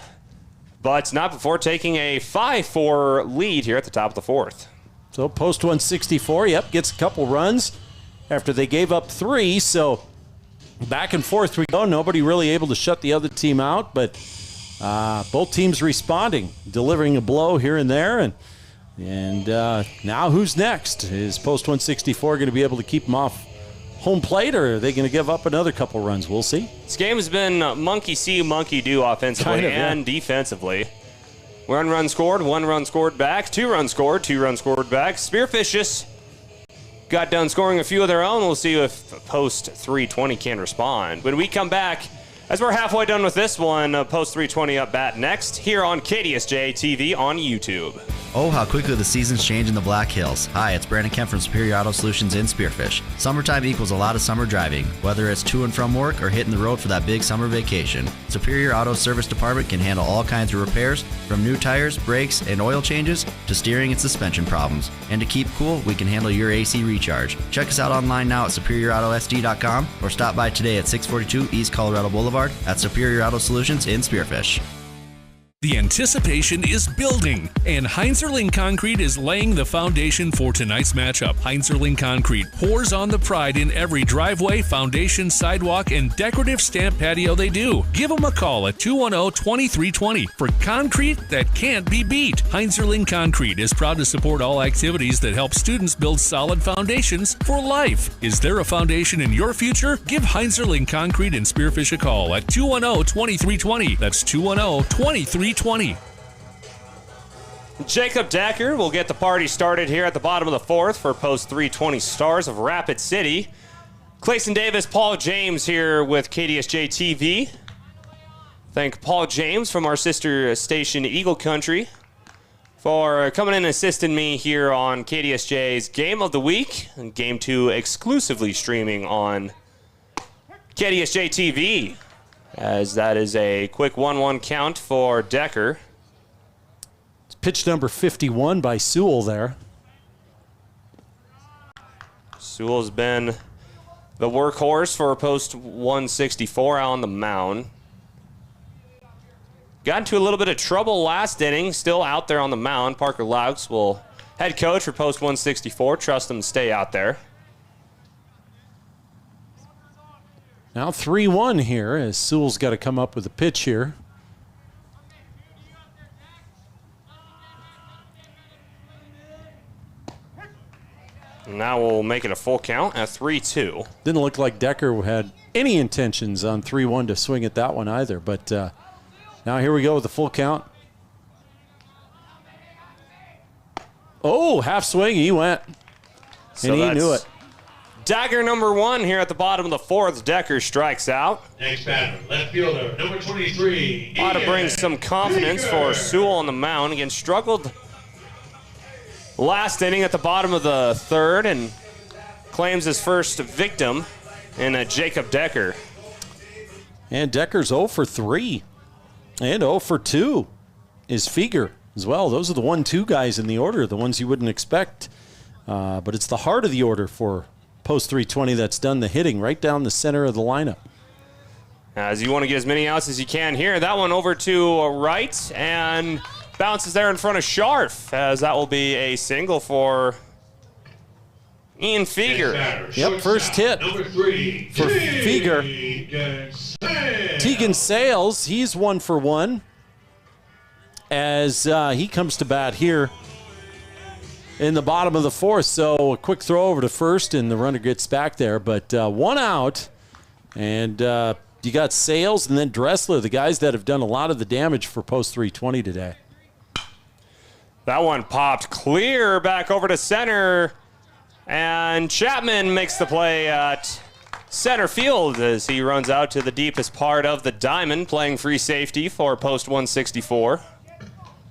A: but not before taking a 5-4 lead here at the top of the 4th.
B: So post 164, yep, gets a couple runs after they gave up 3. So back and forth we go. Nobody really able to shut the other team out, but both teams responding, delivering a blow here and there. And now who's next? Is post 164 going to be able to keep them off home plate, or are they going to give up another couple runs? We'll see.
A: This game has been monkey see, monkey do offensively and defensively. 1 run scored, 1 run scored back, 2 runs scored, 2 runs scored back. Spearfish just got done scoring a few of their own. We'll see if post 320 can respond. When we come back, as we're halfway done with this one, post 320 up bat next here on KDSJ-TV on YouTube.
G: Oh, how quickly the seasons change in the Black Hills. Hi, it's Brandon Kemp from Superior Auto Solutions in Spearfish. Summertime equals a lot of summer driving, whether it's to and from work or hitting the road for that big summer vacation. Superior Auto Service Department can handle all kinds of repairs, from new tires, brakes, and oil changes to steering and suspension problems. And to keep cool, we can handle your AC recharge. Check us out online now at superiораutosd.com or stop by today at 642 East Colorado Boulevard at Superior Auto Solutions in Spearfish.
C: The anticipation is building, and Heinzerling Concrete is laying the foundation for tonight's matchup. Heinzerling Concrete pours on the pride in every driveway, foundation, sidewalk, and decorative stamp patio they do. Give them a call at 210-2320 for concrete that can't be beat. Heinzerling Concrete is proud to support all activities that help students build solid foundations for life. Is there a foundation in your future? Give Heinzerling Concrete and Spearfish a call at 210-2320. That's 210-2320.
A: Jacob Decker will get the party started here at the bottom of the 4th for post 320 Stars of Rapid City. Clayson Davis, Paul James here with KDSJ-TV. Thank Paul James from our sister station Eagle Country for coming in and assisting me here on KDSJ's Game of the Week, and Game 2 exclusively streaming on KDSJ-TV, as that is a quick 1-1 count for Decker.
B: It's pitch number 51 by Sewell there.
A: Sewell's been the workhorse for post 164 on the mound. Got into a little bit of trouble last inning, still out there on the mound. Parker Laux will, head coach for post 164, trust him to stay out there.
B: Now 3-1 here as Sewell's got to come up with a pitch here.
A: Now we'll make it a full count at 3-2.
B: Didn't look like Decker had any intentions on 3-1 to swing at that one either, but now here we go with the full count. Oh, half swing, he went.
A: So
B: and he knew it.
A: Dagger number 1 here at the bottom of the 4th. Decker strikes out.
I: Next batter, left fielder, number 23.
A: Ought to bring some confidence for Sewell on the mound. Again, struggled last inning at the bottom of the 3rd and claims his first victim and Jacob Decker.
B: And Decker's 0 for 3. And 0 for 2 is Feger as well. Those are the 1-2 guys in the order, the ones you wouldn't expect. But it's the heart of the order for Post 320 that's done the hitting right down the center of the lineup.
A: As you want to get as many outs as you can here. That one over to right and bounces there in front of Scharf, as that will be a single for Ian Feger.
B: Yep, first hit
I: Number 3
B: for Feger. Tegan Sales, he's 1 for 1 as he comes to bat here in the bottom of the 4th. So a quick throw over to first, and the runner gets back there. But 1 out, and you got Sales and then Dressler, the guys that have done a lot of the damage for Post 320 today.
A: That one popped clear back over to center, and Chapman makes the play at center field as he runs out to the deepest part of the diamond, playing free safety for Post 164.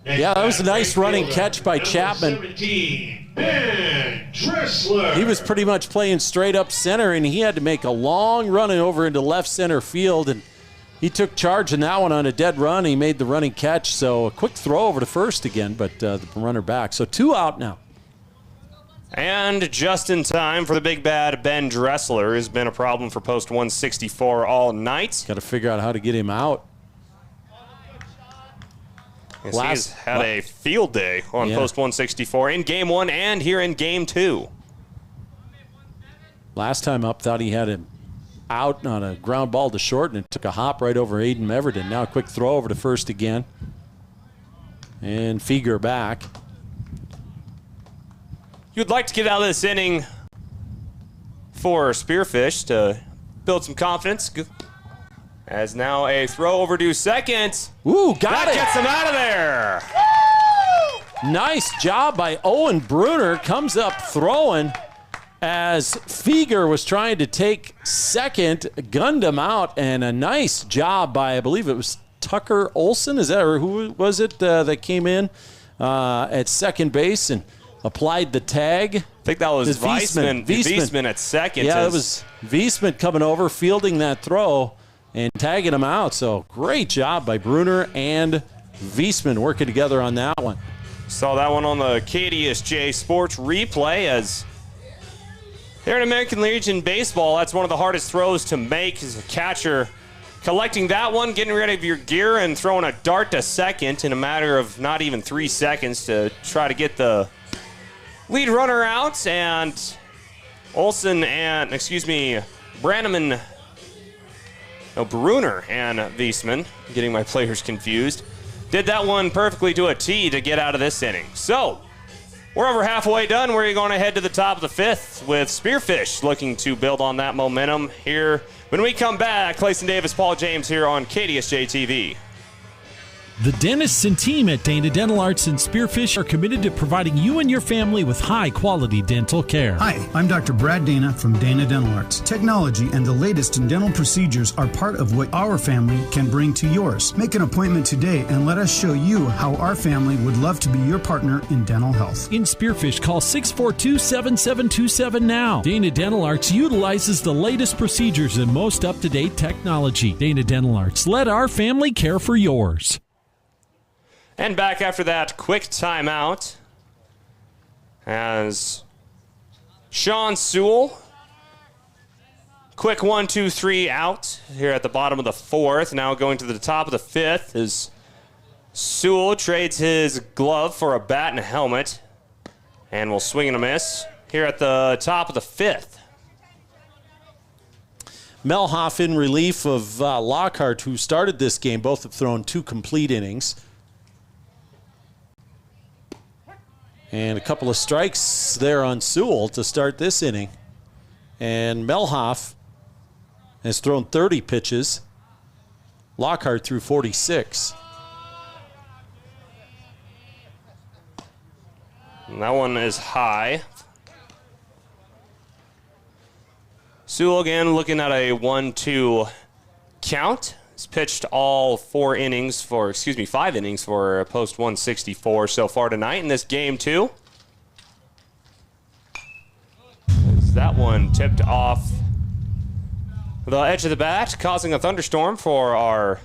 B: Yeah, that was a nice running catch by Chapman.
I: 17, Ben Dressler.
B: He was pretty much playing straight up center, and he had to make a long run over into left center field, and he took charge in that one on a dead run. He made the running catch, so a quick throw over to first again, but the runner back. So 2 out now.
A: And just in time for the big bad Ben Dressler, has been a problem for Post 164 all night.
B: Got to figure out how to get him out.
A: He's had a field day on Post 164 in Game 1 and here in Game 2.
B: Last time up, thought he had him out on a ground ball to short, and it took a hop right over Aiden Meverton. Now a quick throw over to first again. And Feger back.
A: You'd like to get out of this inning for Spearfish to build some confidence. As now a throw over to second.
B: Ooh, got
A: that
B: it.
A: Gets him out of there.
B: Nice job by Owen Bruner. Comes up throwing as Feger was trying to take second, gunned him out, and a nice job by, I believe it was Tucker Olson. Is that, or who was it that came in at second base and applied the tag?
A: I think that was Wiesman at second.
B: Yeah, it was Wiesman coming over, fielding that throw and tagging him out. So great job by Bruner and Wiesman working together on that one.
A: Saw that one on the KDSJ Sports replay. As here in American Legion Baseball, that's one of the hardest throws to make as a catcher. Collecting that one, getting rid of your gear, and throwing a dart to second in a matter of not even 3 seconds to try to get the lead runner out. And Olson and, Bruner and Wiesman, getting my players confused, did that one perfectly to a T to get out of this inning. So we're over halfway done. We're going to head to the top of the 5th with Spearfish looking to build on that momentum here. When we come back, Clayson Davis, Paul James here on KDSJ-TV.
D: The dentists and team at Dana Dental Arts and Spearfish are committed to providing you and your family with high-quality dental care.
E: Hi, I'm Dr. Brad Dana from Dana Dental Arts. Technology and the latest in dental procedures are part of what our family can bring to yours. Make an appointment today and let us show you how our family would love to be your partner in dental health.
D: In Spearfish, call 642-7727 now. Dana Dental Arts utilizes the latest procedures and most up-to-date technology. Dana Dental Arts, let our family care for yours.
A: And back after that quick timeout as Sean Sewell, quick 1-2-3 out here at the bottom of the 4th. Now going to the top of the 5th as Sewell trades his glove for a bat and a helmet and will swing and a miss here at the top of the 5th.
B: Melhoff in relief of Lockhart, who started this game. Both have thrown 2 complete innings. And a couple of strikes there on Sewell to start this inning. And Melhoff has thrown 30 pitches. Lockhart threw 46.
A: And that one is high. Sewell again looking at a 1-2 count. He's pitched all 5 innings for Post 164 so far tonight in this game 2. As that one tipped off the edge of the bat, causing a thunderstorm for our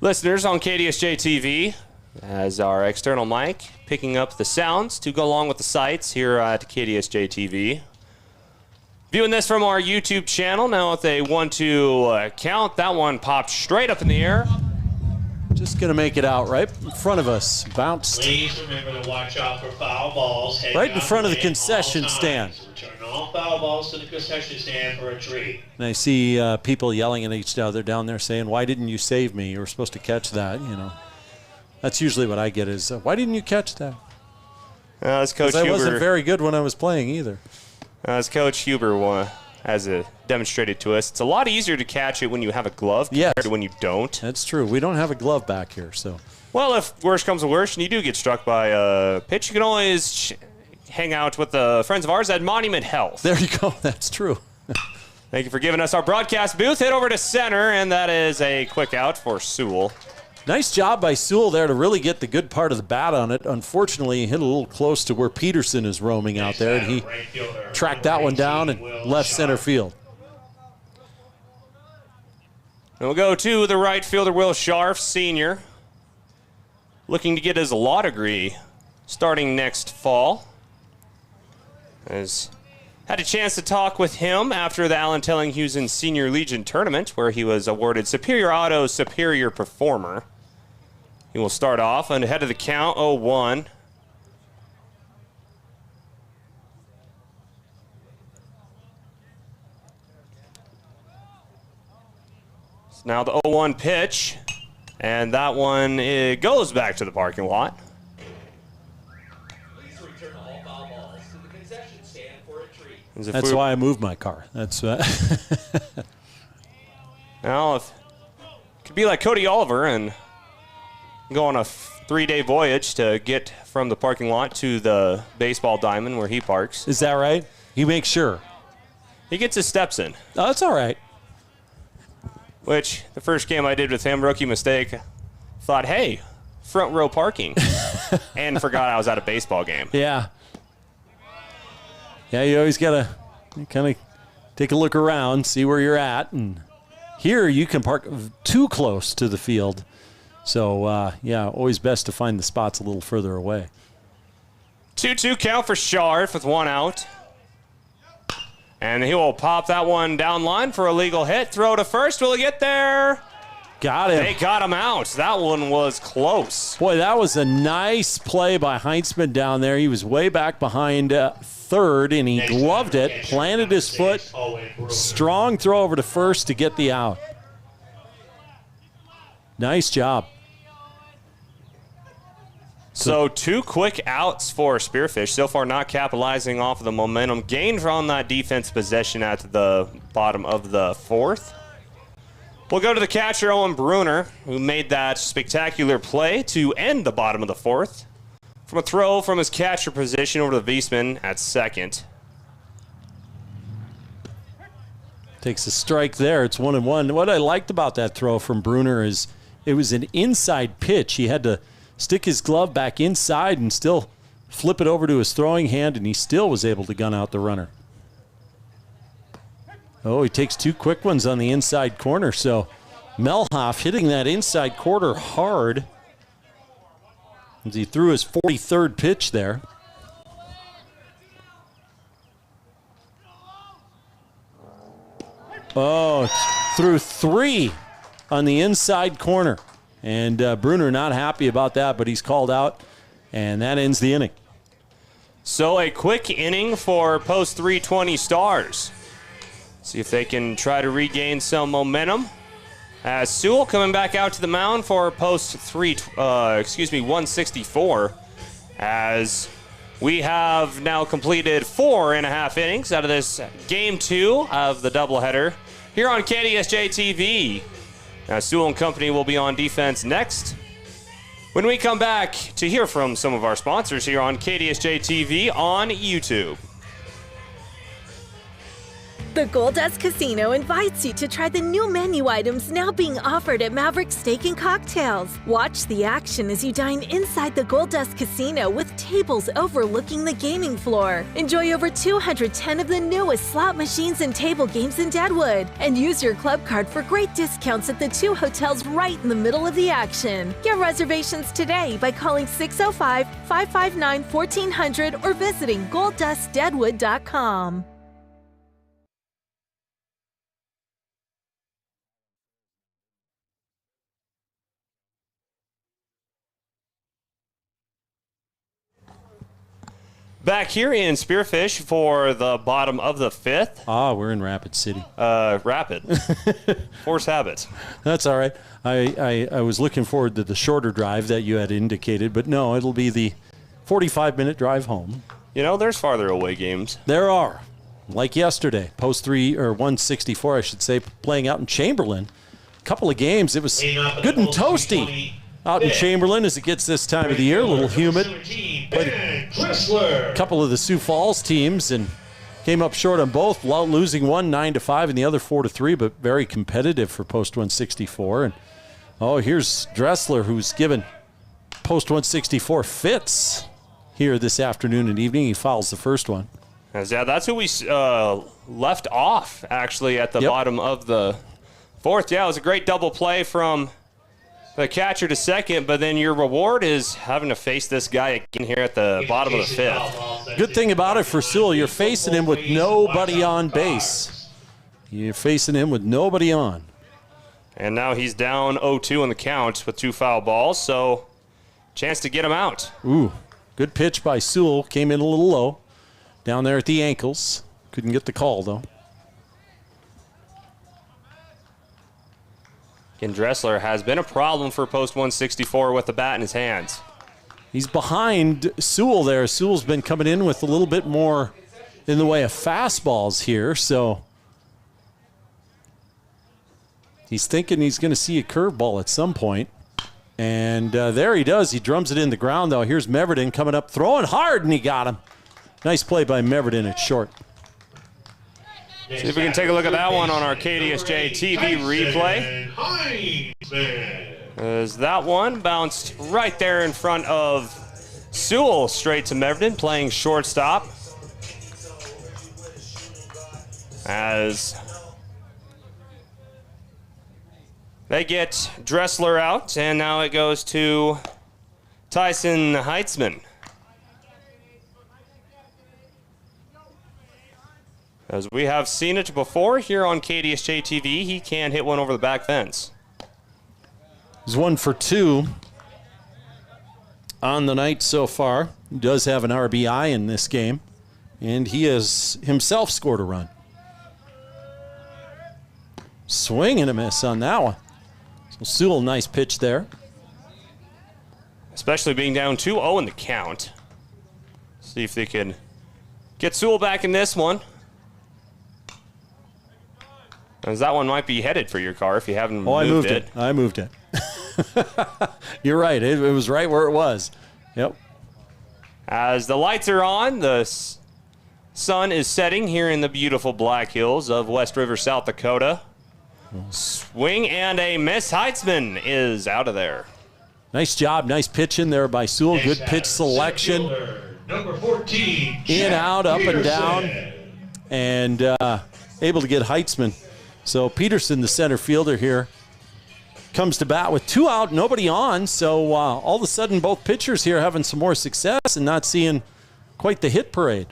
A: listeners on KDSJ-TV, as our external mic picking up the sounds to go along with the sights here at KDSJ-TV. Viewing this from our YouTube channel, now with a 1-2 count, that one popped straight up in the air.
B: Just going to make it out right in front of us. Bounced.
I: Please remember to watch out for foul balls.
B: Right in front of the concession stand.
I: Return all foul balls to the concession stand for a treat.
B: And I see people yelling at each other down there saying, why didn't you save me? You were supposed to catch that, you know. That's usually what I get is, why didn't you catch that?
A: As Coach Huber,
B: I wasn't very good when I was playing either.
A: As Coach Huber has demonstrated to us, it's a lot easier to catch it when you have a glove compared to when you don't.
B: That's true. We don't have a glove back here, so.
A: Well, if worse comes to worse and you do get struck by a pitch, you can always hang out with the friends of ours at Monument Health.
B: There you go. That's true.
A: Thank you for giving us our broadcast booth. Hit over to center, and that is a quick out for Sewell.
B: Nice job by Sewell there to really get the good part of the bat on it. Unfortunately, he hit a little close to where Peterson is roaming out there, and he tracked that one down and left center field.
A: And we'll go to the right fielder, Will Scharf, senior, looking to get his law degree starting next fall. Has had a chance to talk with him after the Allen Tellinghusen Senior Legion Tournament, where he was awarded Superior Auto Superior Performer. He will start off and ahead of the count, 0-1. So now the 0-1 pitch, and that one it goes back to the parking lot.
M: Please return all foul balls to the concession stand for a treat.
B: That's why I moved my car. That's
A: Well, if it could be like Cody Oliver and go on a 3-day voyage to get from the parking lot to the baseball diamond where he parks.
B: Is that right? He makes sure.
A: He gets his steps in.
B: Oh, that's all right.
A: Which, the first game I did with him, rookie mistake, thought, hey, front row parking. And forgot I was at a baseball game.
B: Yeah. Yeah, you always got to kind of take a look around, see where you're at. And here you can park too close to the field. So, yeah, always best to find the spots a little further away.
A: 2-2 count for Scharf with one out. And he will pop that one down line for a legal hit. Throw to first. Will he get there?
B: Got him.
A: They got him out. That one was close.
B: Boy, that was a nice play by Heinzman down there. He was way back behind third, and he gloved it, planted his foot. Strong throw over to first to get the out. Nice job.
A: So 2 quick outs for Spearfish. So far not capitalizing off of the momentum gained from that defense possession at the bottom of the 4th. We'll go to the catcher, Owen Bruner, who made that spectacular play to end the bottom of the 4th from a throw from his catcher position over to the Wiesman at second.
B: Takes a strike there. It's 1-1. What I liked about that throw from Bruner is it was an inside pitch. He had to stick his glove back inside and still flip it over to his throwing hand, and he still was able to gun out the runner. Oh, he takes 2 quick ones on the inside corner. So Melhoff hitting that inside quarter hard as he threw his 43rd pitch there. Oh, threw 3 on the inside corner. And Bruner not happy about that, but he's called out, and that ends the inning.
A: So a quick inning for Post 320 Stars. See if they can try to regain some momentum. As Sewell coming back out to the mound for Post 164. As we have now completed 4.5 innings out of this Game 2 of the doubleheader here on KDSJ-TV. Now, Sewell and company will be on defense next. When we come back to hear from some of our sponsors here on KDSJ-TV on YouTube.
H: The Goldust Casino invites you to try the new menu items now being offered at Maverick Steak and Cocktails. Watch the action as you dine inside the Goldust Casino with tables overlooking the gaming floor. Enjoy over 210 of the newest slot machines and table games in Deadwood. And use your club card for great discounts at the 2 hotels right in the middle of the action. Get reservations today by calling 605-559-1400 or visiting goldustdeadwood.com.
A: Back here in Spearfish for the bottom of the 5th.
B: We're in Rapid City.
A: Rapid. Force habit.
B: That's all right. I was looking forward to the shorter drive that you had indicated, but no, it'll be the 45-minute drive home.
A: You know, there's farther away games.
B: There are. Like yesterday, Post 3 or 164, I should say, playing out in Chamberlain. A couple of games. It was good and toasty out in Chamberlain as it gets this time of the year, a little humid. Played a couple of the Sioux Falls teams and came up short on both, losing one 9-5 and the other 4-3, but very competitive for Post 164. And here's Dressler, who's given Post 164 fits here this afternoon and evening. He fouls the first one.
A: Yeah, that's who we left off, actually, at the bottom of the 4th. Yeah, it was a great double play from the catcher to second, but then your reward is having to face this guy again here at the bottom of the 5th.
B: Good thing about it for Sewell, you're facing him with nobody on base. You're facing him with nobody on.
A: And now he's down 0-2 on the count with 2 foul balls, so chance to get him out.
B: Ooh, good pitch by Sewell. Came in a little low down there at the ankles. Couldn't get the call, though.
A: And Dressler has been a problem for Post 164 with the bat in his hands.
B: He's behind Sewell there. Sewell's been coming in with a little bit more in the way of fastballs here, so he's thinking he's going to see a curveball at some point. And there he does. He drums it in the ground, though. Here's Meverden coming up, throwing hard, and he got him. Nice play by Meverden at short.
A: See if we can take a look at that one on our KDSJ-TV replay. As that one bounced right there in front of Sewell, straight to Meverden, playing shortstop. As they get Dressler out, and now it goes to Tyson Heitzman. As we have seen it before here on KDSJ-TV, he can hit one over the back fence.
B: He's 1 for 2 on the night so far. He does have an RBI in this game, and he has himself scored a run. Swing and a miss on that one. So Sewell, nice pitch there.
A: Especially being down 2-0 in the count. See if they can get Sewell back in this one. As that one might be headed for your car if you haven't moved it.
B: I moved it. You're right. It was right where it was. Yep.
A: As the lights are on, the sun is setting here in the beautiful Black Hills of West River, South Dakota. Swing and a miss. Heitzman is out of there.
B: Nice job. Nice pitch in there by Sewell. Good pitch selection.
I: Number 14.
B: In, out, up, and down. And able to get Heitzman. So Peterson, the center fielder here, comes to bat with 2 out, nobody on. So all of a sudden, both pitchers here having some more success and not seeing quite the hit parade.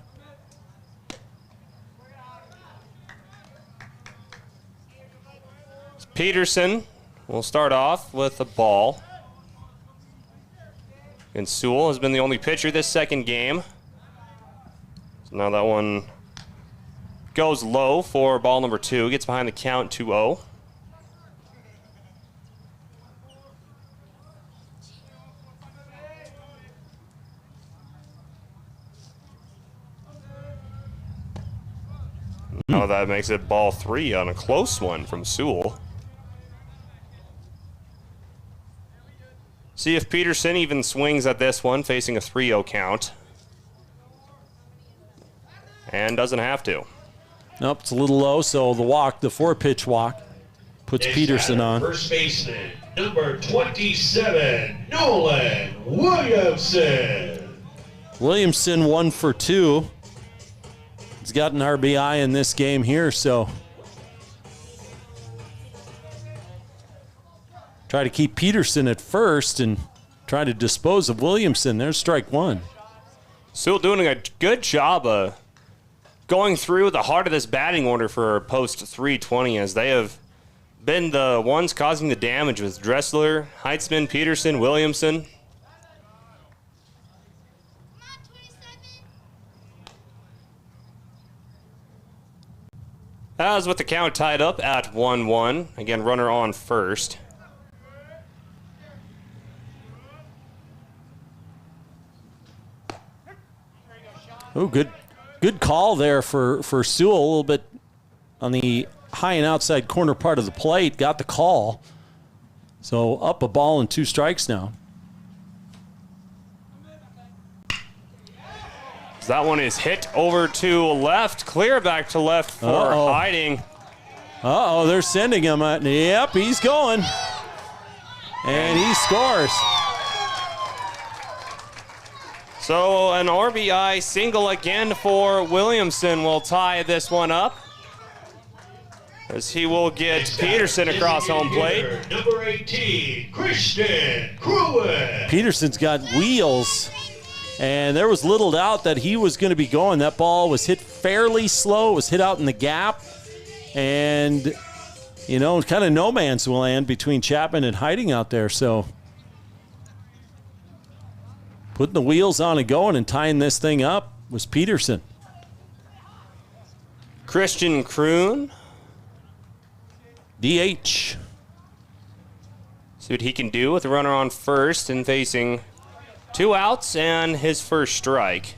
A: Peterson will start off with a ball. And Sewell has been the only pitcher this second game. So now that one goes low for ball number 2. Gets behind the count 2-0. Now that makes it ball 3 on a close one from Sewell. See if Peterson even swings at this one, facing a 3-0 count. And doesn't have to.
B: Nope, it's a little low, so the 4-pitch walk puts Peterson on.
I: First baseman, number 27, Nolan Williamson.
B: Williamson 1 for 2. He's got an RBI in this game here, so try to keep Peterson at first and try to dispose of Williamson. There's strike 1.
A: Still doing a good job of going through the heart of this batting order for post 320, as they have been the ones causing the damage with Dressler, Heitzman, Peterson, Williamson. As with the count tied up at 1-1. Again, runner on first.
B: Oh, good call there for Sewell. A little bit on the high and outside corner part of the plate. Got the call. So up a ball and 2 strikes now.
A: That one is hit over to left. Clear back to left for Hiding.
B: Uh-oh, they're sending him. Yep, he's going. And he scores.
A: So an RBI single again for Williamson will tie this one up, as he will get Peterson across home plate.
I: Number 18, Christian Cruin.
B: Peterson's got wheels, and there was little doubt that he was going to be going. That ball was hit fairly slow. It was hit out in the gap, and, you know, kind of no man's land between Chapman and Hiding out there. So putting the wheels on and going and tying this thing up was Peterson.
A: Christian Kroon,
B: DH.
A: See what he can do with a runner on first and facing 2 outs and his first strike.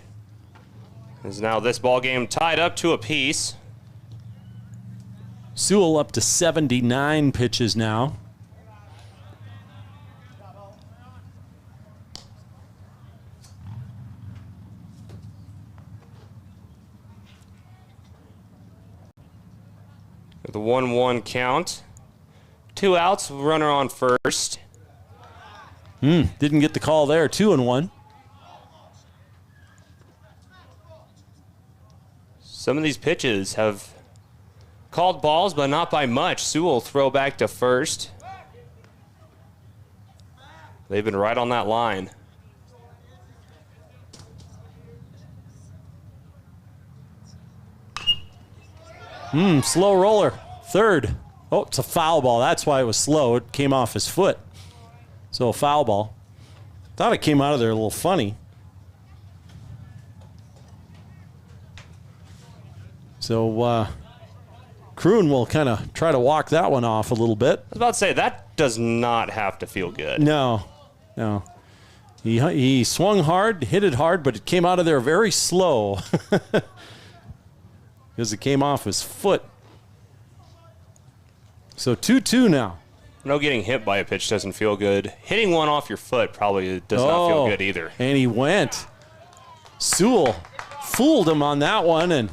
A: As now this ball game tied up to apiece.
B: Sewell up to 79 pitches now.
A: With a 1-1 count. 2 outs, runner on first.
B: Didn't get the call there. 2-1.
A: Some of these pitches have called balls, but not by much. Sewell throw back to first. They've been right on that line.
B: Slow roller. Third. Oh, it's a foul ball. That's why it was slow. It came off his foot. So a foul ball. Thought it came out of there a little funny. So Kroon will kind of try to walk that one off a little bit.
A: I was about to say, that does not have to feel good.
B: No. He swung hard, hit it hard, but it came out of there very slow. Because it came off his foot. So 2-2 now.
A: No, getting hit by a pitch doesn't feel good. Hitting one off your foot probably does not feel good either.
B: And he went. Sewell fooled him on that one, and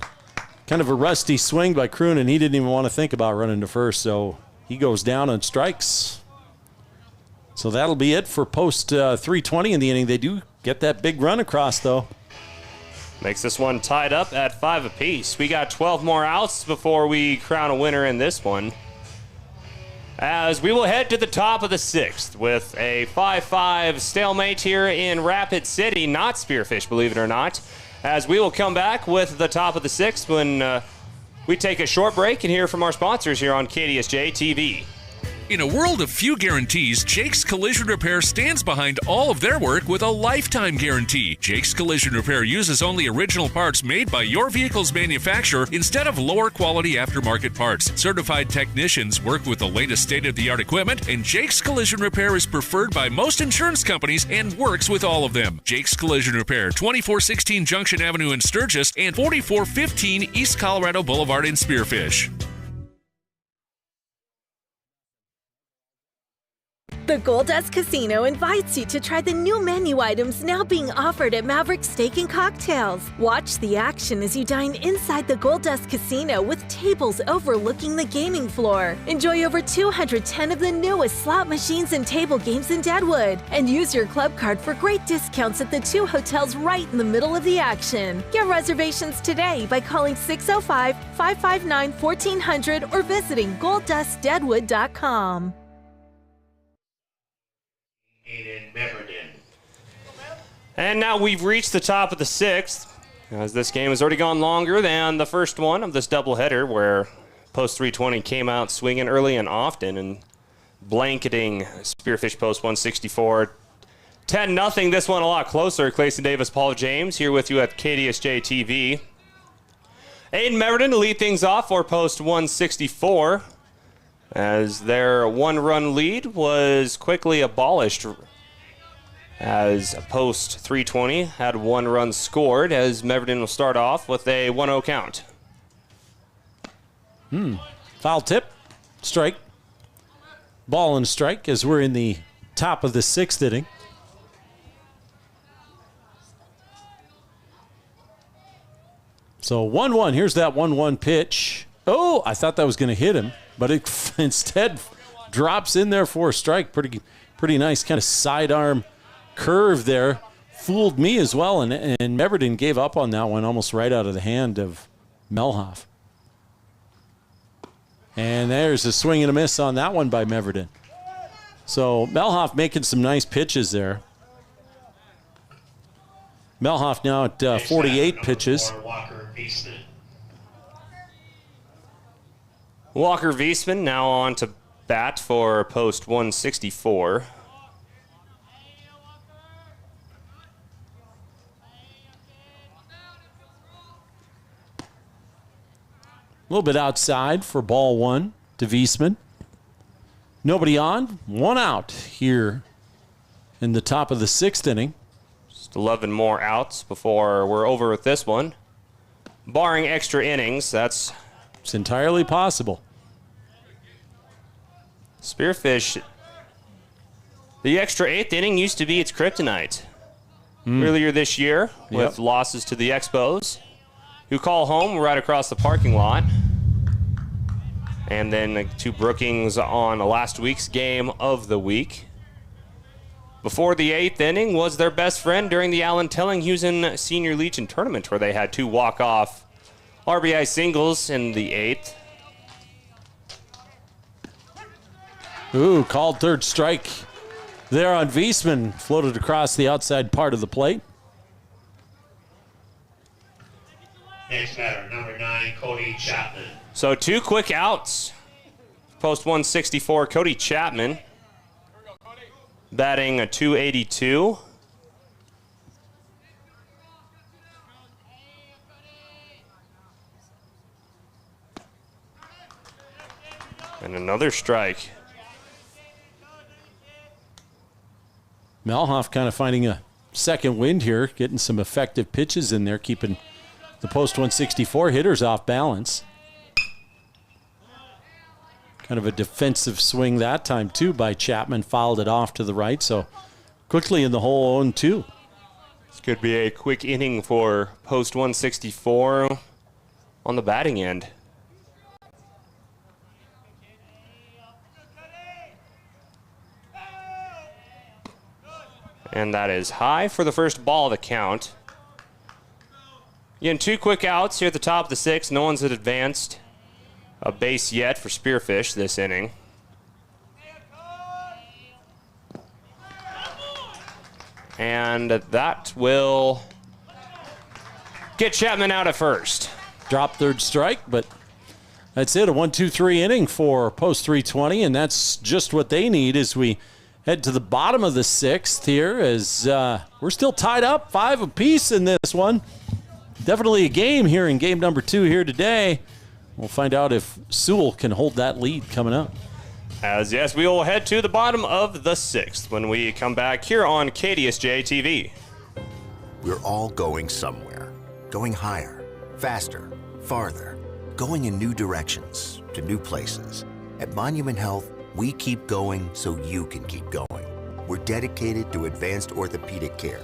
B: kind of a rusty swing by Kroon, and he didn't even want to think about running to first, so he goes down on strikes. So that'll be it for post 320 in the inning. They do get that big run across, though.
A: Makes this one tied up at 5 apiece. We got 12 more outs before we crown a winner in this one, as we will head to the top of the 6th with a 5-5 stalemate here in Rapid City, not Spearfish, believe it or not, as we will come back with the top of the 6th when we take a short break and hear from our sponsors here on KDSJ-TV.
C: In a world of few guarantees, Jake's Collision Repair stands behind all of their work with a lifetime guarantee. Jake's Collision Repair uses only original parts made by your vehicle's manufacturer instead of lower quality aftermarket parts. Certified technicians work with the latest state-of-the-art equipment, and Jake's Collision Repair is preferred by most insurance companies and works with all of them. Jake's Collision Repair, 2416 Junction Avenue in Sturgis and 4415 East Colorado Boulevard in Spearfish.
H: The Goldust Casino invites you to try the new menu items now being offered at Maverick Steak and Cocktails. Watch the action as you dine inside the Goldust Casino with tables overlooking the gaming floor. Enjoy over 210 of the newest slot machines and table games in Deadwood. And use your club card for great discounts at the 2 hotels right in the middle of the action. Get reservations today by calling 605-559-1400 or visiting goldustdeadwood.com.
A: And now we've reached the top of the 6th, as this game has already gone longer than the first one of this doubleheader, where Post 320 came out swinging early and often and blanketing Spearfish Post 164. 10-0, this one a lot closer. Clayson Davis, Paul James here with you at KDSJ-TV. Aiden Meriden to lead things off for Post 164, as their one-run lead was quickly abolished, as Post 320 had 1 run scored, as Meriden will start off with a 1-0 count.
B: Foul tip, strike. Ball and strike as we're in the top of the 6th inning. So 1-1, here's that 1-1 pitch. Oh, I thought that was going to hit him, but it instead drops in there for a strike. Pretty nice kind of sidearm curve there. Fooled me as well, and Meriden gave up on that one almost right out of the hand of Melhoff. And there's a swing and a miss on that one by Meriden. So Melhoff making some nice pitches there. Melhoff now at 48 pitches.
A: Walker Wiesman now on to bat for Post 164.
B: A little bit outside for ball 1 to Wiesman. Nobody on, 1 out here in the top of the 6th inning.
A: Just 11 more outs before we're over with this one. Barring extra innings, it's
B: entirely possible.
A: Spearfish, the extra 8th inning used to be its kryptonite. Earlier this year, with losses to the Expos, who call home right across the parking lot. And then to Brookings on last week's game of the week. Before the 8th inning was their best friend during the Allen Tellinghusen Senior Legion Tournament, where they had 2 walk-off RBI singles in the 8th.
B: Ooh, called third strike there on Wiesman. Floated across the outside part of the plate.
I: Next batter, number 9, Cody Chapman.
A: So 2 quick outs. Post 164, Cody Chapman batting a .282. And another strike.
B: Melhoff kind of finding a second wind here, getting some effective pitches in there, keeping the Post 164 hitters off balance. Kind of a defensive swing that time, too, by Chapman. Fouled it off to the right, so quickly in the hole 0-2.
A: This could be a quick inning for Post 164 on the batting end. And that is high for the first ball of the count. Again, 2 quick outs here at the top of the 6th. No one's advanced a base yet for Spearfish this inning. And that will get Chapman out at first.
B: Drop third strike, but that's it. A 1-2-3 inning for Post 320, and that's just what they need as we head to the bottom of the 6th here, as we're still tied up 5 apiece in this one. Definitely a game here in game number 2 here today. We'll find out if Sewell can hold that lead coming up.
A: As yes, we will head to the bottom of the 6th when we come back here on KDSJ-TV.
L: We're all going somewhere. Going higher, faster, farther. Going in new directions, to new places. At Monument Health, we keep going so you can keep going. We're dedicated to advanced orthopedic care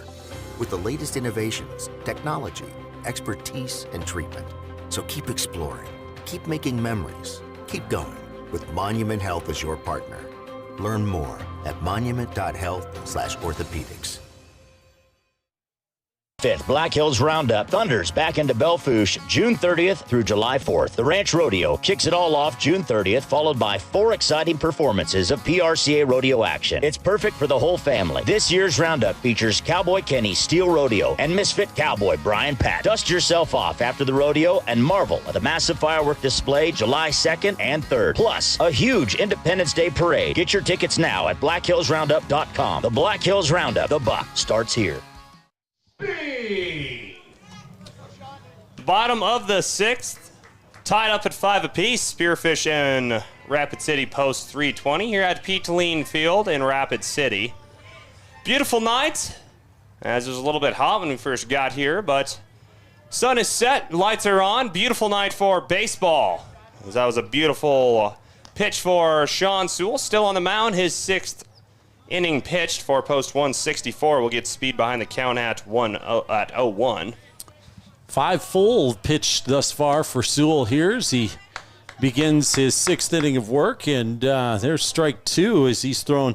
L: with the latest innovations, technology, expertise, and treatment. So keep exploring, keep making memories, keep going with Monument Health as your partner. Learn more at monument.health/orthopedics.
K: Fifth Black Hills Roundup thunders back into Belfouche June 30th through July 4th. The Ranch Rodeo kicks it all off June 30th, followed by 4 exciting performances of PRCA rodeo action. It's perfect for the whole family. This year's Roundup features Cowboy Kenny's Steel Rodeo and Misfit Cowboy Brian Pat. Dust yourself off after the rodeo and marvel at the massive firework display July 2nd and 3rd. Plus, a huge Independence Day parade. Get your tickets now at blackhillsroundup.com. The Black Hills Roundup, the buck starts here.
A: Bottom of the 6th, tied up at 5 apiece. Spearfish and Rapid City Post 320 here at Pete Lien Field in Rapid City. Beautiful night, as it was a little bit hot when we first got here, but sun is set, lights are on. Beautiful night for baseball. That was a beautiful pitch for Sean Sewell, still on the mound, his 6th inning pitched for Post 164. We'll get speed behind the count at 0-1.
B: 5 full pitched thus far for Sewell here as he begins his 6th inning of work, and there's strike 2 as he's thrown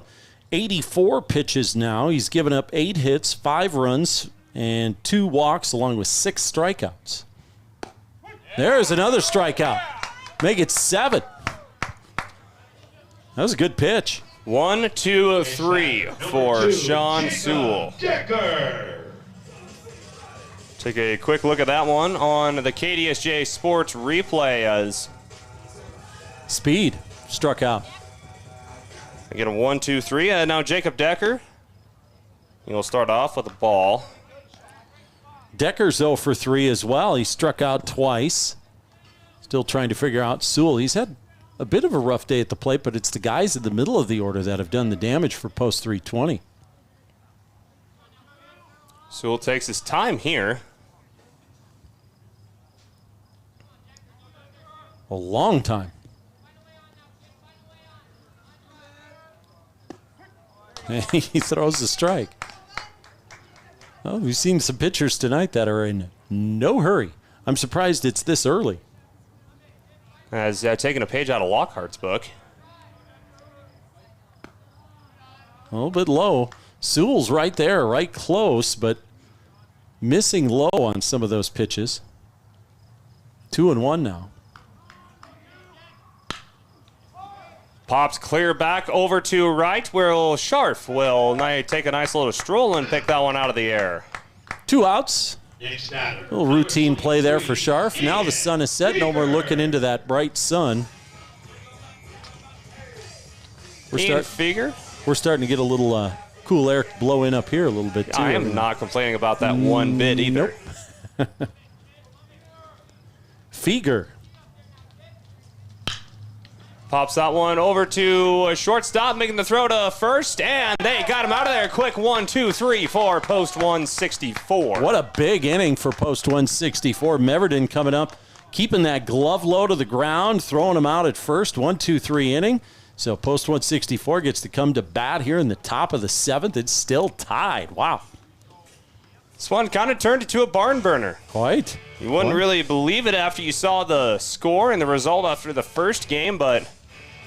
B: 84 pitches now. He's given up 8 hits, 5 runs, and 2 walks along with 6 strikeouts. There's another strikeout. Make it 7. That was a good pitch.
A: 1, 2, 3 for Sean Sewell. Take a quick look at that one on the KDSJ Sports replay as
B: Speed struck out.
A: Again, a 1, 2, 3. Now Jacob Decker. He'll start off with a ball.
B: Decker's 0 for 3 as well. He struck out twice. Still trying to figure out Sewell. He's had a bit of a rough day at the plate, but it's the guys in the middle of the order that have done the damage for Post 320.
A: Sewell takes his time here.
B: A long time. He throws the strike. Oh, we've seen some pitchers tonight that are in no hurry. I'm surprised it's this early.
A: As taking a page out of Lockhart's book.
B: A little bit low. Sewell's right there, right close, but missing low on some of those pitches. 2-1 now.
A: Pops clear back over to right, where Scharf will take a nice little stroll and pick that one out of the air.
B: 2 outs. A little routine play there for Scharf. Now the sun is set. No more looking into that bright sun. We're starting to get a little cool air blow in up here a little bit, too.
A: I am not complaining about that one bit either.
B: Nope. Feger.
A: Pops that one over to a shortstop, making the throw to first, and they got him out of there. Quick 1, 2, 3 for Post 164.
B: What a big inning for Post 164. Meverden coming up, keeping that glove low to the ground, throwing him out at first. 1, 2, 3 inning. So Post 164 gets to come to bat here in the top of the 7th. It's still tied. Wow.
A: This one kind of turned into a barn burner.
B: Quite.
A: You wouldn't really believe it after you saw the score and the result after the first game, but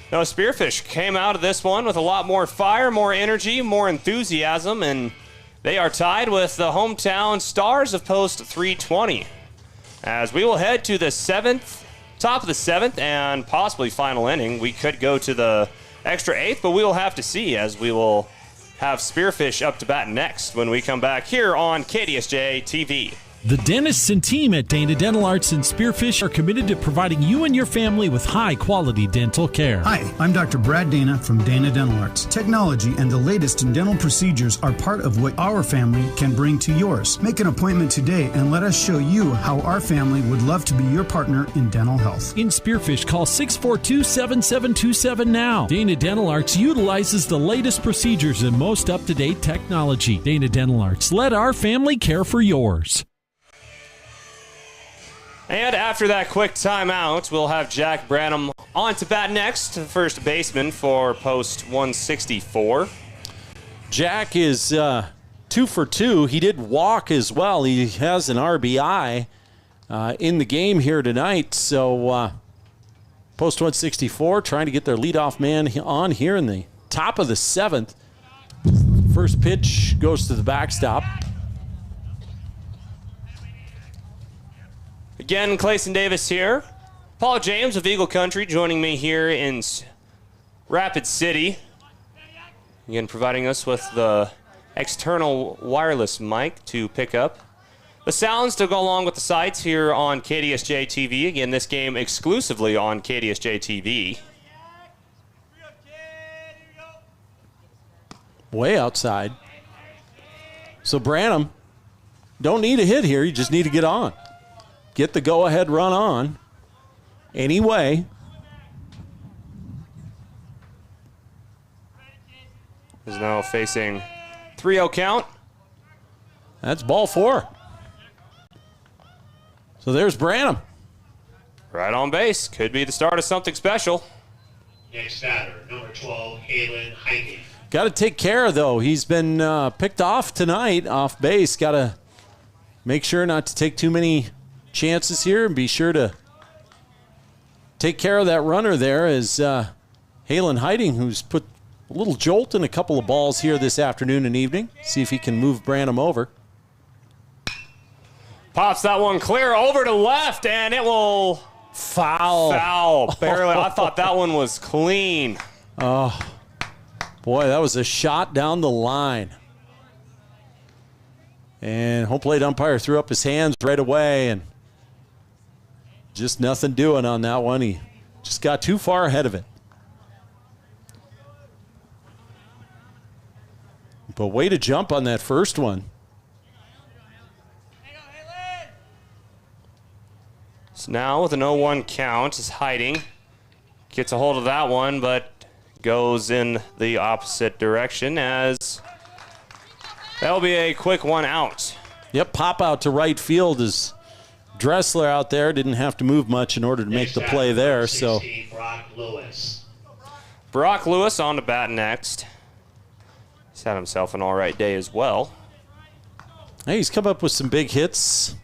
A: no, Spearfish came out of this one with a lot more fire, more energy, more enthusiasm, and they are tied with the hometown Stars of Post 320. As we will head to the 7th, top of the 7th, and possibly final inning. We could go to the extra 8th, but we will have to see, as we will have Spearfish up to bat next when we come back here on KDSJ-TV.
D: The dentists and team at Dana Dental Arts and Spearfish are committed to providing you and your family with high-quality dental care.
E: Hi, I'm Dr. Brad Dana from Dana Dental Arts. Technology and the latest in dental procedures are part of what our family can bring to yours. Make an appointment today and let us show you how our family would love to be your partner in dental health.
D: In Spearfish, call 642-7727 now. Dana Dental Arts utilizes the latest procedures and most up-to-date technology. Dana Dental Arts, let our family care for yours.
A: And after that quick timeout, we'll have Jack Branham on to bat next, the first baseman for post 164.
B: Jack is 2 for 2. He did walk as well. He has an RBI in the game here tonight. So post 164 trying to get their leadoff man on here in the top of the 7th. First pitch goes to the backstop.
A: Again, Clayson Davis here. Paul James of Eagle Country joining me here in Rapid City. Again, providing us with the external wireless mic to pick up the sounds to go along with the sights here on KDSJ-TV. Again, this game exclusively on KDSJ-TV.
B: Way outside. So Branham, don't need a hit here. You just need to get on. Get the go-ahead run on. Anyway.
A: Is now facing 3-0 count.
B: That's ball 4. So there's Branham.
A: Right on base. Could be the start of something special.
I: Next batter, number 12, Halen Heike.
B: Got to take care, though. He's been picked off tonight, off base. Got to make sure not to take too many chances here and be sure to take care of that runner there as Halen Heiding, who's put a little jolt in a couple of balls here this afternoon and evening. See if he can move Branham over.
A: Pops that one clear over to left, and it will foul. Barely. I thought that one was clean.
B: Oh, boy, that was a shot down the line. And home plate umpire threw up his hands right away, and just nothing doing on that one. He just got too far ahead of it. But way to jump on that first one.
A: So now with an 0-1 count is Heiding. Gets a hold of that one, but goes in the opposite direction as that'll be a quick one out.
B: Yep, pop out to right field as Dressler out there didn't have to move much in order to make the play there. So
A: Brock Lewis on to bat next. He's had himself an all right day as well.
B: Hey, he's come up with some big hits.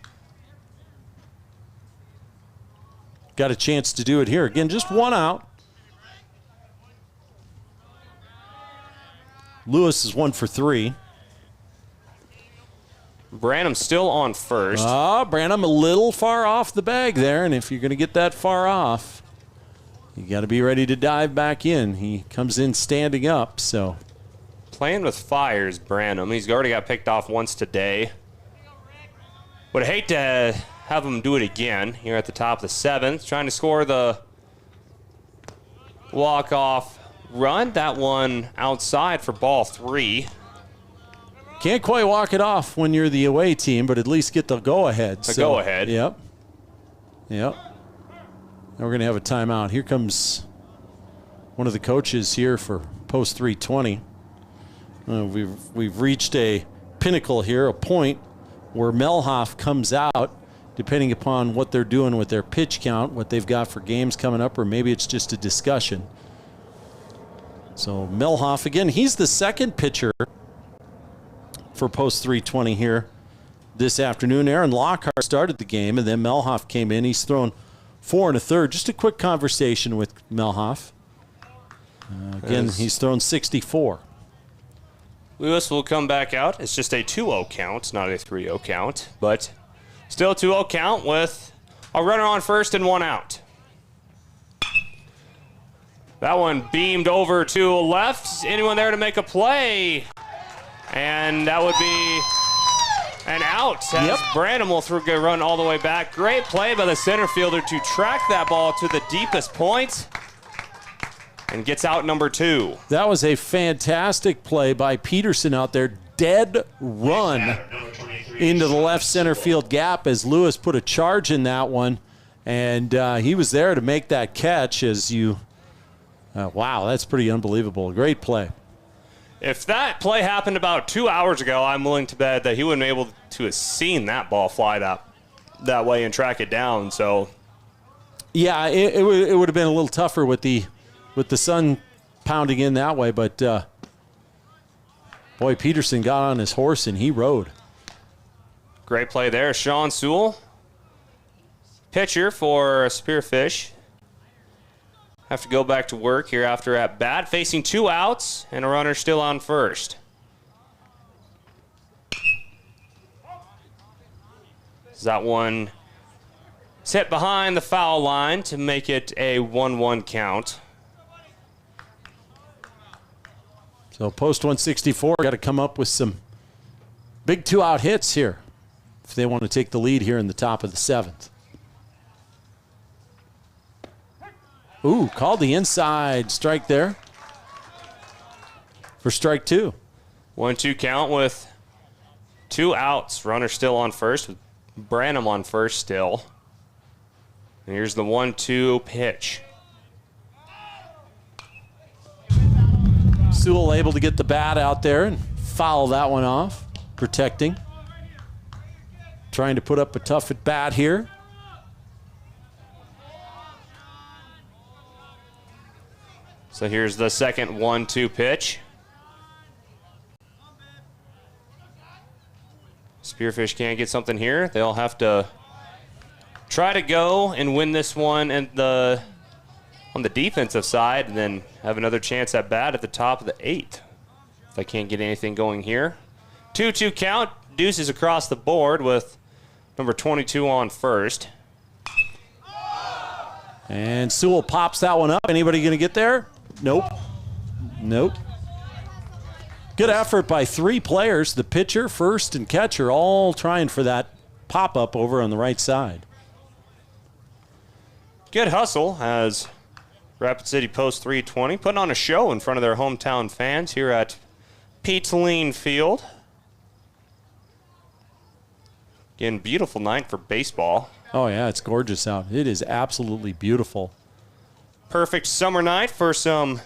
B: Got a chance to do it here. Again, just one out. Lewis is 1 for 3.
A: Branham still on first.
B: Branham a little far off the bag there, and if you're going to get that far off, you got to be ready to dive back in. He comes in standing up, so.
A: Playing with fires, Branham. He's already got picked off once today. Would hate to have him do it again here at the top of the 7th. Trying to score the walk-off run. That one outside for ball 3.
B: Can't quite walk it off when you're the away team, but at least get the go-ahead.
A: Go-ahead.
B: Yep. Now we're going to have a timeout. Here comes one of the coaches here for post 320. We've reached a pinnacle here, a point where Melhoff comes out, depending upon what they're doing with their pitch count, what they've got for games coming up, or maybe it's just a discussion. So Melhoff, again, he's the second pitcher for post 320 here this afternoon. Aaron Lockhart started the game, and then Melhoff came in. He's thrown 4 1/3. Just a quick conversation with Melhoff. Again, he's thrown 64.
A: Lewis will come back out. It's just a 2-0 count, not a 3-0 count, but still 2-0 count with a runner on first and 1 out. That one beamed over to left. Anyone there to make a play? And that would be an out. As Branham will run all the way back. Great play by the center fielder to track that ball to the deepest point. And gets out number 2.
B: That was a fantastic play by Peterson out there. Dead run into the left center field gap as Lewis put a charge in that one. And he was there to make that catch as you... wow, that's pretty unbelievable. Great play.
A: If that play happened about 2 hours ago, I'm willing to bet that he wouldn't be able to have seen that ball fly that way and track it down. So,
B: yeah, it would have been a little tougher with the sun pounding in that way. But boy, Peterson got on his horse and he rode.
A: Great play there, Sean Sewell. Pitcher for Spearfish. Have to go back to work here after at bat, facing 2 outs and a runner still on first. That one is hit behind the foul line to make it a 1-1 count.
B: So post 164 got to come up with some big 2-out hits here if they want to take the lead here in the top of the 7th. Ooh, called the inside strike there for strike 2.
A: 1-2 count with 2 outs. Runner still on first with Branham on first still. And here's the 1-2 pitch.
B: Sewell able to get the bat out there and foul that one off, protecting. Trying to put up a tough at bat here.
A: So here's the second 1-2 pitch. Spearfish can't get something here. They'll have to try to go and win this one on the defensive side and then have another chance at bat at the top of the 8th. If they can't get anything going here. 2-2 count. Deuces across the board with number 22 on first.
B: And Sewell pops that one up. Anybody going to get there? Nope. Nope. Good effort by 3 players. The pitcher, first, and catcher all trying for that pop-up over on the right side.
A: Good hustle as Rapid City Post 320 putting on a show in front of their hometown fans here at Pete Lien Field. Again, beautiful night for baseball.
B: Oh, yeah, it's gorgeous out. It is absolutely beautiful.
A: Perfect summer night for some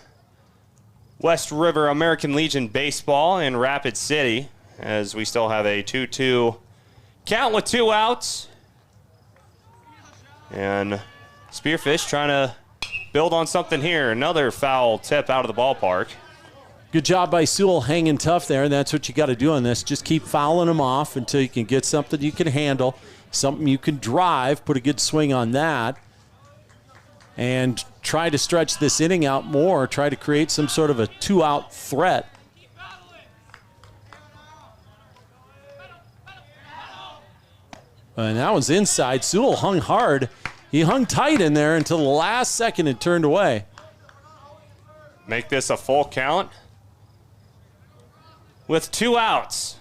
A: West River American Legion baseball in Rapid City as we still have a 2-2 count with 2 outs. And Spearfish trying to build on something here. Another foul tip out of the ballpark.
B: Good job by Sewell hanging tough there, and that's what you got to do on this. Just keep fouling them off until you can get something you can handle, something you can drive, put a good swing on that, and try to stretch this inning out more, try to create some sort of a 2-out threat. And that one's inside. Sewell hung hard. He hung tight in there until the last second and turned away.
A: Make this a full count with 2 outs.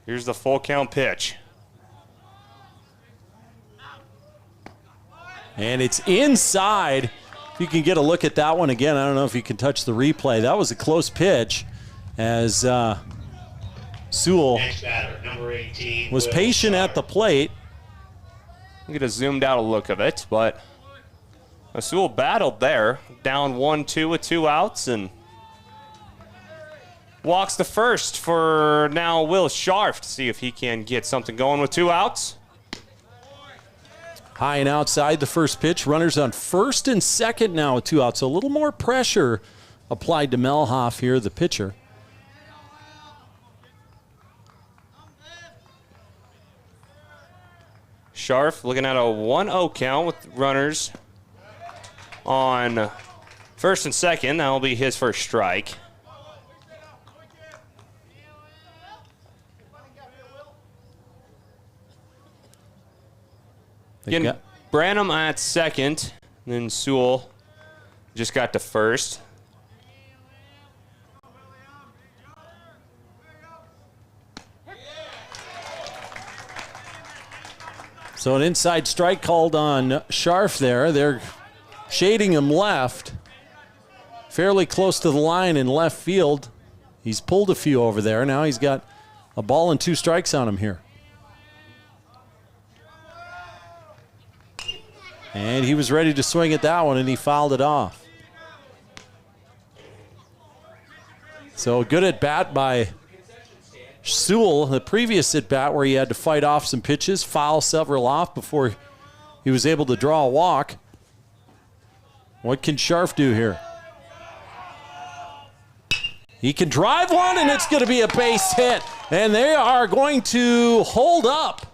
A: Here's the full count pitch.
B: And it's inside. If you can get a look at that one again, I don't know if you can touch the replay. That was a close pitch as Sewell was patient at the plate.
A: Get a zoomed out look of it, but Sewell battled there. Down 1-2 with 2 outs and walks the first for now Will Scharf to see if he can get something going with 2 outs.
B: High and outside the first pitch. Runners on first and second now with 2 outs. So a little more pressure applied to Melhoff here, the pitcher.
A: Scharf looking at a 1-0 count with runners on first and second. That will be his first strike. Again, Branham at second, then Sewell just got to first.
B: So an inside strike called on Scharf there. They're shading him left, fairly close to the line in left field. He's pulled a few over there. Now he's got a ball and 2 strikes on him here. And he was ready to swing at that one, and he fouled it off. So good at bat by Sewell, the previous at-bat where he had to fight off some pitches, foul several off before he was able to draw a walk. What can Scharf do here? He can drive one, and it's going to be a base hit. And they are going to hold up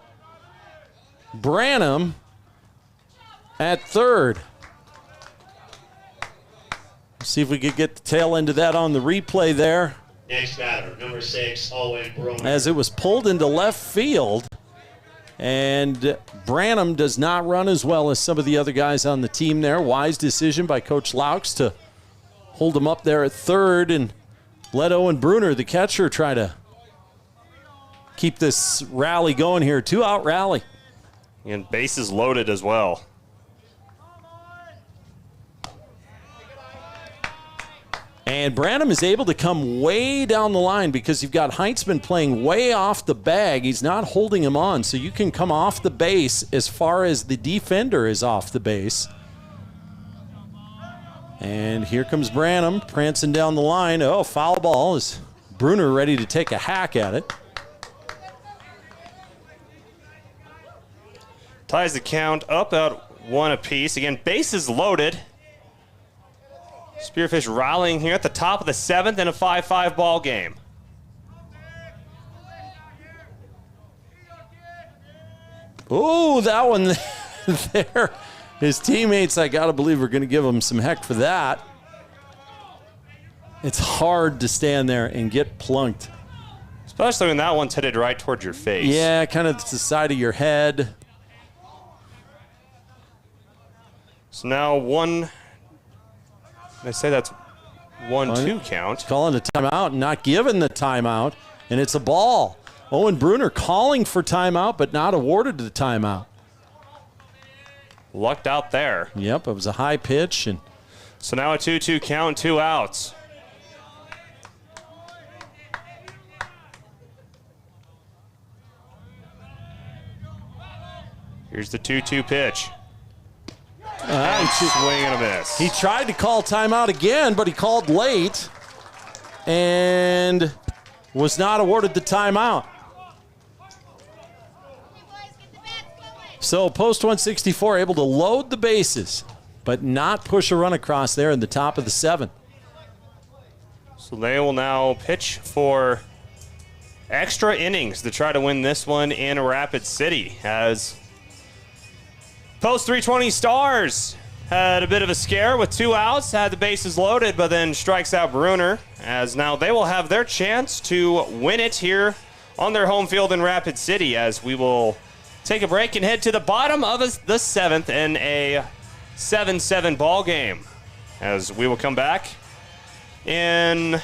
B: Branham at third. See if we could get the tail end of that on the replay there.
I: Next batter, number 6, Owen Bruner.
B: As it was pulled into left field, and Branham does not run as well as some of the other guys on the team there. Wise decision by Coach Laux to hold him up there at third and let Owen Bruner, the catcher, try to keep this rally going here. 2-out rally.
A: And bases loaded as well.
B: And Branham is able to come way down the line because you've got Heitzman playing way off the bag. He's not holding him on, so you can come off the base as far as the defender is off the base. And here comes Branham prancing down the line. Oh, foul ball. Is Bruner ready to take a hack at it?
A: Ties the count up at 1 apiece. Again, bases loaded. Spearfish rallying here at the top of the 7th in a 5-5 ball game.
B: Ooh, that one there. His teammates, I got to believe, are going to give him some heck for that. It's hard to stand there and get plunked.
A: Especially when that one's headed right towards your face.
B: Yeah, kind of to the side of your head.
A: So now they say that's 1-2 count.
B: Calling a timeout and not giving the timeout, and it's a ball. Owen Bruner calling for timeout, but not awarded the timeout.
A: Lucked out there.
B: Yep, it was a high pitch. And
A: so now a 2-2 count, 2 outs. Here's the 2-2 pitch. Swing and a miss.
B: He tried to call timeout again, but he called late and was not awarded the timeout. So Post 164 able to load the bases, but not push a run across there in the top of the 7th.
A: So they will now pitch for extra innings to try to win this one in Rapid City, as Post 320 Stars had a bit of a scare with 2 outs, had the bases loaded, but then strikes out Bruner, as now they will have their chance to win it here on their home field in Rapid City, as we will take a break and head to the bottom of the 7th in a 7-7 ball game, as we will come back in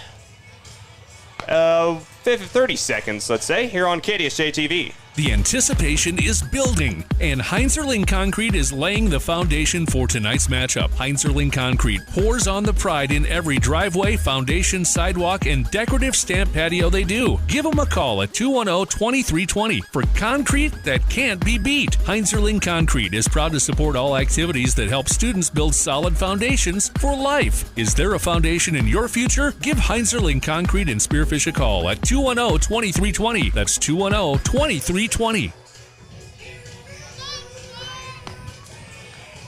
A: 30 seconds, let's say, here on KDSJ-TV.
C: The anticipation is building, and Heinzerling Concrete is laying the foundation for tonight's matchup. Heinzerling Concrete pours on the pride in every driveway, foundation, sidewalk, and decorative stamp patio they do. Give them a call at 210-2320 for concrete that can't be beat. Heinzerling Concrete is proud to support all activities that help students build solid foundations for life. Is there a foundation in your future? Give Heinzerling Concrete and Spearfish a call at 210-2320. That's 210-2320.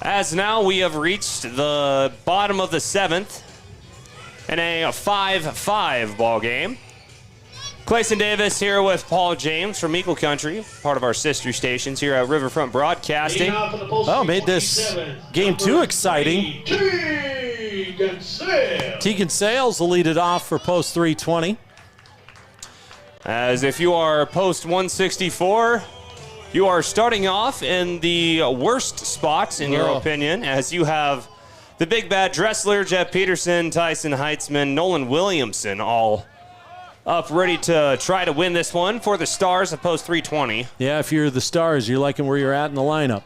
A: As now we have reached the bottom of the 7th in a 5-5 ball game. Clayson Davis here with Paul James from Eagle Country, part of our sister stations here at Riverfront Broadcasting.
B: Oh, made this game 2 exciting. Tegan Sales will lead it off for Post 320.
A: As if you are Post 164, you are starting off in the worst spots, in your opinion, as you have the big bad Dressler, Jeff Peterson, Tyson Heitzman, Nolan Williamson all up ready to try to win this one for the Stars at Post 320.
B: Yeah, if you're the Stars, you're liking where you're at in the lineup.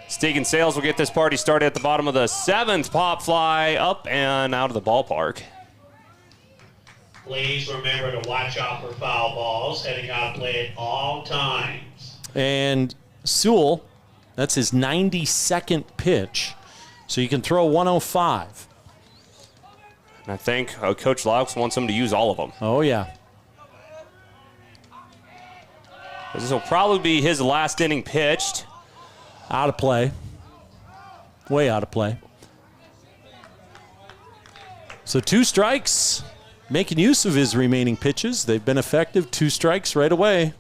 A: Stegan Sales will get this party started at the bottom of the 7th. Pop fly up and out of the ballpark.
I: Please remember to watch out for foul balls, heading out of play at all times.
B: And Sewell, that's his 92nd pitch, so you can throw 105.
A: And I think Coach Laux wants him to use all of them.
B: Oh, yeah.
A: This will probably be his last inning pitched.
B: Out of play. Way out of play. So 2 strikes, making use of his remaining pitches. They've been effective. 2 strikes right away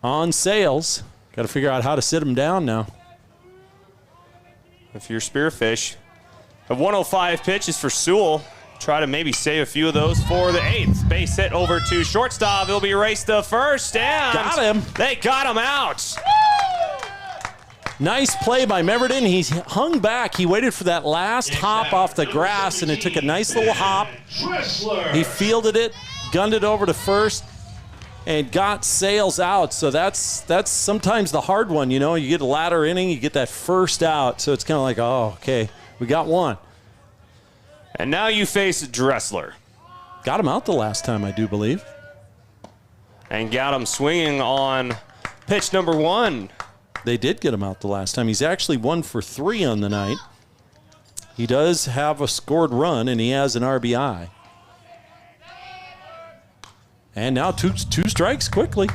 B: on Sales. Got to figure out how to sit him down now.
A: If you're Spearfish, a 105 pitches for Sewell. Try to maybe save a few of those for the 8th. Base hit over to shortstop. He'll be raced to first, and
B: got him.
A: They got him out.
B: Nice play by Meverden. He hung back. He waited for that last hop off the grass, and it took a nice little hop. He fielded it, gunned it over to first, and got Sales out. So that's sometimes the hard one, you know. You get a ladder inning, you get that first out. So it's kind of like, oh, okay, we got one.
A: And now you face Dressler.
B: Got him out the last time, I do believe.
A: And got him swinging on pitch number 1.
B: They did get him out the last time. He's actually 1 for 3 on the night. He does have a scored run, and he has an RBI. And now two strikes quickly.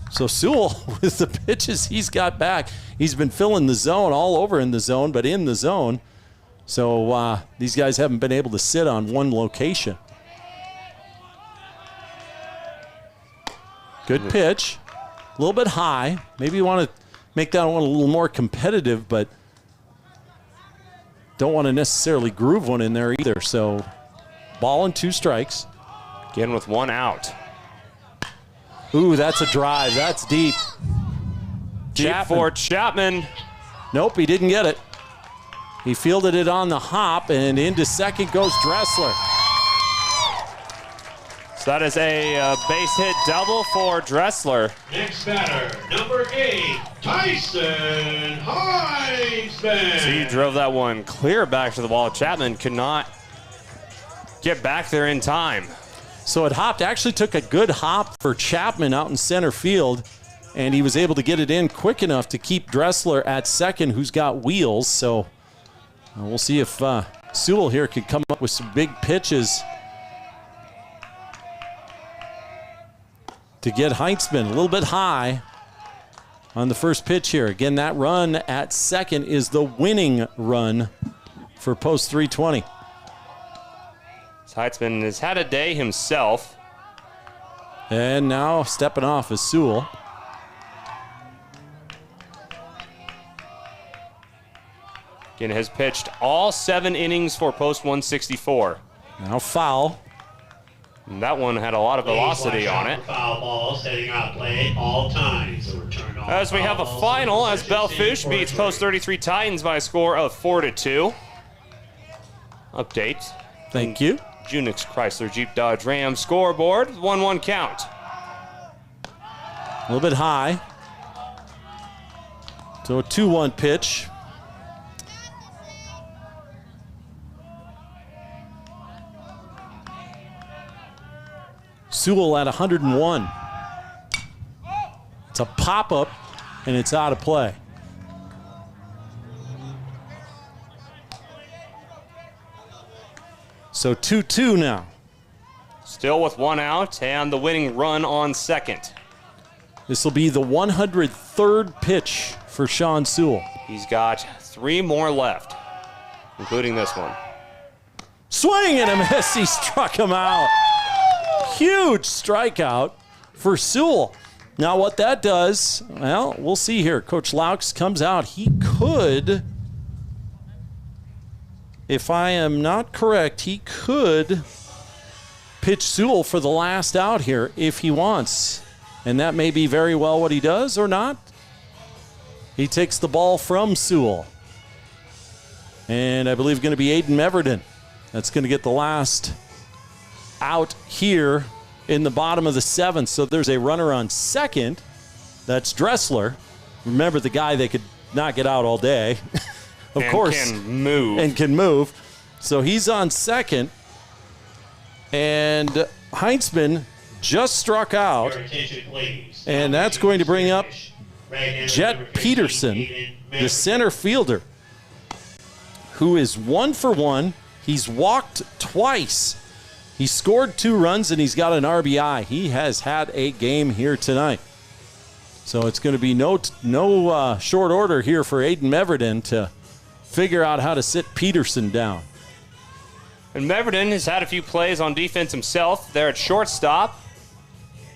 B: So Sewell, with the pitches he's got back, he's been filling the zone, all over in the zone, but in the zone. So these guys haven't been able to sit on one location. Good pitch. A little bit high. Maybe you want to make that one a little more competitive, but don't want to necessarily groove one in there either. So ball and 2 strikes.
A: Again with 1 out.
B: Ooh, that's a drive. That's deep.
A: Deep for Chapman.
B: Nope, he didn't get it. He fielded it on the hop, and into second goes Dressler.
A: So that is a base hit double for Dressler.
I: Next batter, number 8, Tyson Heinzman.
A: So he drove that one clear back to the wall. Chapman could not get back there in time.
B: So it hopped, actually took a good hop for Chapman out in center field, and he was able to get it in quick enough to keep Dressler at second, who's got wheels. So we'll see if Sewell here could come up with some big pitches to get Heinzman a little bit high on the first pitch here. Again, that run at second is the winning run for Post 320.
A: Heinzman has had a day himself.
B: And now stepping off is Sewell.
A: Again, has pitched all 7 innings for Post 164.
B: Now foul.
A: And that one had a lot of velocity on it.
I: Foul ball, setting out play all times.
A: As we have a final, as Belfouche beats Post 33 Titans by a score of 4-2. Update.
B: Thank you.
A: Junix Chrysler Jeep Dodge Ram scoreboard, 1-1 count.
B: A little bit high. So a 2-1 pitch. Sewell at 101. It's a pop-up, and it's out of play. So 2-2 now.
A: Still with 1 out and the winning run on second.
B: This will be the 103rd pitch for Sean Sewell.
A: He's got 3 more left, including this one.
B: Swing and a miss. He struck him out. Huge strikeout for Sewell. Now what that does, well, we'll see here. Coach Laux comes out. He could, if I am not correct, he could pitch Sewell for the last out here if he wants. And that may be very well what he does or not. He takes the ball from Sewell. And I believe going to be Aiden Meverden. That's going to get the last out here in the bottom of the 7th. So there's a runner on second. That's Dressler. Remember, the guy they could not get out all day. Of course. And can move. So he's on second. And Heinzman just struck out. And that's going to bring up Jet Peterson, the center fielder, who is 1 for 1. He's walked twice. He scored 2 runs, and he's got an RBI. He has had a game here tonight. So it's going to be no short order here for Aiden Meverden to figure out how to sit Peterson down.
A: And Meverden has had a few plays on defense himself there at shortstop.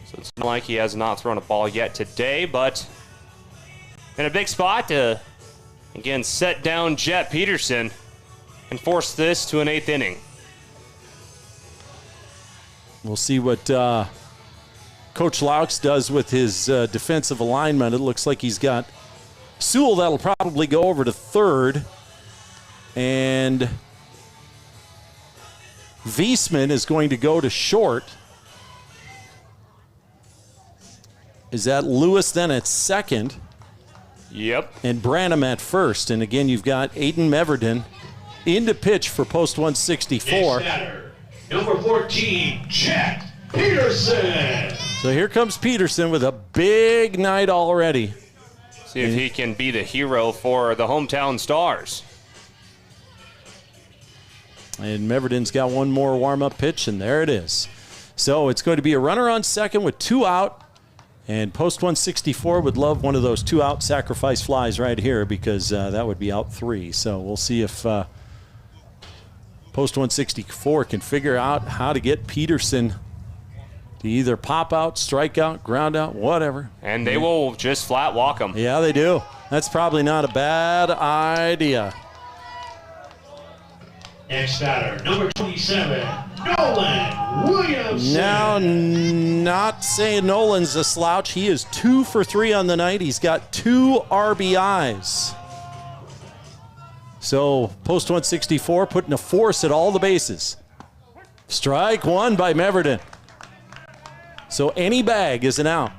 A: So it's not like he has not thrown a ball yet today, but in a big spot to, again, set down Jet Peterson and force this to an 8th inning.
B: We'll see what Coach Laux does with his defensive alignment. It looks like he's got Sewell that'll probably go over to third. And Wiesman is going to go to short. Is that Lewis then at second?
A: Yep.
B: And Branham at first. And again, you've got Aiden Meverden in to pitch for post 164.
I: Next batter, number 14, Jet Peterson.
B: So here comes Peterson with a big night already.
A: See if he can be the hero for the hometown Stars.
B: And Meverden's got one more warm-up pitch, and there it is. So it's going to be a runner on second with 2 out. And post 164 would love one of those 2-out sacrifice flies right here because that would be out 3. So we'll see if post 164 can figure out how to get Peterson to either pop out, strike out, ground out, whatever.
A: And they will just flat walk him.
B: Yeah, they do. That's probably not a bad idea.
I: Next batter, number 27, Nolan Williamson.
B: Now, not saying Nolan's a slouch. He is 2 for 3 on the night. He's got 2 RBIs. So, post 164, putting a force at all the bases. Strike 1 by Meverden. So, any bag is an out.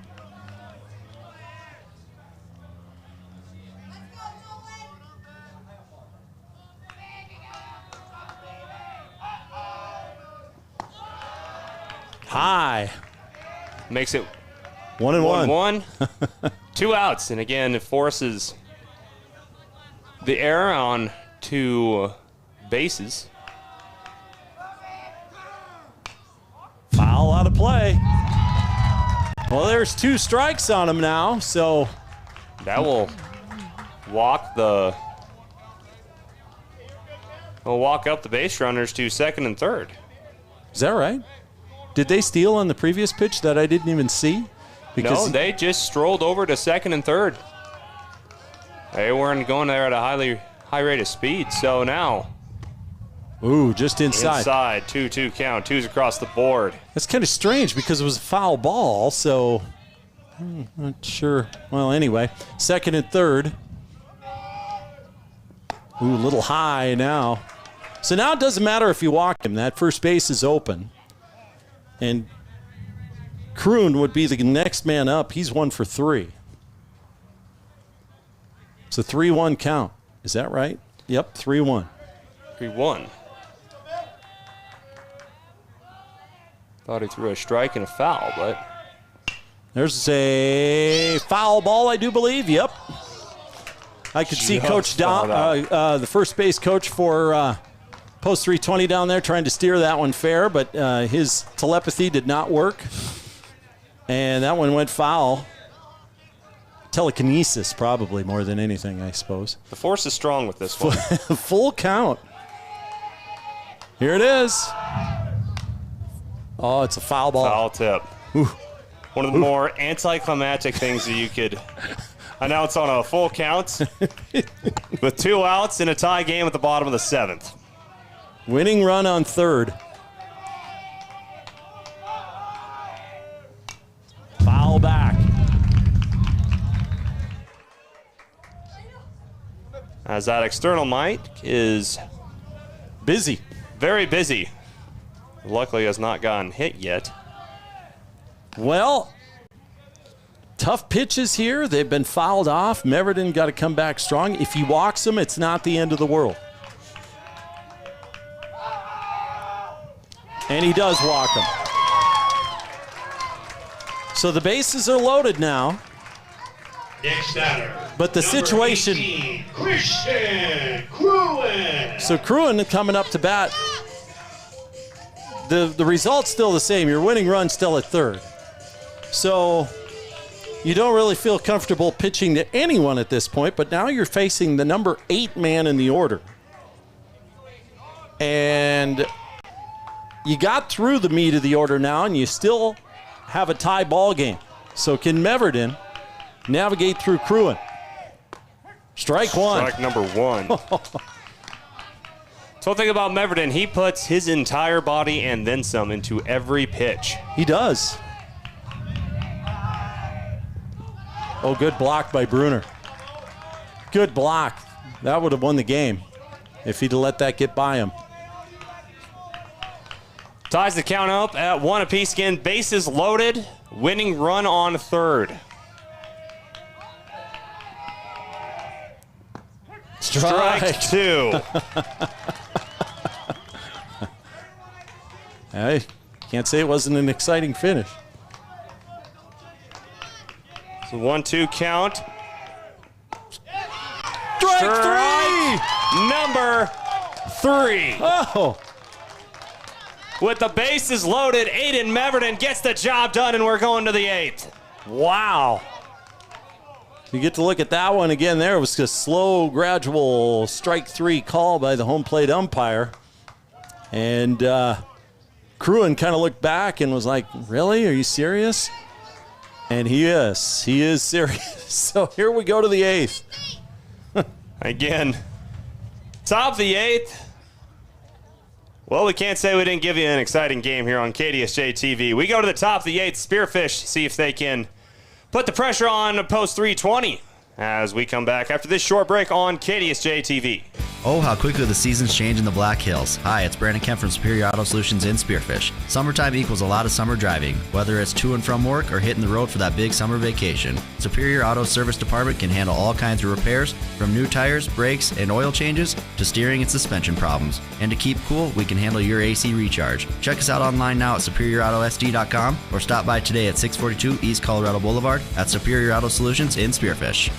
B: High.
A: Makes it
B: 1-1.
A: 2 outs. And again, it forces the error on 2 bases.
B: Foul out of play. Well, there's 2 strikes on him now, so
A: that will walk up the base runners to second and third.
B: Is that right? Did they steal on the previous pitch that I didn't even see?
A: No, they just strolled over to second and third. They weren't going there at a high rate of speed, so now.
B: Ooh, just inside.
A: Inside, 2-2 count, 2's across the board.
B: That's kind of strange because it was a foul ball, so not sure. Well, anyway, second and third. Ooh, a little high now. So now it doesn't matter if you walk him. That first base is open. And Kroon would be the next man up. He's 1 for 3. It's a 3-1 count. Is that right? Yep, 3-1.
A: 3-1. Thought he threw a strike and a foul, but
B: there's a foul ball, I do believe. Yep. I could see Coach Dom, the first base coach for Post 320 down there trying to steer that one fair, but his telepathy did not work. And that one went foul. Telekinesis, probably, more than anything, I suppose.
A: The force is strong with this one.
B: Full count. Here it is. Oh, it's a foul ball.
A: Foul tip.
B: Ooh.
A: One of the more anticlimactic things that you could announce on a full count with 2 outs in a tie game at the bottom of the 7th.
B: Winning run on third. Foul back.
A: As that external mic is
B: busy.
A: Very busy. Luckily has not gotten hit yet.
B: Well, tough pitches here. They've been fouled off. Meverden got to come back strong. If he walks them, it's not the end of the world. And he does walk them. So the bases are loaded now.
I: Next batter.
B: But the
I: number
B: situation.
I: 18, Christian Cruin.
B: So Cruin coming up to bat. The result's still the same. Your winning run still at third. So you don't really feel comfortable pitching to anyone at this point, but now you're facing the number 8 man in the order. And you got through the meat of the order now, and you still have a tie ball game. So can Meverden navigate through Cruin? Strike one.
A: Strike number 1. So think about Meverden. He puts his entire body and then some into every pitch.
B: He does. Oh, good block by Bruner. Good block. That would have won the game if he'd have let that get by him.
A: Ties the count up at 1 apiece again. Bases loaded. Winning run on third. Strike 2.
B: Hey, can't say it wasn't an exciting finish.
A: So 1-2 count.
B: Strike 3!
A: Number 3.
B: Oh!
A: With the bases loaded, Aiden Meverden gets the job done, and we're going to the 8th.
B: Wow. You get to look at that one again there. It was a slow, gradual strike 3 call by the home plate umpire. And Cruin kind of looked back and was like, really? Are you serious? And he is serious. So here we go to the 8th.
A: Again, top of the 8th. Well, we can't say we didn't give you an exciting game here on KDSJ-TV. We go to the top of the 8th, Spearfish, see if they can put the pressure on Post 320 as we come back after this short break on KDSJ-TV.
G: Oh, how quickly the seasons change in the Black Hills. Hi, it's Brandon Kemp from Superior Auto Solutions in Spearfish. Summertime equals a lot of summer driving, whether it's to and from work or hitting the road for that big summer vacation. Superior Auto Service Department can handle all kinds of repairs, from new tires, brakes, and oil changes to steering and suspension problems. And to keep cool, we can handle your AC recharge. Check us out online now at superiorautoSD.com or stop by today at 642 East Colorado Boulevard at Superior Auto Solutions in Spearfish.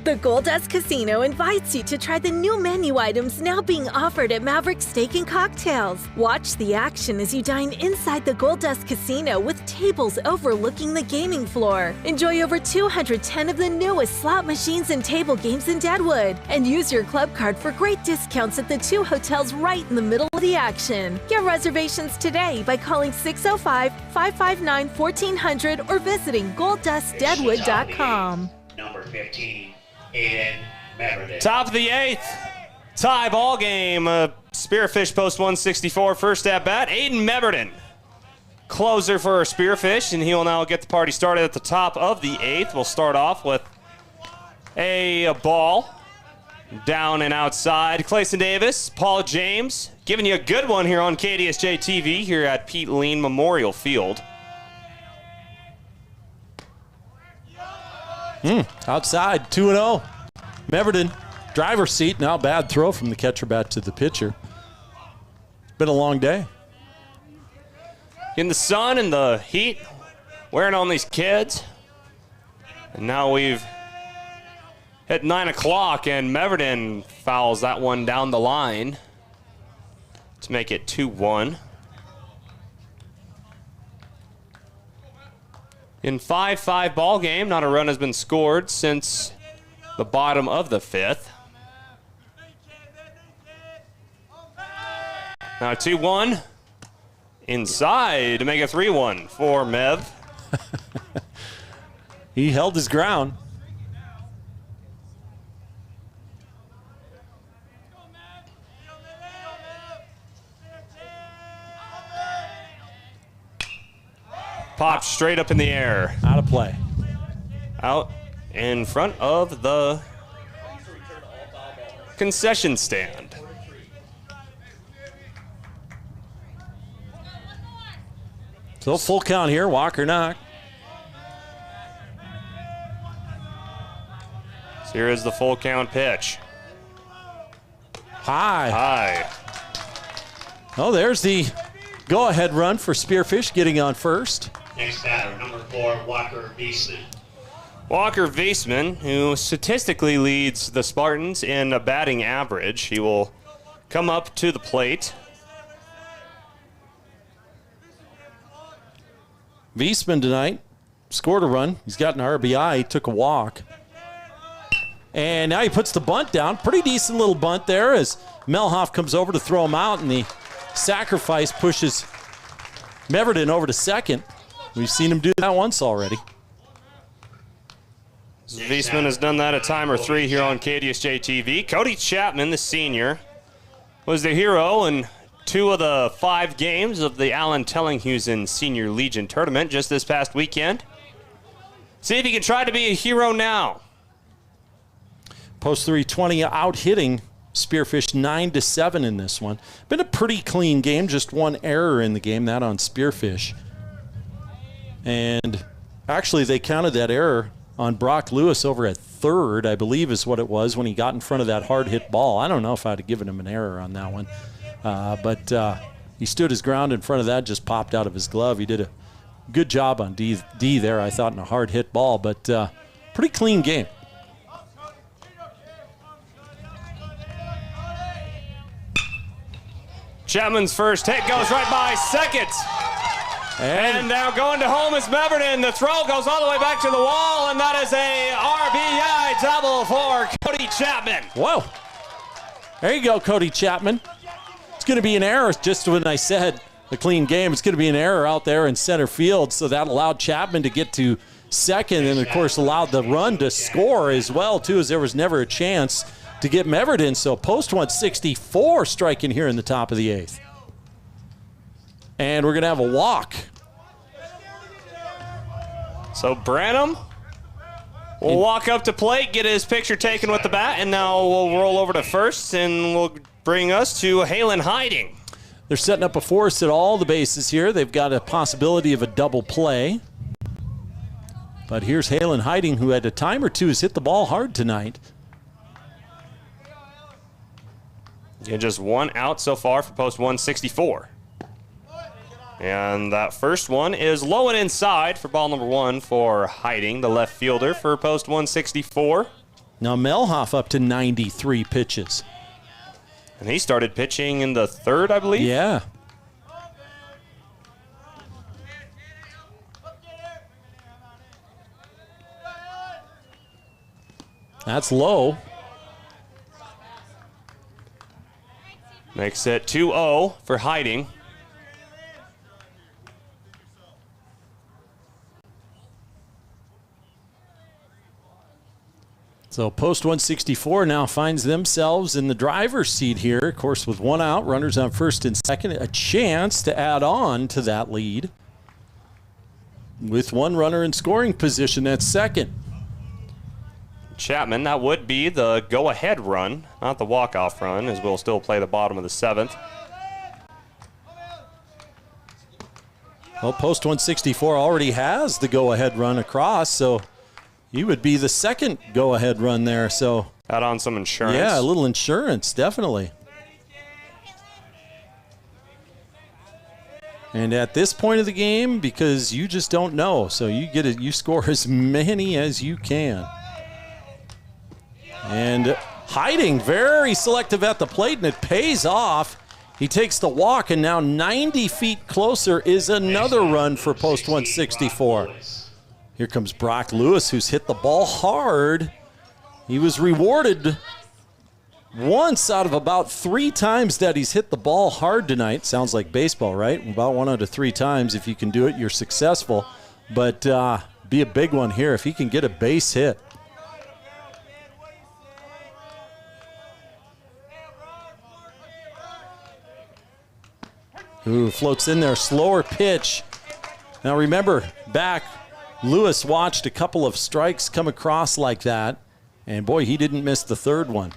H: The Goldust Casino invites you to try the new menu items now being offered at Maverick Steak and Cocktails. Watch the action as you dine inside the Goldust Casino with tables overlooking the gaming floor. Enjoy over 210 of the newest slot machines and table games in Deadwood. And use your club card for great discounts at the 2 hotels right in the middle of the action. Get reservations today by calling 605-559-1400 or visiting GoldustDeadwood.com.
I: Number 15. Aiden Meverden.
A: Top of the 8th, tie ball game. Spearfish Post 164, first at bat. Aiden Meverden, closer for Spearfish, and he will now get the party started at the top of the 8th. We'll start off with a ball down and outside. Clayson Davis, Paul James, giving you a good one here on KDSJ-TV here at Pete Lien Memorial Field.
B: Outside, 2-0. Meverden, driver's seat. Now bad throw from the catcher bat to the pitcher. Been a long day.
A: In the sun and the heat, wearing on these kids. And now we've hit 9 o'clock, and Meverden fouls that one down the line to make it 2-1. In 5-5 ball game, not a run has been scored since the bottom of the 5th. Now 2-1 inside to make it 3-1 for Mev.
B: He held his ground.
A: Popped straight up in the air.
B: Out of play.
A: Out in front of the concession stand.
B: So full count here, Walker knock.
A: So here is the full count pitch.
B: High. Oh, there's the go-ahead run for Spearfish getting on first.
I: Next batter, number 4, Walker Beasley.
A: Walker Viesman, who statistically leads the Spartans in a batting average. He will come up to the plate.
B: Viesman tonight scored a run. He's got an RBI. He took a walk. And now he puts the bunt down. Pretty decent little bunt there as Melhoff comes over to throw him out, and the sacrifice pushes Meverden over to second. We've seen him do that once already.
A: Viesman has done that a time or three here on KDSJ-TV. Cody Chapman, the senior, was the hero in 2 of the 5 games of the Allen Tellinghusen Senior Legion Tournament just this past weekend. See if he can try to be a hero now.
B: Post 320 out hitting Spearfish 9-7 in this one. Been a pretty clean game, just one error in the game, that on Spearfish. And actually they counted that error on Brock Lewis over at third, I believe is what it was, when he got in front of that hard hit ball. I don't know if I'd have given him an error on that one. But he stood his ground in front of that, just popped out of his glove. He did a good job on D there, I thought, in a hard hit ball, but pretty clean game.
A: Chapman's first hit goes right by second. And now going to home is Meverden. The throw goes all the way back to the wall, and that is a RBI double for Cody Chapman.
B: Whoa. There you go, Cody Chapman. It's going to be an error, just when I said a clean game. It's going to be an error out there in center field, so that allowed Chapman to get to second and, of course, allowed the run to score as well, too, as there was never a chance to get Meverden. So Post 164 striking here in the top of the 8th. And we're going to have a walk.
A: So Branham will walk up to plate, get his picture taken with the bat, and now we'll roll over to first, and we'll bring us to Halen Hiding.
B: They're setting up a force at all the bases here. They've got a possibility of a double play. But here's Halen Hiding, who had a time or two has hit the ball hard tonight.
A: Yeah, just one out so far for Post 164. And that first one is low and inside for ball number 1 for Hiding, the left fielder for Post 164.
B: Now Melhoff up to 93 pitches.
A: And he started pitching in the 3rd, I believe?
B: Yeah. That's low.
A: Makes it 2-0 for Hiding.
B: So Post 164 now finds themselves in the driver's seat here, of course, with one out, runners on first and second, a chance to add on to that lead with one runner in scoring position at second.
A: Chapman, that would be the go-ahead run, not the walk-off run, as we'll still play the bottom of the 7th.
B: Well, Post 164 already has the go-ahead run across, so he would be the second go-ahead run there. So
A: add on some insurance.
B: Yeah, a little insurance, definitely. And at this point of the game, because you just don't know, so you get it, you score as many as you can. And Hiding, very selective at the plate, and it pays off. He takes the walk, and now 90 feet closer is another run for Post 164. Here comes Brock Lewis, who's hit the ball hard. He was rewarded once out of about 3 times that he's hit the ball hard tonight. Sounds like baseball, right? About 1 out of 3 times. If you can do it, you're successful. But be a big one here if he can get a base hit. Ooh, floats in there, slower pitch. Now remember, back, Lewis watched a couple of strikes come across like that, and boy, he didn't miss the 3rd one.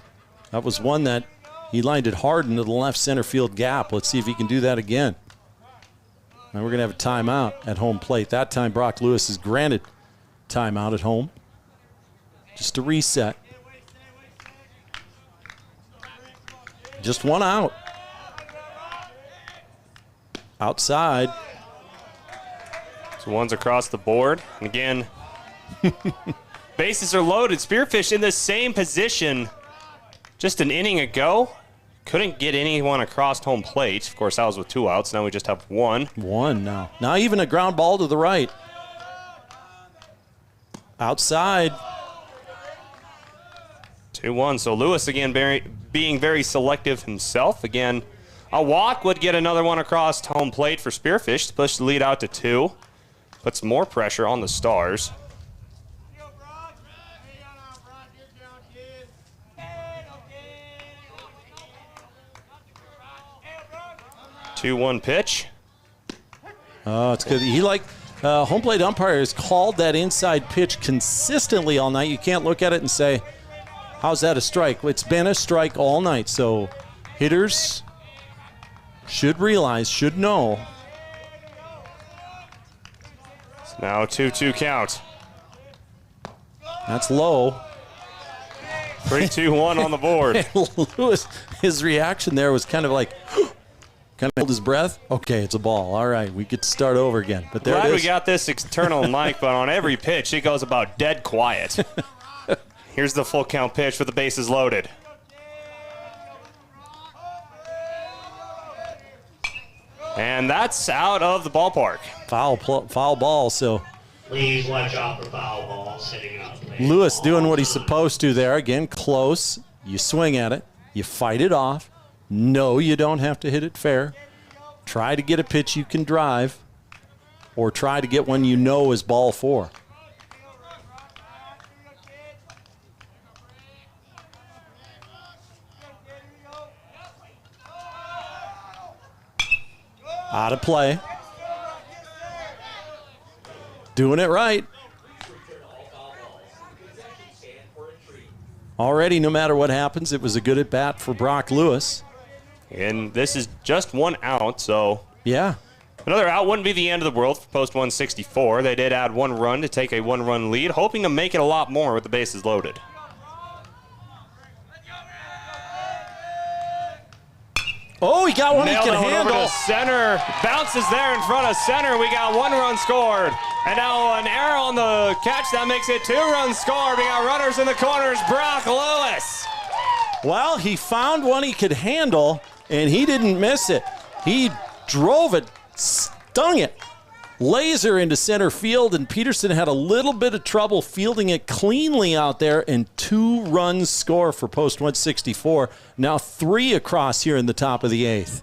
B: That was one that he lined it hard into the left center field gap. Let's see if he can do that again. Now we're going to have a timeout at home plate. That time Brock Lewis is granted timeout at home. Just a reset. Just one out. Outside.
A: So one's across the board. And again, Bases are loaded. Spearfish in the same position just an inning ago. Couldn't get anyone across home plate. Of course, that was with 2 outs. Now we just have 1.
B: 1 now. Now even a ground ball to the right. Outside.
A: 2-1. So Lewis again being very selective himself. Again, a walk would get another one across home plate for Spearfish to push the lead out to 2. Puts more pressure on the Stars. 2-1 pitch.
B: Oh, it's good. Home plate umpire has called that inside pitch consistently all night. You can't look at it and say, how's that a strike? It's been a strike all night. So hitters should realize, should know.
A: It's now 2-2 count.
B: That's low.
A: 3-2-1 on the board.
B: Lewis, his reaction there was kind of like, kind of hold his breath. Okay, it's a ball. All right, we get to start over again. But there
A: Glad
B: it is.
A: we got this external mic, but on every pitch, it goes about dead quiet. Here's the full count pitch with the bases loaded. And that's out of the ballpark.
B: Foul ball, so
I: Please watch out for foul balls hitting out.
B: Lewis doing what he's supposed to there. Again, close. You swing at it. You fight it off. No, you don't have to hit it fair. Try to get a pitch you can drive, or try to get one you know is ball 4. Out of play. Doing it right. Already, no matter what happens, it was a good at-bat for Brock Lewis.
A: And this is just 1 out, so
B: yeah,
A: another out wouldn't be the end of the world for Post 164. They did add 1 run to take a 1-run lead, hoping to make it a lot more with the bases loaded.
B: Oh, he got one he
A: Nailed
B: can
A: that one
B: handle.
A: over to center. Bounces there in front of center. We got 1 run scored. And now an error on the catch. That makes it 2 runs scored. We got runners in the corners. Brock Lewis.
B: Well, he found one he could handle, and he didn't miss it. He drove it, stung it, laser into center field, and Peterson had a little bit of trouble fielding it cleanly out there, and 2 runs score for Post 164. Now 3 across here in the top of the 8th.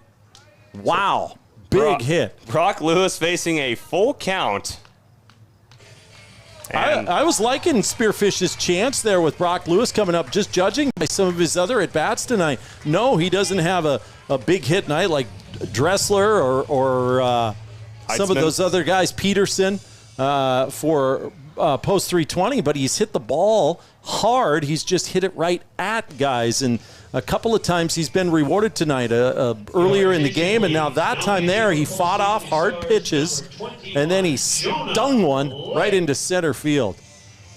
B: Wow, big hit.
A: Brock Lewis facing a full count.
B: I was liking Spearfish's chance there with Brock Lewis coming up, just judging by some of his other at-bats tonight. No, he doesn't have a big hit night like Dressler or some of those other guys, Peterson for Post 320, but he's hit the ball hard. He's just hit it right at guys, and a couple of times he's been rewarded tonight, earlier in the game, and now that time there he fought off hard pitches, and then he stung one right into center field.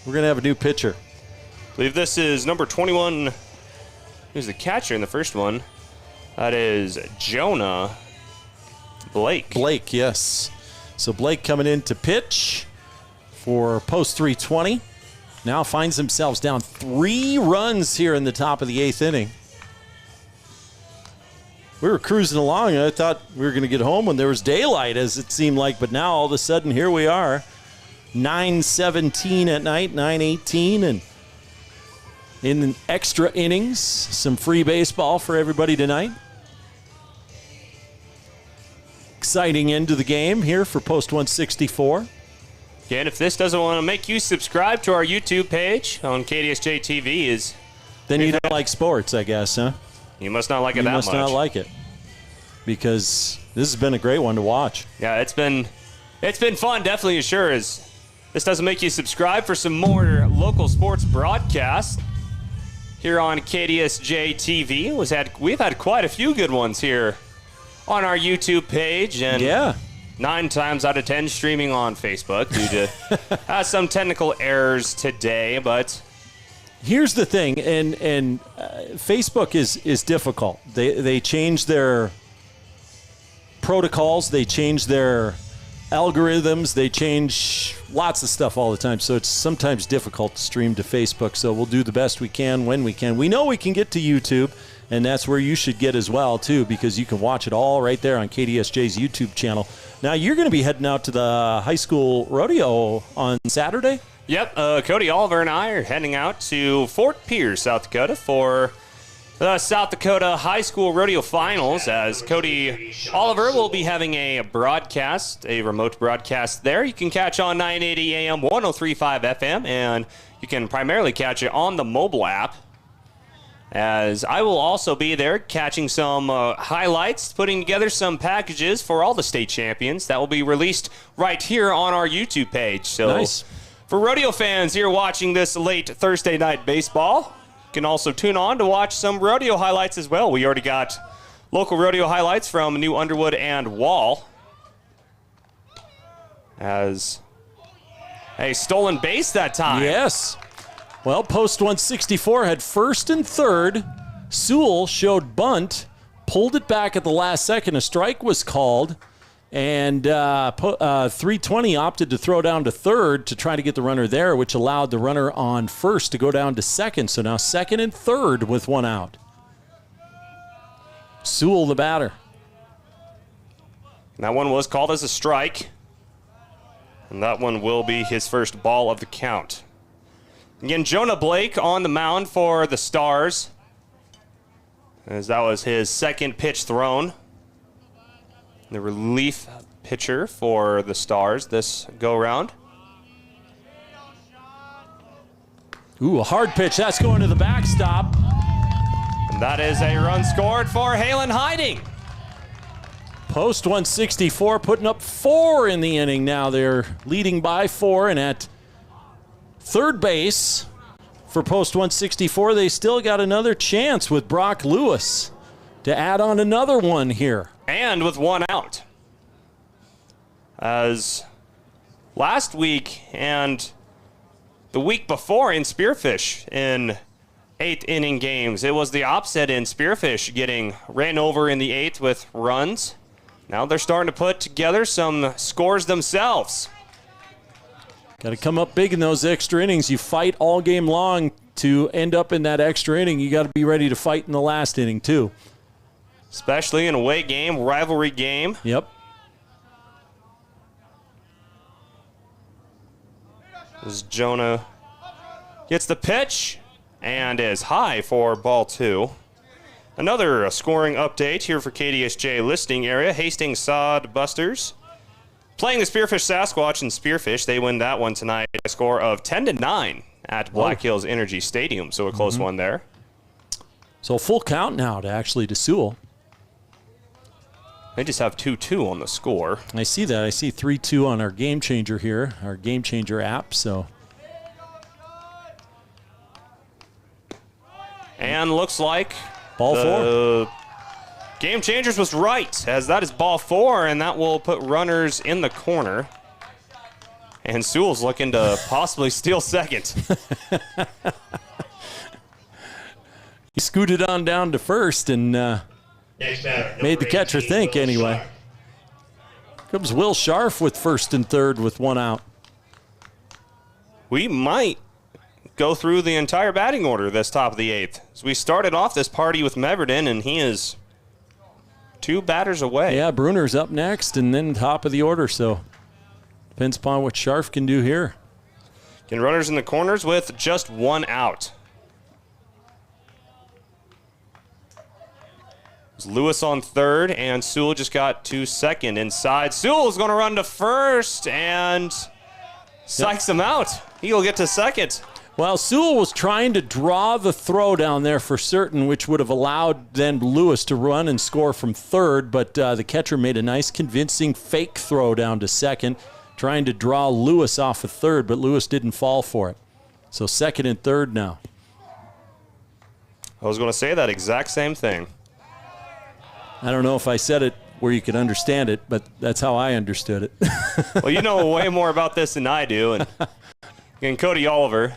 B: We're going to have a new pitcher.
A: I believe this is number 21. Who's the catcher in the first one? That is Jonah Blake.
B: Blake, yes. So Blake coming in to pitch for Post 320. Now finds themselves down 3 runs here in the top of the 8th inning. We were cruising along, and I thought we were going to get home when there was daylight, as it seemed like, but now all of a sudden here we are. 9:17 at night, 9:18, and in extra innings, some free baseball for everybody tonight. Exciting end to the game here for Post 164.
A: Again, if this doesn't want to make you subscribe to our YouTube page on KDSJ-TV,
B: then you don't like sports, I guess, huh?
A: You must not like it that much.
B: You must not like it, because this has been a great one to watch.
A: Yeah, it's been fun, definitely, as sure as this doesn't make you subscribe for some more local sports broadcasts here on KDSJ-TV. We've had quite a few good ones here on our YouTube page, and
B: yeah,
A: 9 times out of 10 streaming on Facebook due to some technical errors today. But
B: here's the thing, and Facebook is difficult. They change their protocols. They change their algorithms. They change lots of stuff all the time, so it's sometimes difficult to stream to Facebook. So we'll do the best we can when we can. We know we can get to YouTube, and that's where you should get as well, too, because you can watch it all right there on KDSJ's YouTube channel. Now, you're going to be heading out to the high school rodeo on Saturday?
A: Yep, Cody Oliver and I are heading out to Fort Pierce, South Dakota for the South Dakota High School Rodeo Finals, as Cody Oliver will be having a broadcast, a remote broadcast there. You can catch on 980 AM, 103.5 FM, and you can primarily catch it on the mobile app, as I will also be there catching some highlights, putting together some packages for all the state champions that will be released right here on our YouTube page. So
B: nice.
A: For rodeo fans here watching this late Thursday night baseball, you can also tune on to watch some rodeo highlights as well. We already got local rodeo highlights from New Underwood and Wall, as a stolen base that time.
B: Yes. Well, Post 164 had first and third. Sewell showed bunt, pulled it back at the last second. A strike was called, and 320 opted to throw down to third to try to get the runner there, which allowed the runner on first to go down to second. So now second and third with one out. Sewell, the batter.
A: And that one was called as a strike, and that one will be his first ball of the count. Again, Jonah Blake on the mound for the Stars, as that was his second pitch thrown. The relief pitcher for the Stars this go-round.
B: Ooh, a hard pitch. That's going to the backstop.
A: And that is a run scored for Halen Hiding.
B: Post 164 putting up 4 in the inning now. They're leading by 4, and at third base for Post 164, they still got another chance with Brock Lewis to add on another one here.
A: And with one out. As last week and the week before in Spearfish in 8th inning games, it was the opposite in Spearfish, getting ran over in the 8th with runs. Now they're starting to put together some scores themselves.
B: Got to come up big in those extra innings. You fight all game long to end up in that extra inning. You got to be ready to fight in the last inning, too.
A: Especially in a away game, rivalry game.
B: Yep.
A: As Jonah gets the pitch and is high for ball 2. Another scoring update here for KDSJ listening area. Hastings Sod Busters playing the Spearfish Sasquatch in Spearfish. They win that one tonight, a score of 10-9 at Black Hills Energy Stadium. So a close one there.
B: So full count now to Sewell.
A: They just have 2-2 on the score.
B: I see that. I see 3-2 on our Game Changer here, our Game Changer app. So,
A: and looks like
B: ball 4.
A: Game Changers was right, as that is ball 4, and that will put runners in the corner. And Sewell's looking to possibly steal second.
B: He scooted on down to first and made the catcher think anyway. Comes Will Scharf with first and third with one out.
A: We might go through the entire batting order this top of the 8th. So we started off this party with Meverden, and he is 2 batters away.
B: Yeah, Bruner's up next, and then top of the order, so depends upon what Scharf can do here.
A: Getting runners in the corners with just 1 out. Lewis on third, and Sewell just got to second inside. Sewell's going to run to first, and psychs him out. He'll get to second.
B: Well, Sewell was trying to draw the throw down there for certain, which would have allowed then Lewis to run and score from third, but the catcher made a nice convincing fake throw down to second, trying to draw Lewis off of third, but Lewis didn't fall for it. So second and third now.
A: I was going to say that exact same thing.
B: I don't know if I said it where you could understand it, but that's how I understood it.
A: Well, you know way more about this than I do. And Cody Oliver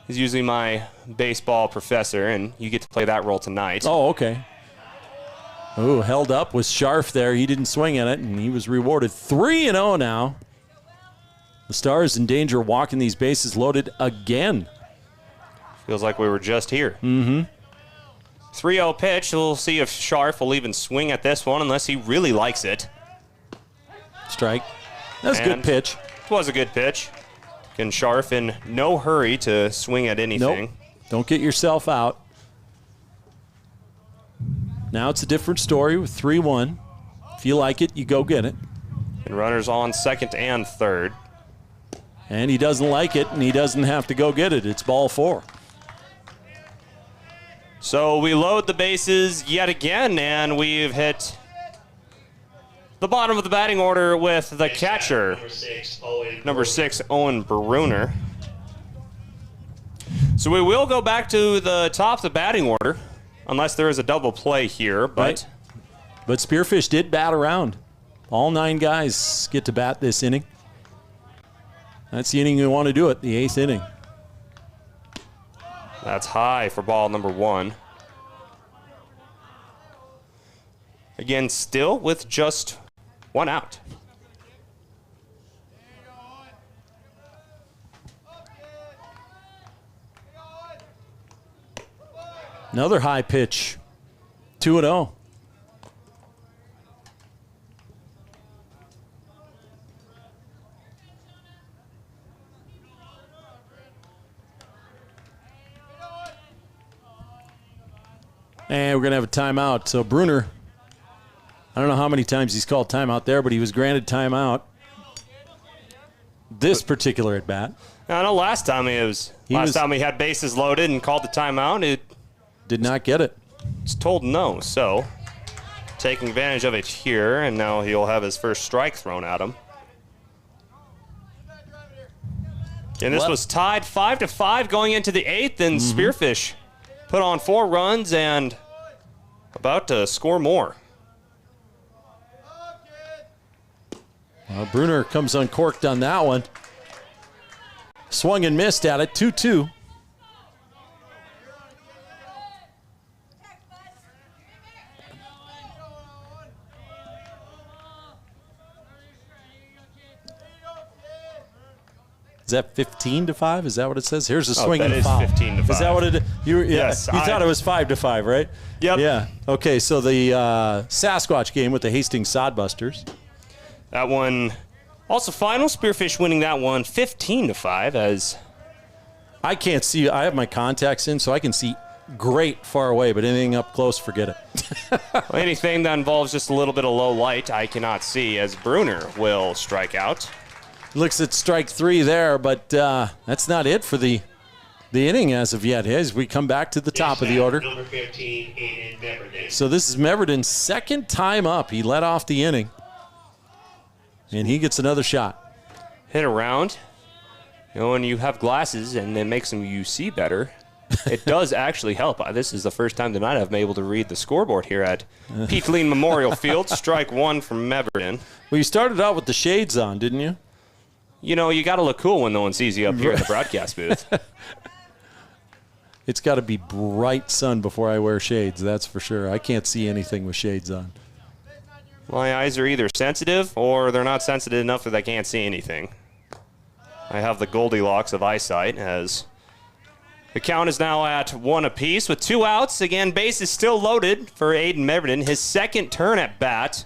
A: is usually my baseball professor, and you get to play that role tonight.
B: Oh, okay. Oh, held up with Scharf there. He didn't swing at it, and he was rewarded. 3-0 now. The Stars in danger walking these bases loaded again.
A: Feels like we were just here.
B: Mm-hmm.
A: 3-0 pitch. We'll see if Scharf will even swing at this one unless he really likes it.
B: Strike. That's a good pitch.
A: It was a good pitch. Again, Scharf in no hurry to swing at anything.
B: Nope. Don't get yourself out. Now it's a different story with 3-1. If you like it, you go get it.
A: And runners on second and third.
B: And he doesn't like it, and he doesn't have to go get it. It's ball 4.
A: So we load the bases yet again, and we've hit the bottom of the batting order with the catcher, number 6, Owen Bruner. So we will go back to the top of the batting order, unless there is a double play here. But
B: Spearfish did bat around. All 9 guys get to bat this inning. That's the inning you want to do it, the 8th inning.
A: That's high for ball number 1. Again, still with just 1 out.
B: Another high pitch. 2-0. And we're going to have a timeout. So Bruner, I don't know how many times he's called timeout there, but he was granted timeout this particular at bat.
A: I know last time time he had bases loaded and called the timeout, it
B: did not get it.
A: It's told no, so taking advantage of it here, and now he'll have his first strike thrown at him. And this was tied 5-5 going into the 8th, and Spearfish put on 4 runs and about to score more.
B: Bruner comes uncorked on that one. Swung and missed at it, 2-2. Is that 15-5? Is that what it says? Here's a swing and foul.
A: That is 15-5.
B: Is that what it is?
A: Yes.
B: You thought it was 5-5, right?
A: Yep.
B: Yeah. Okay, so the Sasquatch game with the Hastings Sodbusters.
A: That one, also final, Spearfish winning that one 15-5 as...
B: I can't see, I have my contacts in, so I can see great far away, but anything up close, forget it.
A: Anything that involves just a little bit of low light, I cannot see as Bruner will strike out.
B: Looks at strike 3 there, but that's not it for the inning as of yet. As we come back to the top of the order.
I: Number 15, Aiden Meverden.
B: So this is Meverden's second time up. He led off the inning. And he gets another shot.
A: Hit around. You know, when you have glasses and it makes you see better, it does actually help. This is the first time tonight I've been able to read the scoreboard here at Pete Lien Memorial Field. Strike 1 from Meverden.
B: Well, you started out with the shades on, didn't you?
A: You know, you got to look cool when no one sees you up here in the broadcast booth.
B: It's got to be bright sun before I wear shades, that's for sure. I can't see anything with shades on.
A: My eyes are either sensitive or they're not sensitive enough that I can't see anything. I have the Goldilocks of eyesight as the count is now at 1 apiece with 2 outs. Again, base is still loaded for Aiden Meverden. His second turn at bat.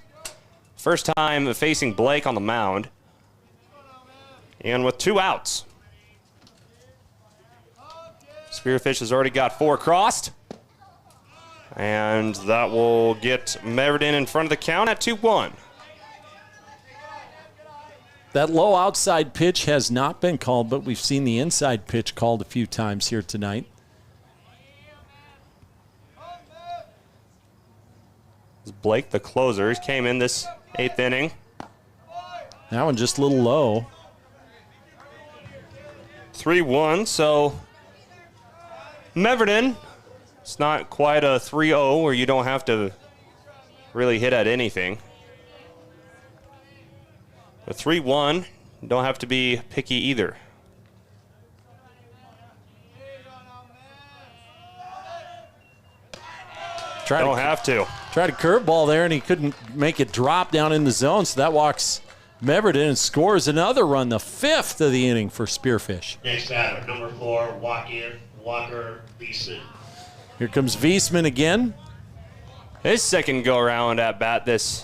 A: First time facing Blake on the mound. And with 2 outs. Spearfish has already got 4 crossed. And that will get Meverden in front of the count at 2-1.
B: That low outside pitch has not been called, but we've seen the inside pitch called a few times here tonight.
A: Blake, the closer, came in this 8th inning.
B: That one just a little low.
A: 3-1, so Meverden, it's not quite a 3-0 where you don't have to really hit at anything. A 3-1, don't have to be picky either.
B: Try Tried a curveball there, and he couldn't make it drop down in the zone, so that walks Meverton and scores another run, the 5th of the inning for Spearfish.
I: Next batter, number 4, Walker Beeson.
B: Here comes Wiesman again.
A: His second go-around at bat this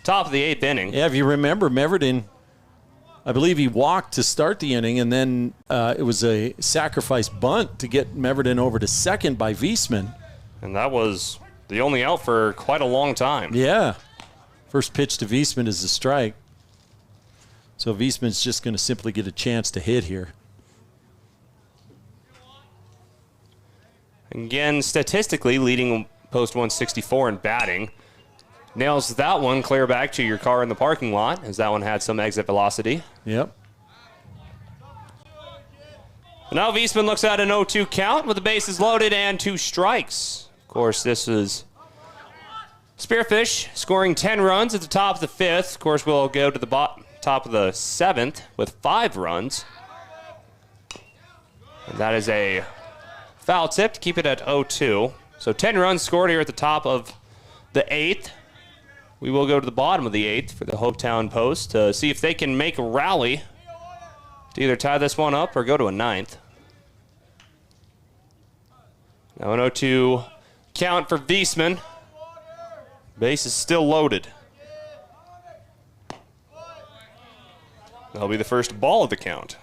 A: top of the 8th inning.
B: Yeah, if you remember, Meverton, I believe he walked to start the inning, and then it was a sacrifice bunt to get Meverton over to second by Wiesman.
A: And that was the only out for quite a long time.
B: Yeah. First pitch to Wiesman is a strike. So Wiesman's just going to simply get a chance to hit here.
A: Again, statistically, leading post 164 in batting. Nails that one clear back to your car in the parking lot, as that one had some exit velocity.
B: Yep.
A: Now Wiesman looks at an 0-2 count with the bases loaded and 2 strikes. Of course, this is Spearfish scoring 10 runs at the top of the 5th. Of course, we'll go to the top of the 7th with 5 runs. And that is a foul tip to keep it at 0-2. So 10 runs scored here at the top of the 8th. We will go to the bottom of the 8th for the Hopetown Post to see if they can make a rally to either tie this one up or go to a 9th. Now an 0-2 count for Wiesman. Base is still loaded. That'll be the first ball of the count.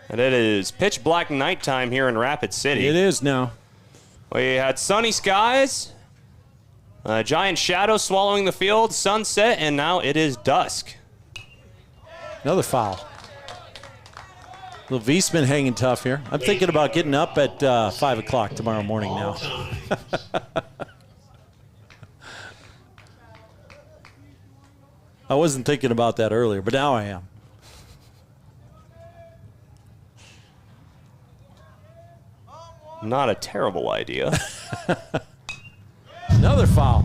A: And it is pitch black nighttime here in Rapid City.
B: It is now.
A: We had sunny skies, a giant shadow swallowing the field, sunset, and now it is dusk.
B: Another foul. Little Wiesman hanging tough here. I'm thinking about getting up at 5 o'clock tomorrow morning now. I wasn't thinking about that earlier, but now I am.
A: Not a terrible idea.
B: Another foul.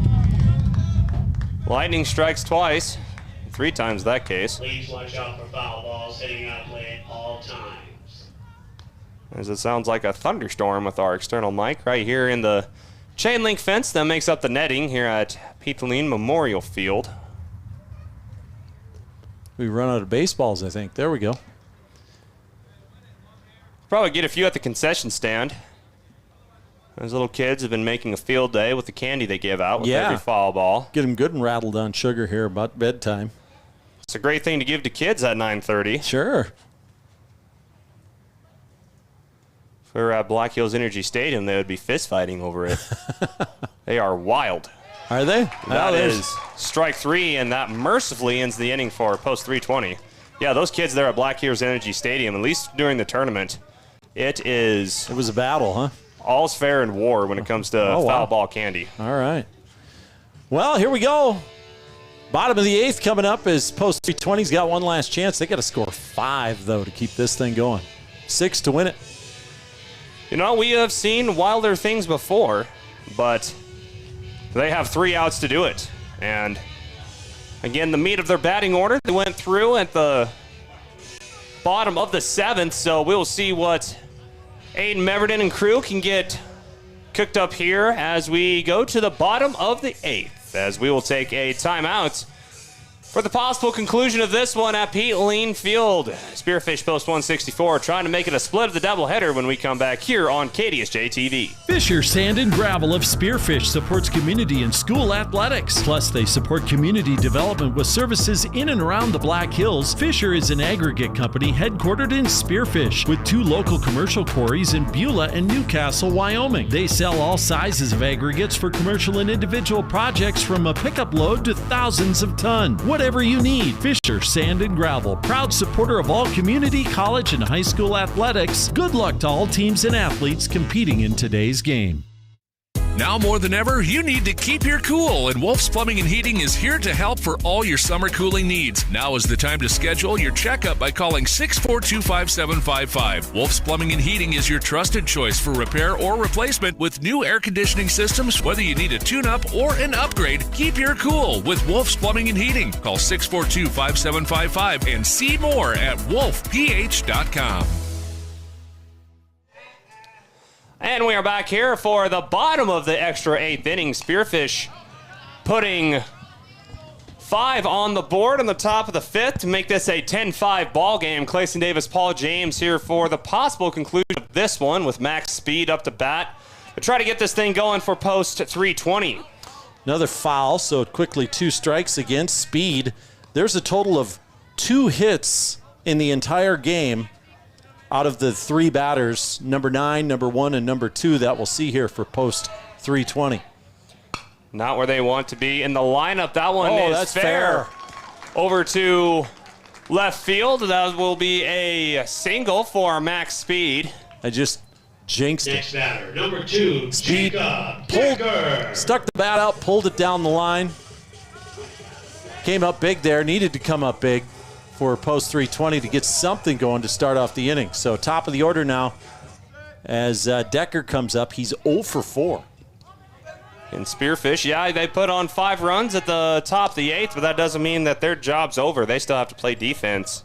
A: Lightning strikes twice. 3 times that case.
I: Please watch out for foul balls hitting out play at all times.
A: As it sounds like a thunderstorm with our external mic right here in the chain link fence that makes up the netting here at Pete Lien Memorial Field.
B: We run out of baseballs, I think. There we go.
A: Probably get a few at the concession stand. Those little kids have been making a field day with the candy they give out with every foul ball.
B: Get them good and rattled on sugar here about bedtime.
A: It's a great thing to give to kids at 9:30.
B: Sure.
A: If we were at Black Hills Energy Stadium, they would be fist fighting over it. They are wild.
B: Are they?
A: That is strike 3, and that mercifully ends the inning for post 320. Yeah, those kids there at Black Hills Energy Stadium, at least during the tournament, it
B: was a battle, huh?
A: All's fair in war when it comes to foul ball candy.
B: All right. Well, here we go. Bottom of the 8th coming up as post 320's got one last chance. They got to score 5, though, to keep this thing going. 6 to win it.
A: You know, we have seen wilder things before, but they have 3 outs to do it. And again, the meat of their batting order, they went through at the bottom of the 7th, so we'll see what Aiden Meverton and crew can get cooked up here as we go to the bottom of the 8th, as we will take a timeout for the possible conclusion of this one at Pete Lien Field. Spearfish Post 164 trying to make it a split of the doubleheader when we come back here on KDSJ-TV.
D: Fisher Sand and Gravel of Spearfish supports community and school athletics. Plus, they support community development with services in and around the Black Hills. Fisher is an aggregate company headquartered in Spearfish with 2 local commercial quarries in Beulah and Newcastle, Wyoming. They sell all sizes of aggregates for commercial and individual projects from a pickup load to thousands of tons. Whatever you need, Fisher Sand and Gravel, proud supporter of all community, college, and high school athletics. Good luck to all teams and athletes competing in today's game.
C: Now more than ever, you need to keep your cool, and Wolf's Plumbing and Heating is here to help for all your summer cooling needs. Now is the time to schedule your checkup by calling 642-5755. Wolf's Plumbing and Heating is your trusted choice for repair or replacement with new air conditioning systems. Whether you need a tune-up or an upgrade, keep your cool with Wolf's Plumbing and Heating. Call 642-5755 and see more at wolfph.com.
A: And we are back here for the bottom of the extra 8th inning. Spearfish putting 5 on the board on the top of the 5th to make this a 10-5 ball game. Clayson Davis, Paul James here for the possible conclusion of this one with Max Speed up to bat. To try to get this thing going for post 320.
B: Another foul, so quickly 2 strikes against Speed. There's a total of 2 hits in the entire game out of the 3 batters, number 9, number 1, and number 2 that we'll see here for post 320.
A: Not where they want to be in the lineup. That one is
B: that's
A: fair. Over to left field. That will be a single for Max Speed.
B: I just jinxed it.
I: Next batter, number 2,
B: Speed
I: Decker.
B: stuck the bat out, pulled it down the line. Came up big there, needed to come up big for post 320 to get something going to start off the inning. So top of the order now as Decker comes up. He's 0 for 4.
A: And Spearfish, yeah, they put on 5 runs at the top of the 8th, but that doesn't mean that their job's over. They still have to play defense.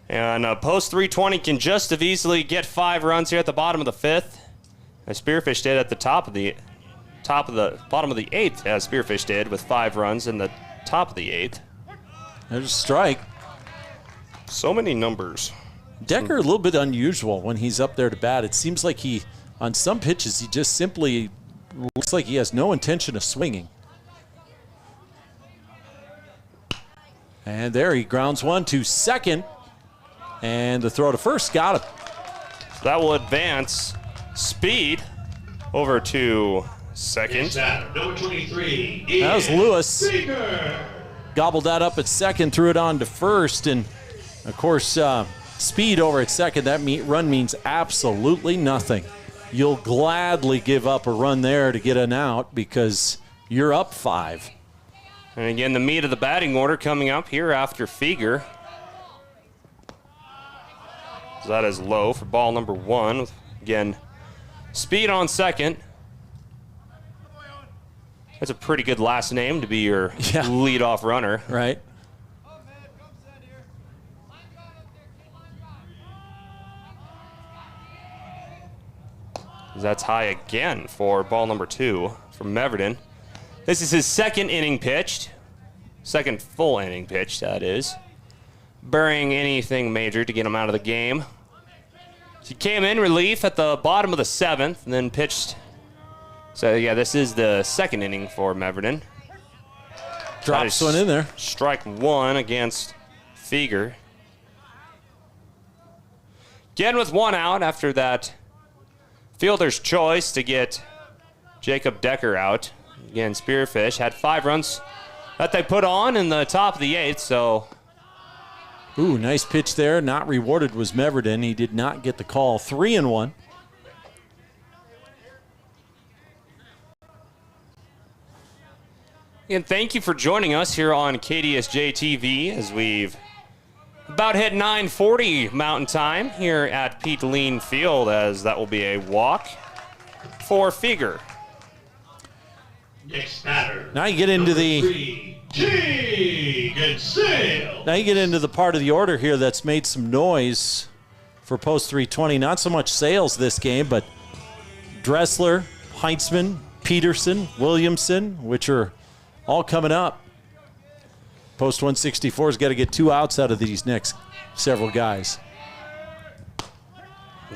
A: And post 320 can just as easily get 5 runs here at the bottom of the 5th, as Spearfish did at the bottom of the 8th, as Spearfish did with 5 runs in the top of the 8th.
B: There's a strike.
A: So many numbers.
B: Decker a little bit unusual when he's up there to bat. It seems like on some pitches, he just simply looks like he has no intention of swinging. And there he grounds one to second. And the throw to first got him.
A: So that will advance Speed over to second.
I: Number 23,
B: That was Lewis.
I: Baker.
B: Gobbled that up at second, threw it on to first. And, of course, Speed over at second. That run means absolutely nothing. You'll gladly give up a run there to get an out because you're up 5.
A: And again, the meat of the batting order coming up here after Feger. So that is low for ball number 1. Again, Speed on second. That's a pretty good last name to be your leadoff runner.
B: Right.
A: That's high again for ball number 2 from Meverden. This is his second inning pitched. Second full inning pitched, that is. Burying anything major to get him out of the game. He came in relief at the bottom of the 7th and then pitched. So, yeah, this is the second inning for Meverden.
B: Drops one in there.
A: Strike 1 against Feger. Again with 1 out after that fielder's choice to get Jacob Decker out. Again, Spearfish had 5 runs that they put on in the top of the 8th, so.
B: Ooh, nice pitch there. Not rewarded was Meverden. He did not get the call. 3-1.
A: And thank you for joining us here on KDSJ-TV as we've about hit 9:40 Mountain Time here at Pete Lien Field, as that will be a walk for Feger.
I: Next batter.
B: Now you get into
I: Now
B: you get into the part of the order here that's made some noise for post 320. Not so much Sales this game, but Dressler, Heintzman, Peterson, Williamson, which are all coming up. Post 164's got to get 2 outs out of these next several guys.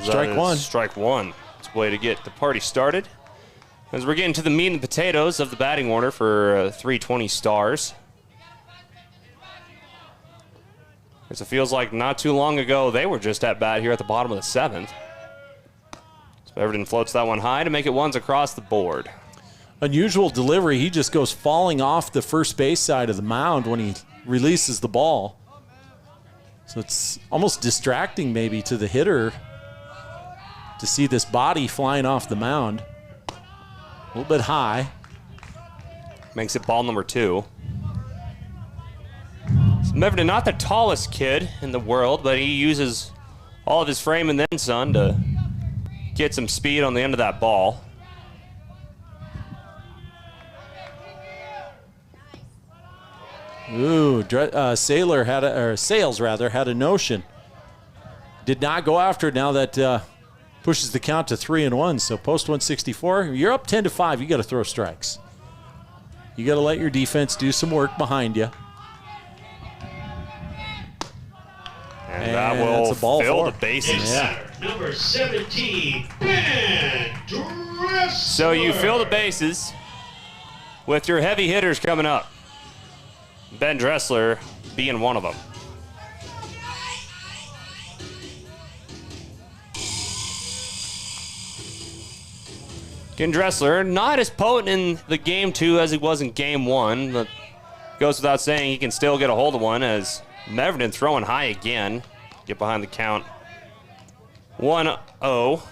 B: Strike 1.
A: Strike 1. It's a way to get the party started. As we're getting to the meat and potatoes of the batting order for 320 Stars. As it feels like not too long ago, they were just at bat here at the bottom of the 7th. So Everton floats that one high to make it ones across the board.
B: Unusual delivery. He just goes falling off the first base side of the mound when he releases the ball. So it's almost distracting maybe to the hitter to see this body flying off the mound. A little bit high.
A: Makes it ball number 2. So Meverden, not the tallest kid in the world, but he uses all of his frame and then some to get some speed on the end of that ball.
B: Ooh, Sales had a notion. Did not go after it now that pushes the count to 3-1. So post 164, you're up 10-5. You got to throw strikes. You got to let your defense do some work behind you.
A: And that will fill the bases.
I: Yeah. Number 17, Ben Dressler.
A: So you fill the bases with your heavy hitters coming up. Ben Dressler being one of them. Ken Dressler, not as potent in the game 2 as he was in game 1, but goes without saying he can still get a hold of one as Meverton throwing high again. Get behind the count. 1-0.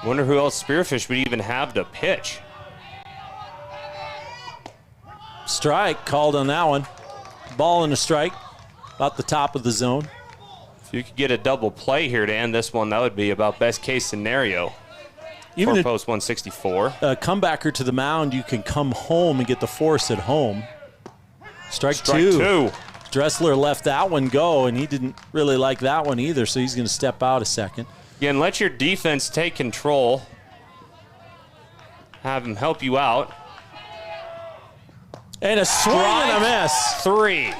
A: Wonder who else Spearfish would even have to pitch.
B: Strike called on that one. Ball and a strike. About the top of the zone.
A: If you could get a double play here to end this one, that would be about best case scenario. Even for post 164.
B: A comebacker to the mound, you can come home and get the force at home. Strike two. Dressler left that one go, and he didn't really like that one either, so he's going to step out a second.
A: Again, let your defense take control. Have him help you out.
B: And a swing and a miss.
A: 3.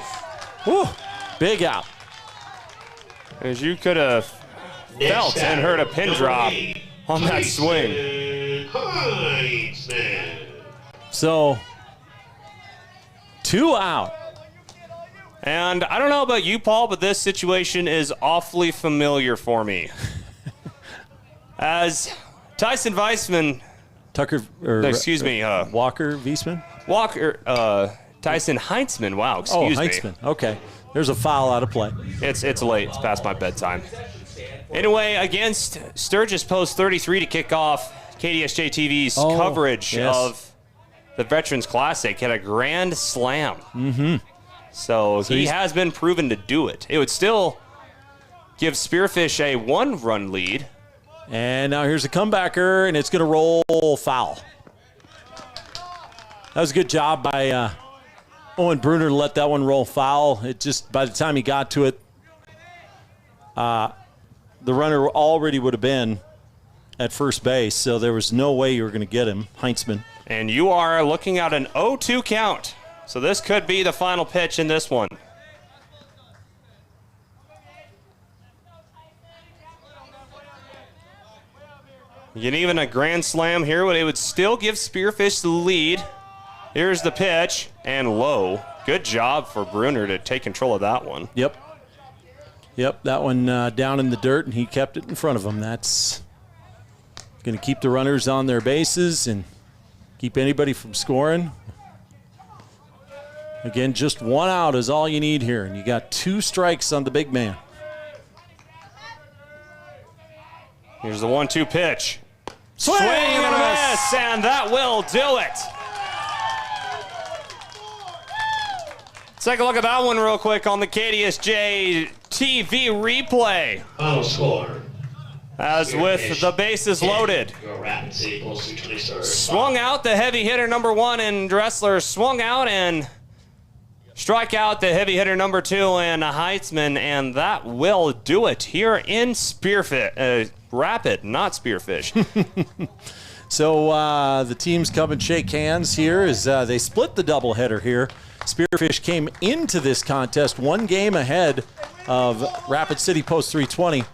B: Woo, big out.
A: As you could have felt and heard a pin drop on that swing.
B: So, 2 out.
A: And I don't know about you, Paul, but this situation is awfully familiar for me. As Tyson Weissman...
B: Walker Wiesman?
A: Tyson Heintzman, wow, excuse me.
B: Heintzman, okay. There's a foul out of play.
A: It's late, it's past my bedtime. Anyway, against Sturgis Post 33 to kick off KDSJ-TV's coverage of the Veterans Classic, had a grand slam.
B: Mm-hmm.
A: So he has been proven to do it. It would still give Spearfish a 1-run lead.
B: And now here's a comebacker, and it's going to roll foul. That was a good job by Owen Bruner to let that one roll foul. It just, by the time he got to it, the runner already would have been at first base, so there was no way you were going to get him, Heintzman.
A: And you are looking at an 0-2 count. So this could be the final pitch in this one. You get even a grand slam here, but it would still give Spearfish the lead. Here's the pitch, and low. Good job for Bruner to take control of that one.
B: Yep, that one down in the dirt, and he kept it in front of him. That's going to keep the runners on their bases and keep anybody from scoring. Again, just 1 out is all you need here, and you got 2 strikes on the big man.
A: Here's the 1-2 pitch. Swing and a miss, and that will do it. Let's take a look at that one real quick on the KDSJ-TV replay.
I: Final score.
A: As with the bases loaded. Swung out the heavy hitter number 1, and Dressler swung out and strike out the heavy hitter number 2 and Heitzman, and that will do it here in Rapid, not Spearfish.
B: So the teams come and shake hands here as they split the doubleheader here. Spearfish came into this contest 1 game ahead of Rapid City Post 320.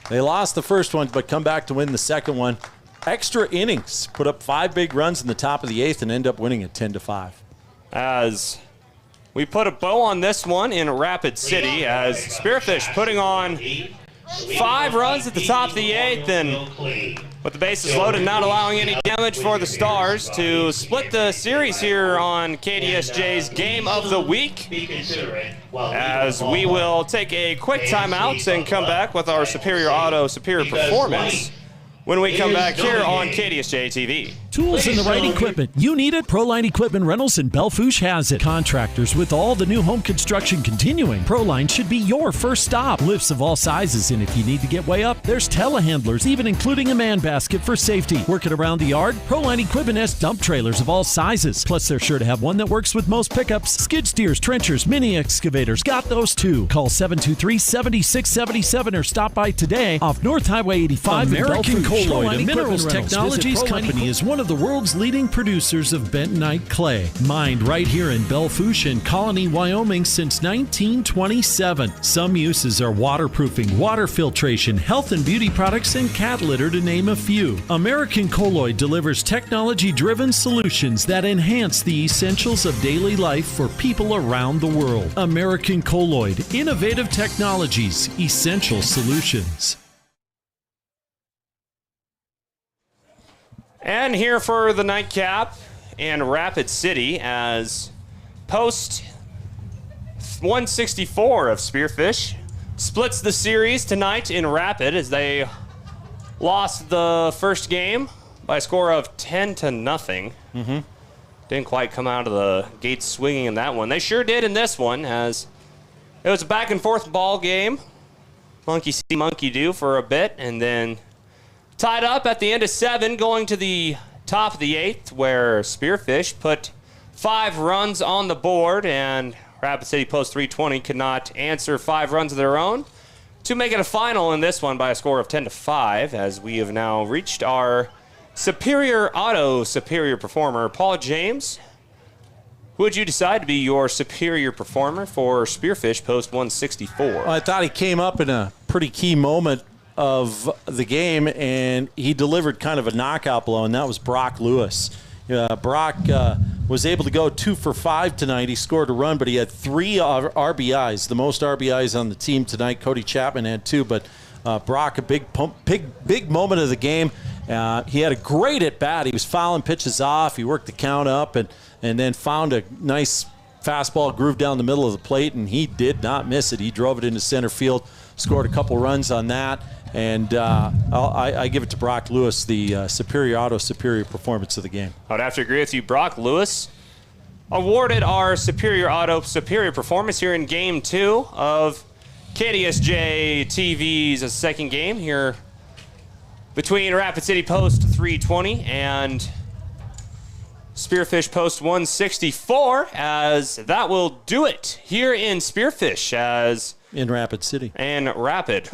B: They lost the first one, but come back to win the second one. Extra innings, put up 5 big runs in the top of the 8th and end up winning it 10-5.
A: As we put a bow on this one in Rapid City, as Spearfish putting on 5 runs at the top of the 8th, and with the bases loaded, not allowing any damage for the Stars to split the series here on KDSJ's Game of the Week. As we will take a quick timeout and come back with our Superior Auto Superior Performance when we come back here on KDSJ-TV.
D: Tools and the right equipment. You need it? Proline Equipment Rentals in Belfouche has it. Contractors with all the new home construction continuing. Proline should be your first stop. Lifts of all sizes, and if you need to get way up, there's telehandlers, even including a man basket for safety. Working around the yard? Proline Equipment has dump trailers of all sizes. Plus, they're sure to have one that works with most pickups. Skid steers, trenchers, mini excavators, got those too. Call 723-7677 or stop by today off North Highway 85 American Colloid, Proline a minerals Equipment technologies company, is one of the world's leading producers of bentonite clay. Mined right here in Belfouche and Colony, Wyoming since 1927. Some uses are waterproofing, water filtration, health and beauty products, and cat litter, to name a few. American Colloid delivers technology-driven solutions that enhance the essentials of daily life for people around the world. American Colloid, innovative technologies, essential solutions.
A: And here for the nightcap in Rapid City as Post 164 of Spearfish splits the series tonight in Rapid as they lost the first game by a score of 10-0. Didn't quite come out of the gates swinging in that one. They sure did in this one, as it was a back and forth ball game. Monkey see, monkey do for a bit, and then tied up at the end of 7, going to the top of the 8th, where Spearfish put 5 runs on the board, and Rapid City Post 320 could not answer 5 runs of their own to make it a final in this one by a score of 10-5, as we have now reached our Superior performer, Paul James. Who would you decide to be your superior performer for Spearfish Post 164?
B: Well, I thought he came up in a pretty key moment of the game, and he delivered kind of a knockout blow, and that was Brock Lewis. Brock was able to go 2 for 5 tonight. He scored a run, but he had 3 RBIs, the most RBIs on the team tonight. Cody Chapman had 2, but Brock, a big moment of the game. He had a great at-bat. He was fouling pitches off. He worked the count up and then found a nice fastball groove down the middle of the plate, and he did not miss it. He drove it into center field, scored a couple runs on that, and I give it to Brock Lewis, the superior performance of the game.
A: I would have to agree with you. Brock Lewis awarded our superior performance here in Game 2 of KDSJ-TV's second game here between Rapid City Post 320 and Spearfish Post 164, as that will do it here in Spearfish, as
B: in Rapid City.
A: And Rapid.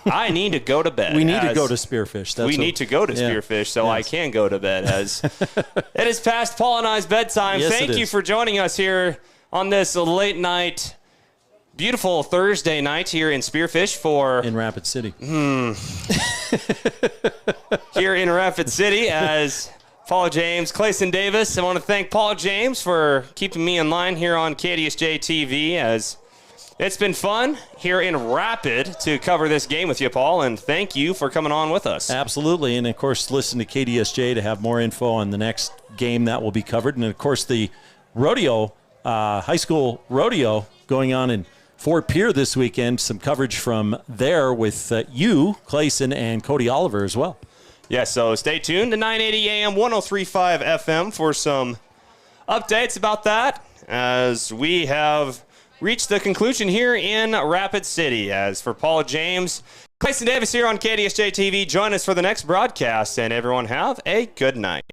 A: I need to go to bed.
B: We need to go to Spearfish.
A: Need to go to Spearfish so I can go to bed, as it is past Paul and I's bedtime.
B: Yes,
A: Thank you for joining us here on this late night, beautiful Thursday night here in Spearfish
B: in Rapid City.
A: Here in Rapid City as Paul James, Clayson Davis. I want to thank Paul James for keeping me in line here on KDSJ-TV, as it's been fun here in Rapid to cover this game with you, Paul, and thank you for coming on with us.
B: Absolutely, and of course, listen to KDSJ to have more info on the next game that will be covered, and of course, the rodeo, high school rodeo going on in Fort Pierre this weekend. Some coverage from there with you, Clayson, and Cody Oliver as well.
A: Yeah, so stay tuned to 980 AM, 103.5 FM for some updates about that, as we have reached the conclusion here in Rapid City. As for Paul James, Clayson Davis here on KDSJ-TV. Join us for the next broadcast, and everyone have a good night.